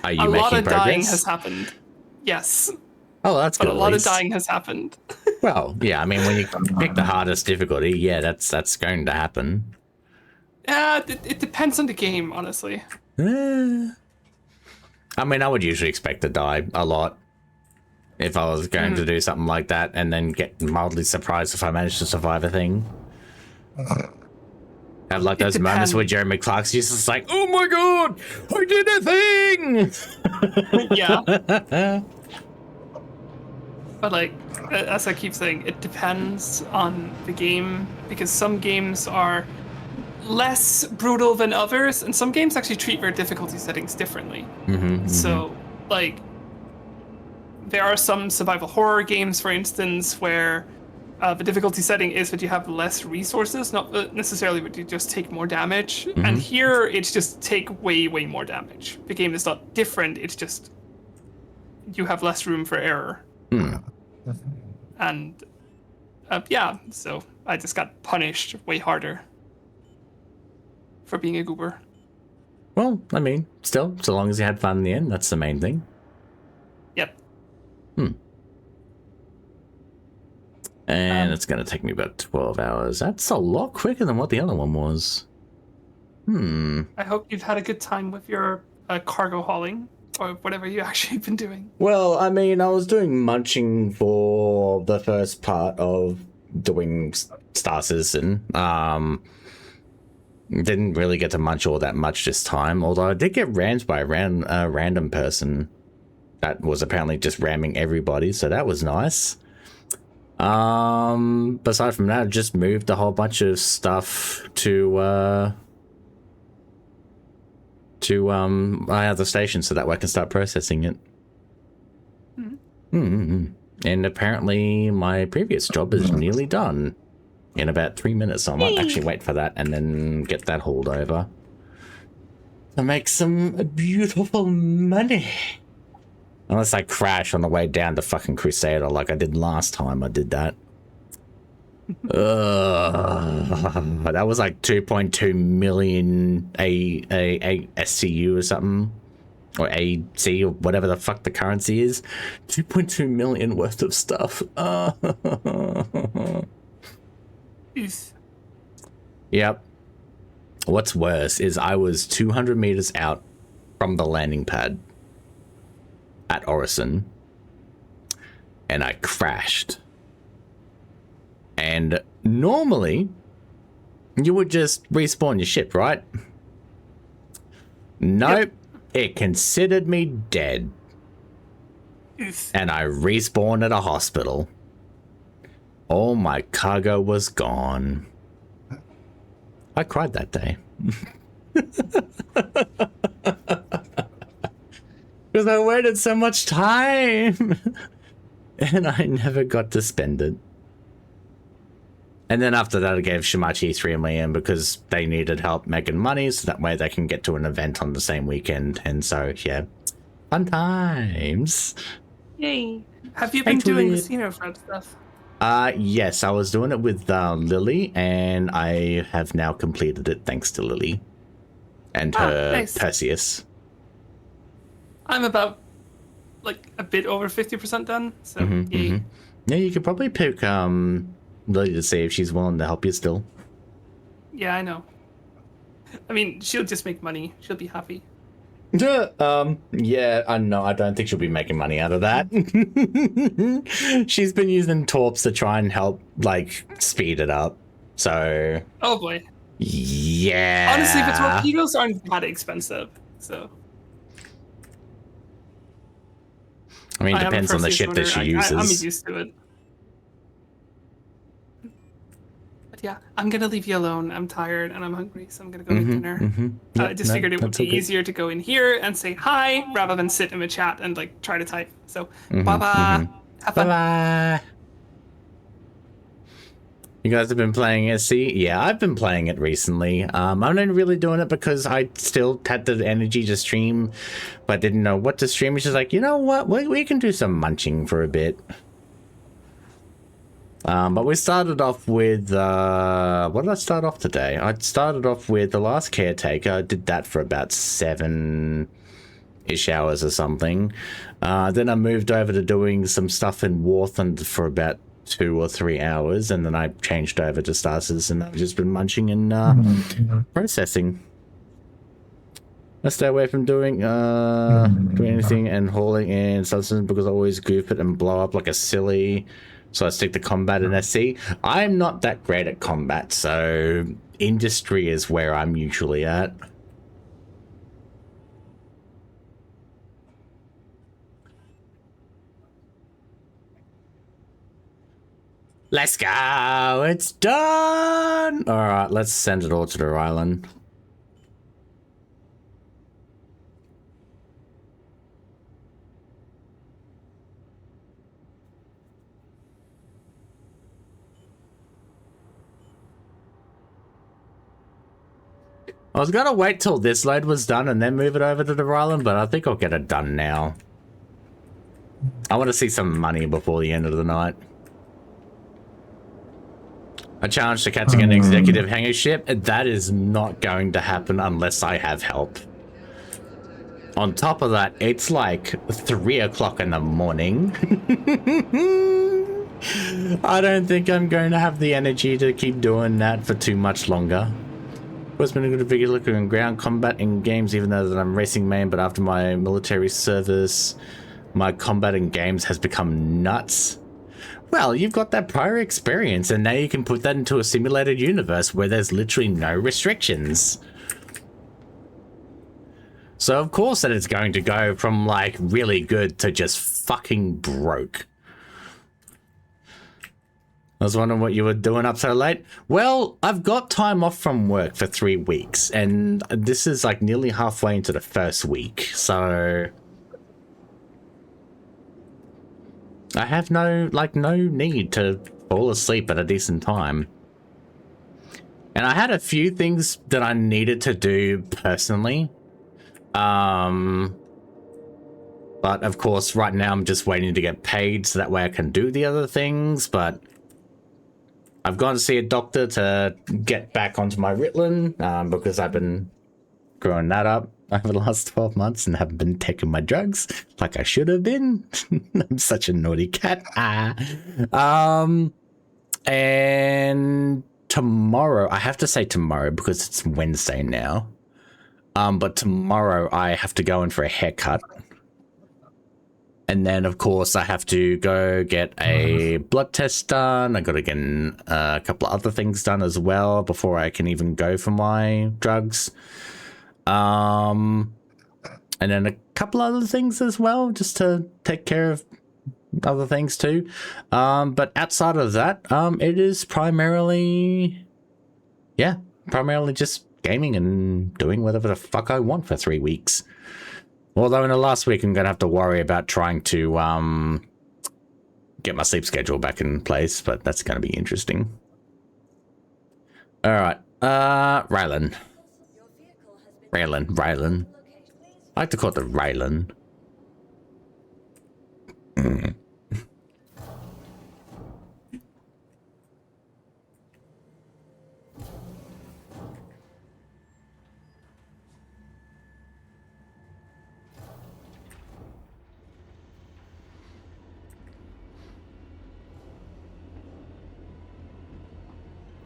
[SPEAKER 1] Are you
[SPEAKER 8] a
[SPEAKER 1] making
[SPEAKER 8] lot of
[SPEAKER 1] progress?
[SPEAKER 8] dying has happened. Yes.
[SPEAKER 1] Oh, that's good.
[SPEAKER 8] But a lot of dying has happened.
[SPEAKER 1] Well, yeah, I mean, when you pick the hardest difficulty, yeah, that's going to happen.
[SPEAKER 8] It depends on the game, honestly.
[SPEAKER 1] I mean, I would usually expect to die a lot if I was going to do something like that, and then get mildly surprised if I managed to survive a thing. Have like those moments where Jeremy Clark's just like, "Oh my god, I did a thing!"
[SPEAKER 8] Yeah. But like, as I keep saying, it depends on the game, because some games are less brutal than others, and some games actually treat their difficulty settings differently. So, like, there are some survival horror games, for instance, where the difficulty setting is that you have less resources, not necessarily that you just take more damage. And here, it's just take way, way more damage. The game is not different, it's just you have less room for error. And, yeah, so I just got punished way harder for being a goober.
[SPEAKER 1] Well, I mean, still, so long as you had fun in the end, that's the main thing.
[SPEAKER 8] Yep.
[SPEAKER 1] And it's going to take me about 12 hours. That's a lot quicker than what the other one was.
[SPEAKER 8] I hope you've had a good time with your cargo hauling, or whatever you actually been doing.
[SPEAKER 1] Well, I mean, I was doing munching for the first part of doing Star Citizen. Didn't really get to munch all that much this time, although I did get rammed by a random person that was apparently just ramming everybody, so that was nice. Aside from that, I just moved a whole bunch of stuff to my other station so that way I can start processing it. And apparently my previous job is nearly done in about 3 minutes, so I might actually wait for that and then get that hauled over to make some beautiful money. Unless I crash on the way down to fucking Crusader like I did last time I did that. That was like 2.2 million a SCU or something, or AC or whatever the fuck the currency is. 2.2 million worth of stuff. Yep. What's worse is I was 200 meters out from the landing pad at Orison, and I crashed. And normally, you would just respawn your ship, right? Nope. It considered me dead. And I respawned at a hospital. All my cargo was gone. I cried that day. Because I waited so much time. And I never got to spend it. And then after that, I gave Shimachi 3 million because they needed help making money, so that way they can get to an event on the same weekend. And so, yeah, fun times.
[SPEAKER 8] Yay. Have you been doing the Xenofred stuff?
[SPEAKER 1] Yes, I was doing it with Lily, and I have now completed it thanks to Lily and her
[SPEAKER 8] nice.
[SPEAKER 1] Perseus.
[SPEAKER 8] I'm about, like, a bit over 50% done, so yay.
[SPEAKER 1] Yeah, you could probably pick Lily to see if she's willing to help you still.
[SPEAKER 8] Yeah, I know. I mean, she'll just make money. She'll be happy.
[SPEAKER 1] Yeah, I know. I don't think she'll be making money out of that. She's been using torps to try and help, like, speed it up. So.
[SPEAKER 8] Oh boy.
[SPEAKER 1] Yeah.
[SPEAKER 8] Honestly, the torpedoes aren't that expensive, so.
[SPEAKER 1] I mean, it depends on the ship that she uses.
[SPEAKER 8] I'm used to it. But yeah, I'm gonna leave you alone. I'm tired and I'm hungry, so I'm gonna go to dinner. I just figured it would be easier to go in here and say hi rather than sit in a chat and like try to type. So bye bye. Have fun.
[SPEAKER 1] Bye-bye. You guys have been playing SC? Yeah, I've been playing it recently. I'm only really doing it because I still had the energy to stream, but didn't know what to stream. It's just like, you know what? We can do some munching for a bit. But we started off with, what did I start off today? I started off with The Last Caretaker. I did that for about 7-ish hours or something. Then I moved over to doing some stuff in Warthand for about 2 or 3 hours, and then I changed over to Star Citizen. I've just been munching and processing. I stay away from doing anything and hauling in substance because I always goof it and blow up like a silly. So I stick to combat and SC. I'm not that great at combat, so industry is where I'm usually at. Let's go! It's done! Alright, let's send it all to the island. I was gonna wait till this load was done and then move it over to the island, but I think I'll get it done now. I want to see some money before the end of the night. A challenge to catching an executive hangar ship? That is not going to happen unless I have help. On top of that, it's like 3 o'clock in the morning. I don't think I'm going to have the energy to keep doing that for too much longer. It's been a good figure looking in ground combat in games, even though that I'm racing main, but after my military service, my combat in games has become nuts. Well, you've got that prior experience, and now you can put that into a simulated universe where there's literally no restrictions. So of course that it's going to go from like really good to just fucking broke. I was wondering what you were doing up so late. Well, I've got time off from work for 3 weeks, and this is like nearly halfway into the first week, so I have no need to fall asleep at a decent time. And I had a few things that I needed to do personally. But of course, right now I'm just waiting to get paid so that way I can do the other things, but I've gone to see a doctor to get back onto my Ritalin, because I've been growing that up over the last 12 months and haven't been taking my drugs like I should have been. I'm such a naughty cat. And tomorrow, I have to say tomorrow because it's Wednesday now. But tomorrow I have to go in for a haircut. And then, of course, I have to go get a blood test done. I got to get a couple of other things done as well before I can even go for my drugs. And then a couple other things as well, just to take care of other things too. But outside of that, it is primarily just gaming and doing whatever the fuck I want for 3 weeks. Although in the last week, I'm going to have to worry about trying to get my sleep schedule back in place, but that's going to be interesting. All right. Rylan. I like to call it the Rylan.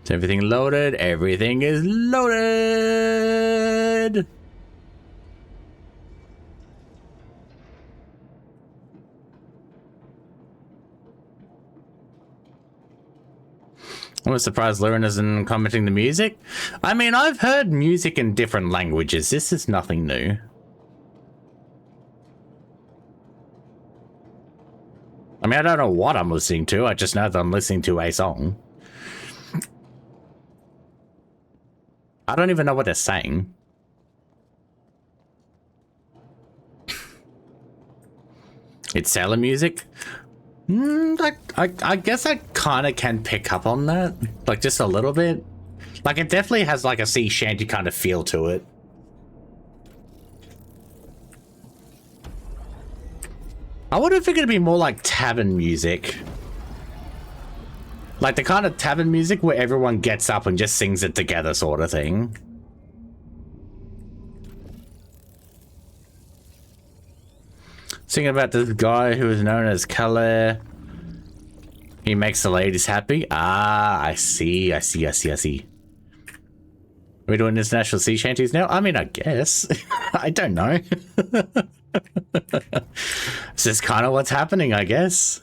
[SPEAKER 1] Is everything loaded? Everything is loaded! I was surprised Lauren isn't commenting the music. I mean, I've heard music in different languages. This is nothing new. I mean, I don't know what I'm listening to. I just know that I'm listening to a song. I don't even know what they're saying. It's sailor music? I guess I kind of can pick up on that. Like, just a little bit. Like, it definitely has, like, a sea shanty kind of feel to it. I wonder if it's going to be more like tavern music. Like the kind of tavern music where everyone gets up and just sings it together sort of thing. Singing about this guy who is known as Kalle. He makes the ladies happy. Ah, I see. I see. Are we doing international sea shanties now? I mean, I guess. I don't know. It's just kind of what's happening, I guess.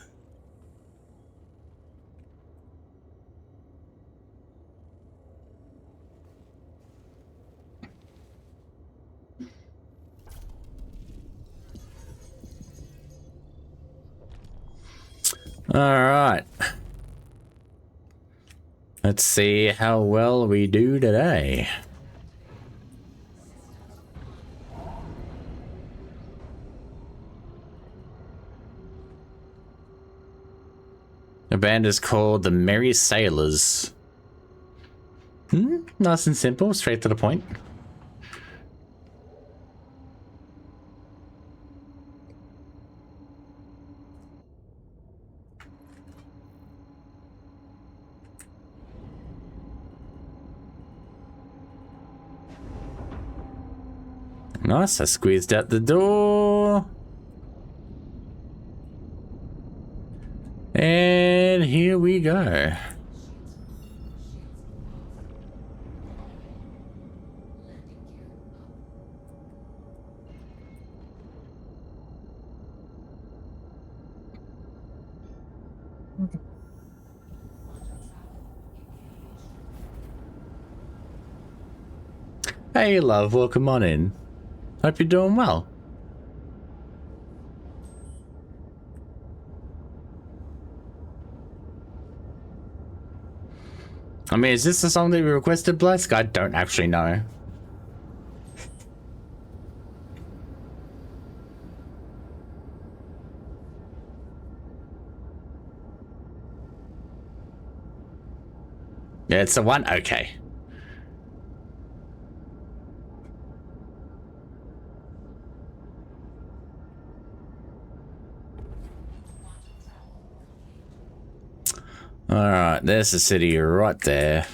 [SPEAKER 1] All right. Let's see how well we do today. The band is called the Merry Sailors. Nice and simple, straight to the point. Nice, I squeezed out the door. And here we go. Hey love, welcome on in. Hope you're doing well. I mean, is this the song that you requested, Blesk? I don't actually know. Yeah, it's the one? Okay. Alright, there's the city right there.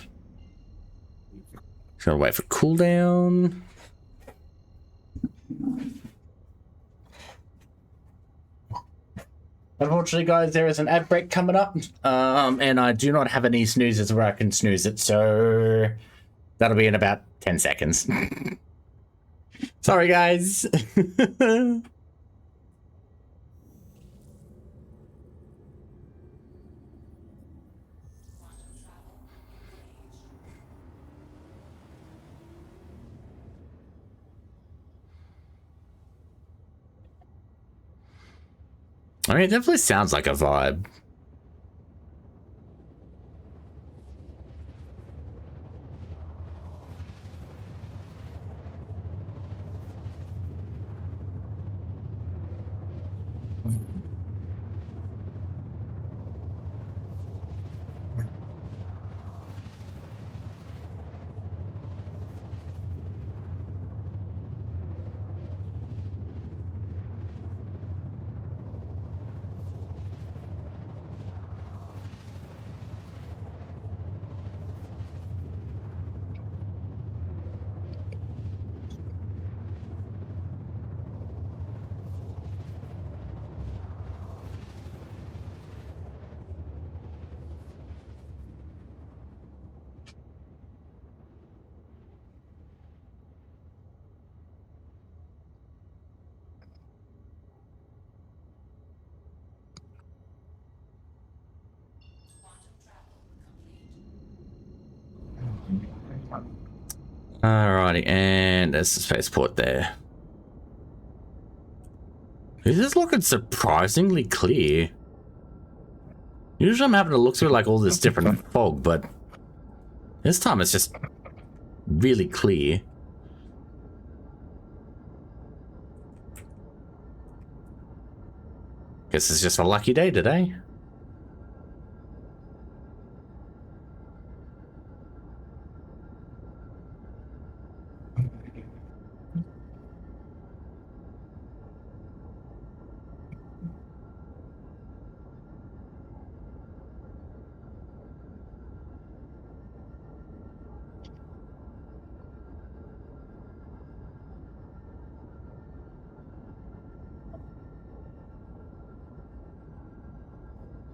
[SPEAKER 1] Just gotta wait for cooldown. Unfortunately, guys, there is an ad break coming up. And I do not have any snoozes where I can snooze it, so that'll be in about 10 seconds. Sorry, guys. I mean, it definitely sounds like a vibe. Alrighty, and there's the spaceport there. This is looking surprisingly clear. Usually I'm having to look through like all this different fog, but this time it's just really clear. Guess it's just a lucky day today.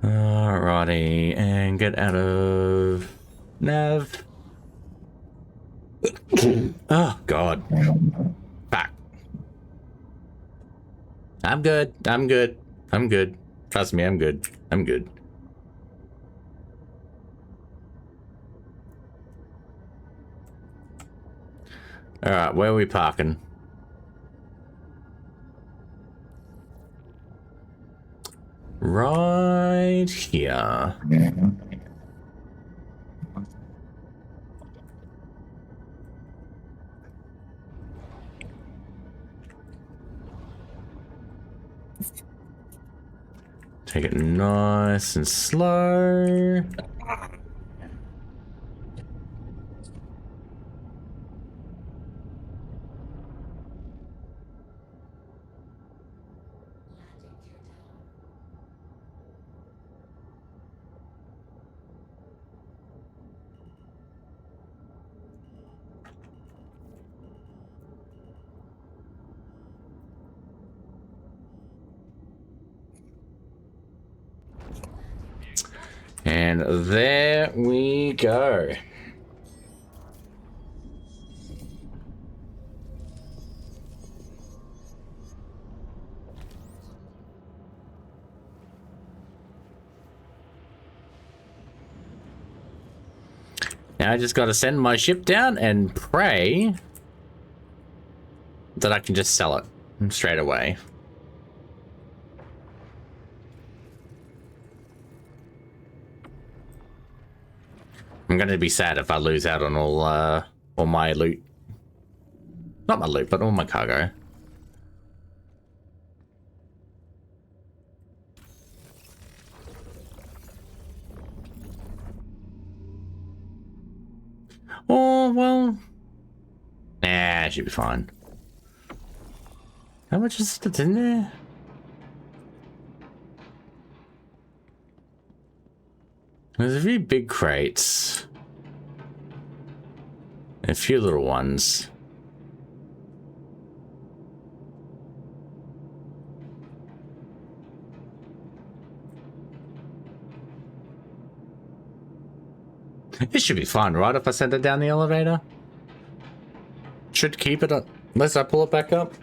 [SPEAKER 1] Alrighty, and get out of nav. Oh god. Back. I'm good. I'm good. I'm good. Trust me, I'm good. I'm good. Alright, where are we parking? Right here. Take it nice and slow. And there we go. Now I just got to send my ship down and pray that I can just sell it straight away. I'm going to be sad if I lose out on all my loot. Not my loot, but all my cargo. Oh, well. Nah, it should be fine. How much is it in there? There's a few big crates. A few little ones. It should be fine, right? If I send it down the elevator? Should keep it up unless I pull it back up.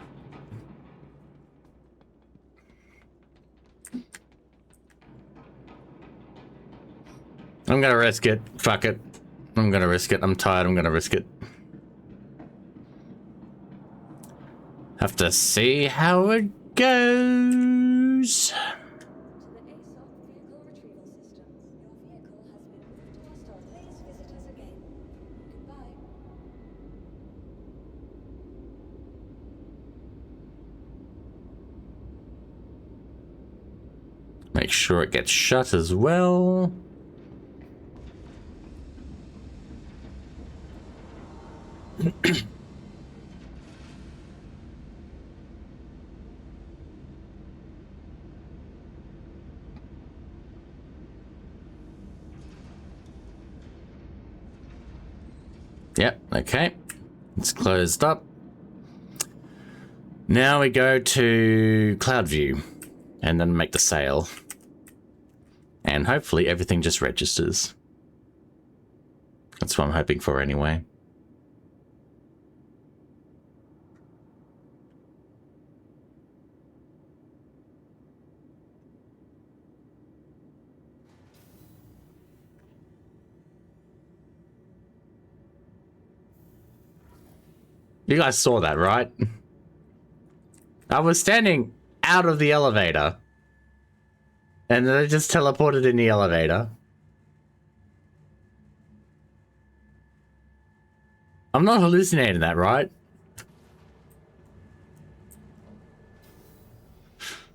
[SPEAKER 1] I'm gonna risk it. Fuck it. I'm gonna risk it. I'm tired. I'm gonna risk it. Have to see how it goes. Make sure it gets shut as well. Yep, okay. It's closed up. Now we go to Cloud View and then make the sale. And hopefully everything just registers. That's what I'm hoping for anyway. You guys saw that, right? I was standing out of the elevator. And then I just teleported in the elevator. I'm not hallucinating that, right?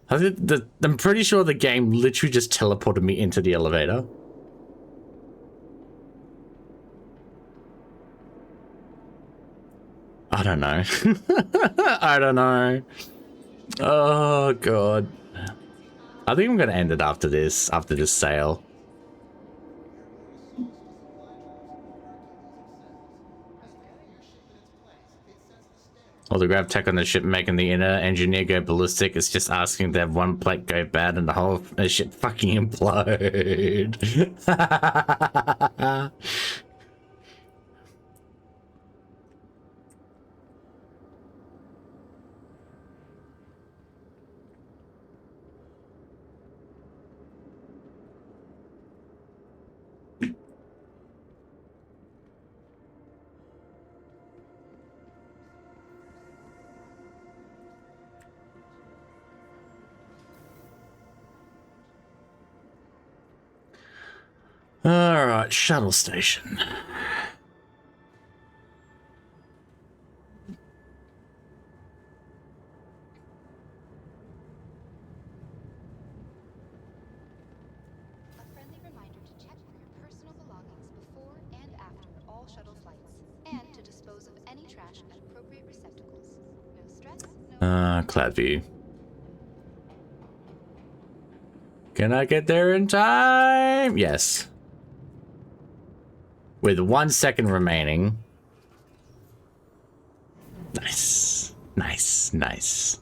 [SPEAKER 1] I'm pretty sure the game literally just teleported me into the elevator. I don't know. I don't know. Oh, God. I think I'm going to end it after this sale. All the grav tech on the ship making the inner engineer go ballistic. It's just asking to have one plate go bad and the whole ship fucking implode. Alright, shuttle station.
[SPEAKER 9] A friendly reminder to check for your personal belongings before and after all shuttle flights, and to dispose of any trash at appropriate receptacles. No stress, no...
[SPEAKER 1] Cloud view. Can I get there in time? Yes. With 1 second remaining. Nice. Nice, nice.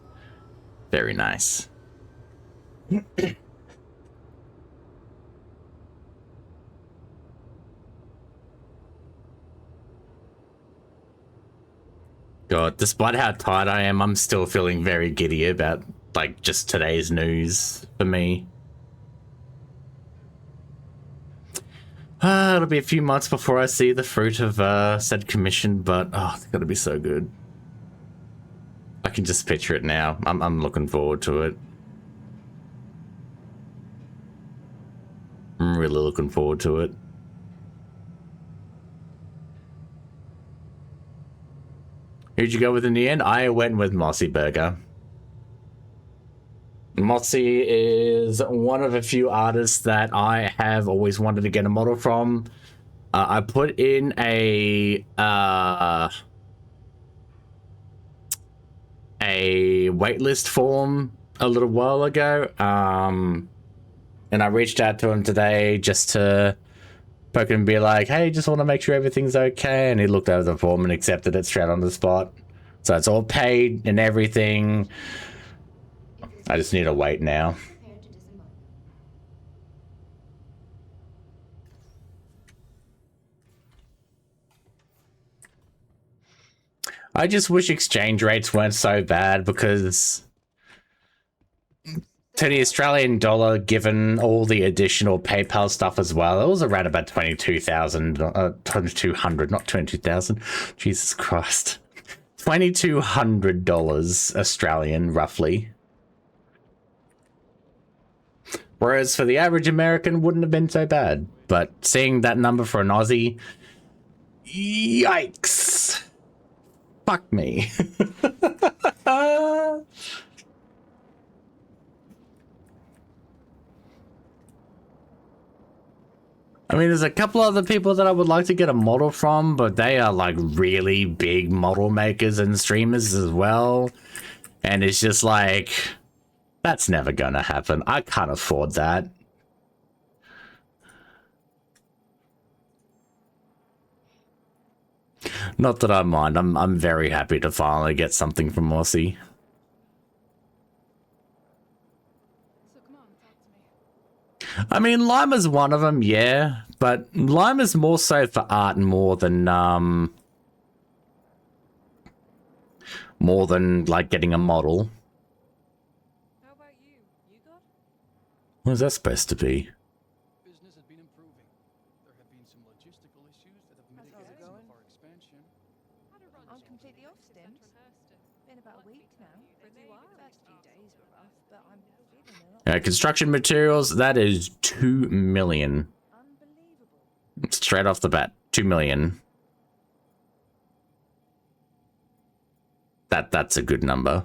[SPEAKER 1] Very nice. God, despite how tired I am, I'm still feeling very giddy about, like, just today's news for me. It'll be a few months before I see the fruit of said commission, but oh, it's gotta be so good. I can just picture it now. I'm looking forward to it. I'm really looking forward to it. Who'd you go with in the end? I went with Mossy Burger. Mossy is one of a few artists that I have always wanted to get a model from. I put in a waitlist form a little while ago, and I reached out to him today just to poke him and be like, hey, just want to make sure everything's okay, and he looked over the form and accepted it straight on the spot. So it's all paid and everything. I just need to wait now. I just wish exchange rates weren't so bad, because to the Australian dollar, given all the additional PayPal stuff as well, it was around about 22,000, 2,200, not 22,000. Jesus Christ. $2,200 Australian, roughly. Whereas for the average American, wouldn't have been so bad. But seeing that number for an Aussie, yikes. Fuck me. I mean, there's a couple other people that I would like to get a model from, but they are like really big model makers and streamers as well. And it's just like, that's never gonna happen. I can't afford that. Not that I mind. I'm very happy to finally get something from Aussie. I mean, Lima's one of them, yeah, but Lima's more so for art more than like getting a model.
[SPEAKER 10] How about you? You good?
[SPEAKER 1] What is that supposed to be?
[SPEAKER 11] Business has been improving. There have been some logistical issues that have mitigated some of our expansion.
[SPEAKER 10] I'm completely off stints. Been about a week now. First few days were rough, but I'm feeling a lot.
[SPEAKER 1] Construction materials, that is 2 million.
[SPEAKER 10] Unbelievable.
[SPEAKER 1] Straight off the bat, 2 million. that's a good number.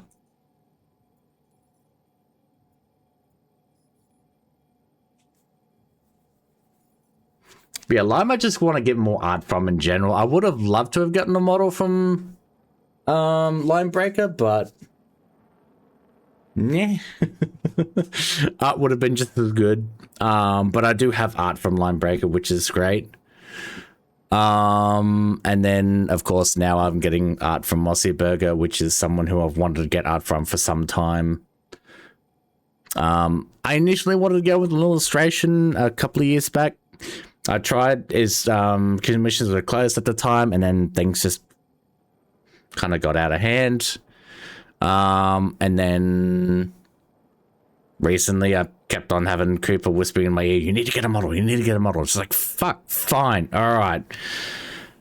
[SPEAKER 1] But yeah, Lime I just want to get more art from in general. I would have loved to have gotten a model from Line Breaker, but yeah. Art would have been just as good. But I do have art from Line Breaker, which is great. And then of course now I'm getting art from Mossy Burger, which is someone who I've wanted to get art from for some time. I initially wanted to go with an illustration a couple of years back. I tried, commissions were closed at the time, and then things just kind of got out of hand. And then recently I kept on having Cooper whispering in my ear, you need to get a model, you need to get a model. It's like, fuck, fine, alright.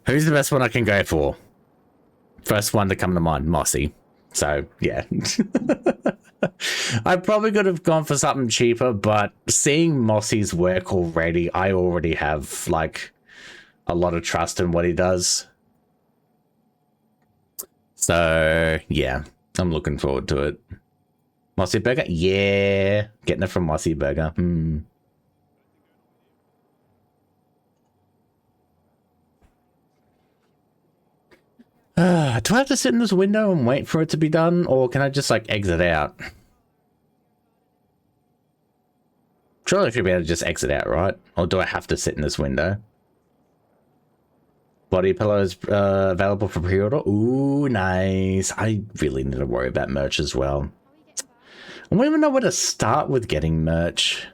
[SPEAKER 1] Who's the best one I can go for? First one to come to mind, Mossy. So, yeah. I probably could have gone for something cheaper, but seeing Mossy's work already, I already have, like, a lot of trust in what he does. So, yeah, I'm looking forward to it. Mossy Burger? Yeah. Getting it from Mossy Burger. Do I have to sit in this window and wait for it to be done, or can I just, like, exit out? Surely I should be able to just exit out, right? Or do I have to sit in this window? Body pillows available for pre-order. Ooh, nice. I really need to worry about merch as well. I don't even know where to start with getting merch.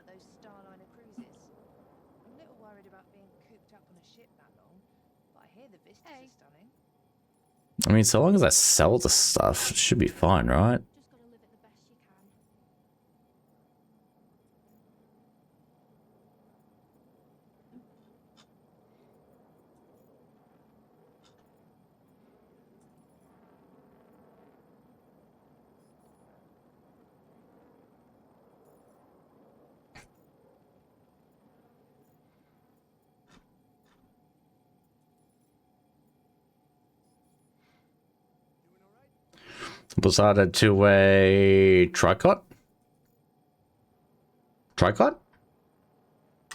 [SPEAKER 1] I mean, so long as I sell the stuff, it should be fine, right? Was added to a tricot? Tricot?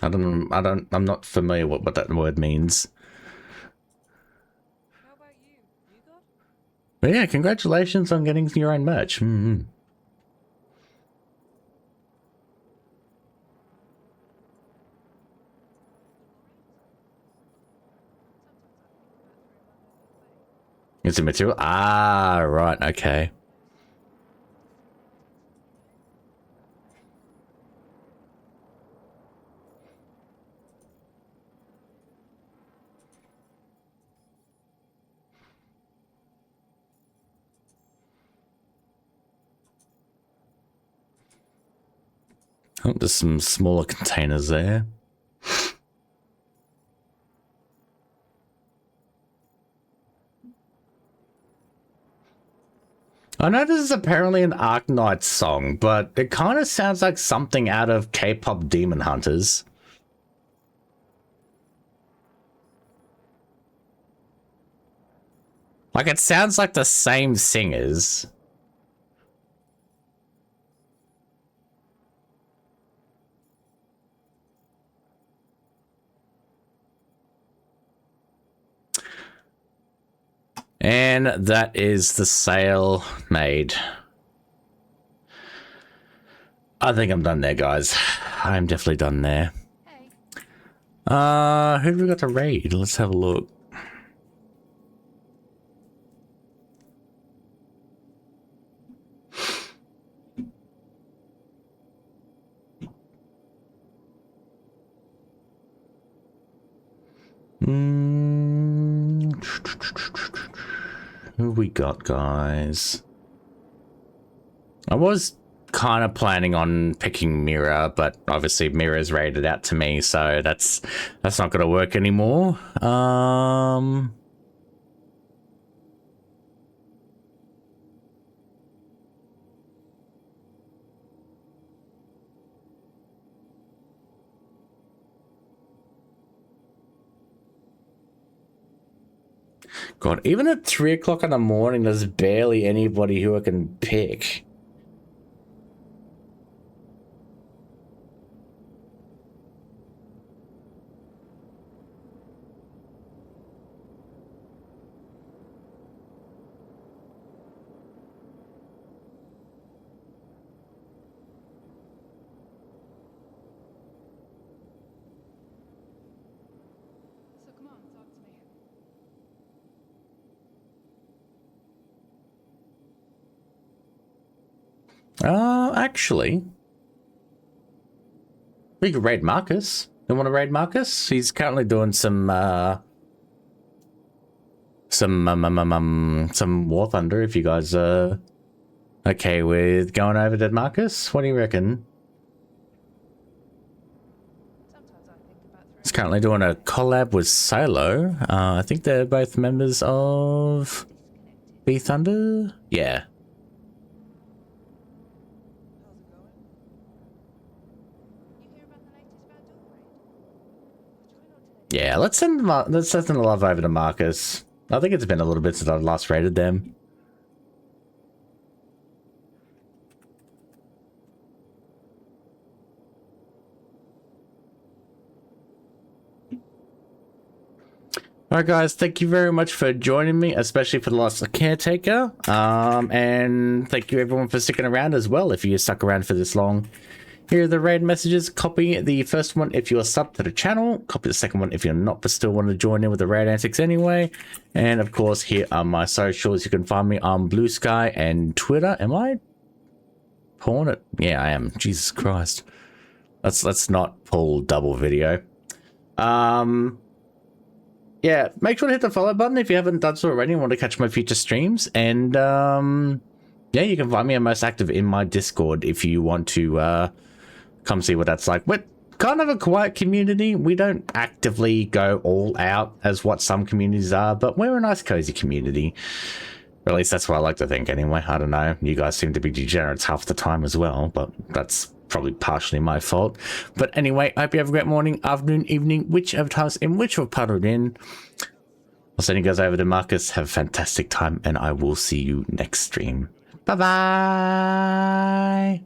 [SPEAKER 1] I'm not familiar with what that word means.
[SPEAKER 10] How about you? You got?
[SPEAKER 1] But yeah, congratulations on getting your own merch. It's a material? Ah, right, okay. Oh, there's some smaller containers there. I know this is apparently an Arknight song, but it kind of sounds like something out of K-pop Demon Hunters. Like, it sounds like the same singers. And that is the sale made. I think I'm done there, guys. I'm definitely done there. Who have we got to raid? Let's have a look. Who we got, guys? I was kind of planning on picking Mira, but obviously Mira's raided out to me, so that's not gonna work anymore. God, even at 3 o'clock in the morning, there's barely anybody who I can pick. Actually, we could raid Marcus. You want to raid Marcus? He's currently doing some War Thunder. If you guys are okay with going over to Marcus, what do you reckon? He's currently doing a collab with Solo. I think they're both members of V Thunder. Yeah. Yeah, let's send the love over to Marcus. I think it's been a little bit since I last rated them. Alright guys, thank you very much for joining me, especially for the last caretaker. And thank you everyone for sticking around as well if you stuck around for this long. Here are the raid messages. Copy the first one if you're subbed to the channel. Copy the second one if you're not but still want to join in with the raid antics anyway. And of course, here are my socials. You can find me on Blue Sky and Twitter. Am I pulling it? Yeah, I am. Jesus Christ. Let's not pull double video. Yeah, make sure to hit the follow button if you haven't done so already and want to catch my future streams. And yeah, you can find me. I'm most active in my Discord if you want to come see what that's like. We're kind of a quiet community. We don't actively go all out as what some communities are, but we're a nice cozy community. Or at least that's what I like to think anyway. I don't know. You guys seem to be degenerates half the time as well, but that's probably partially my fault. But anyway, I hope you have a great morning, afternoon, evening, whichever times in which you're paddled in. I'll send you guys over to Marcus. Have a fantastic time, and I will see you next stream. Bye-bye!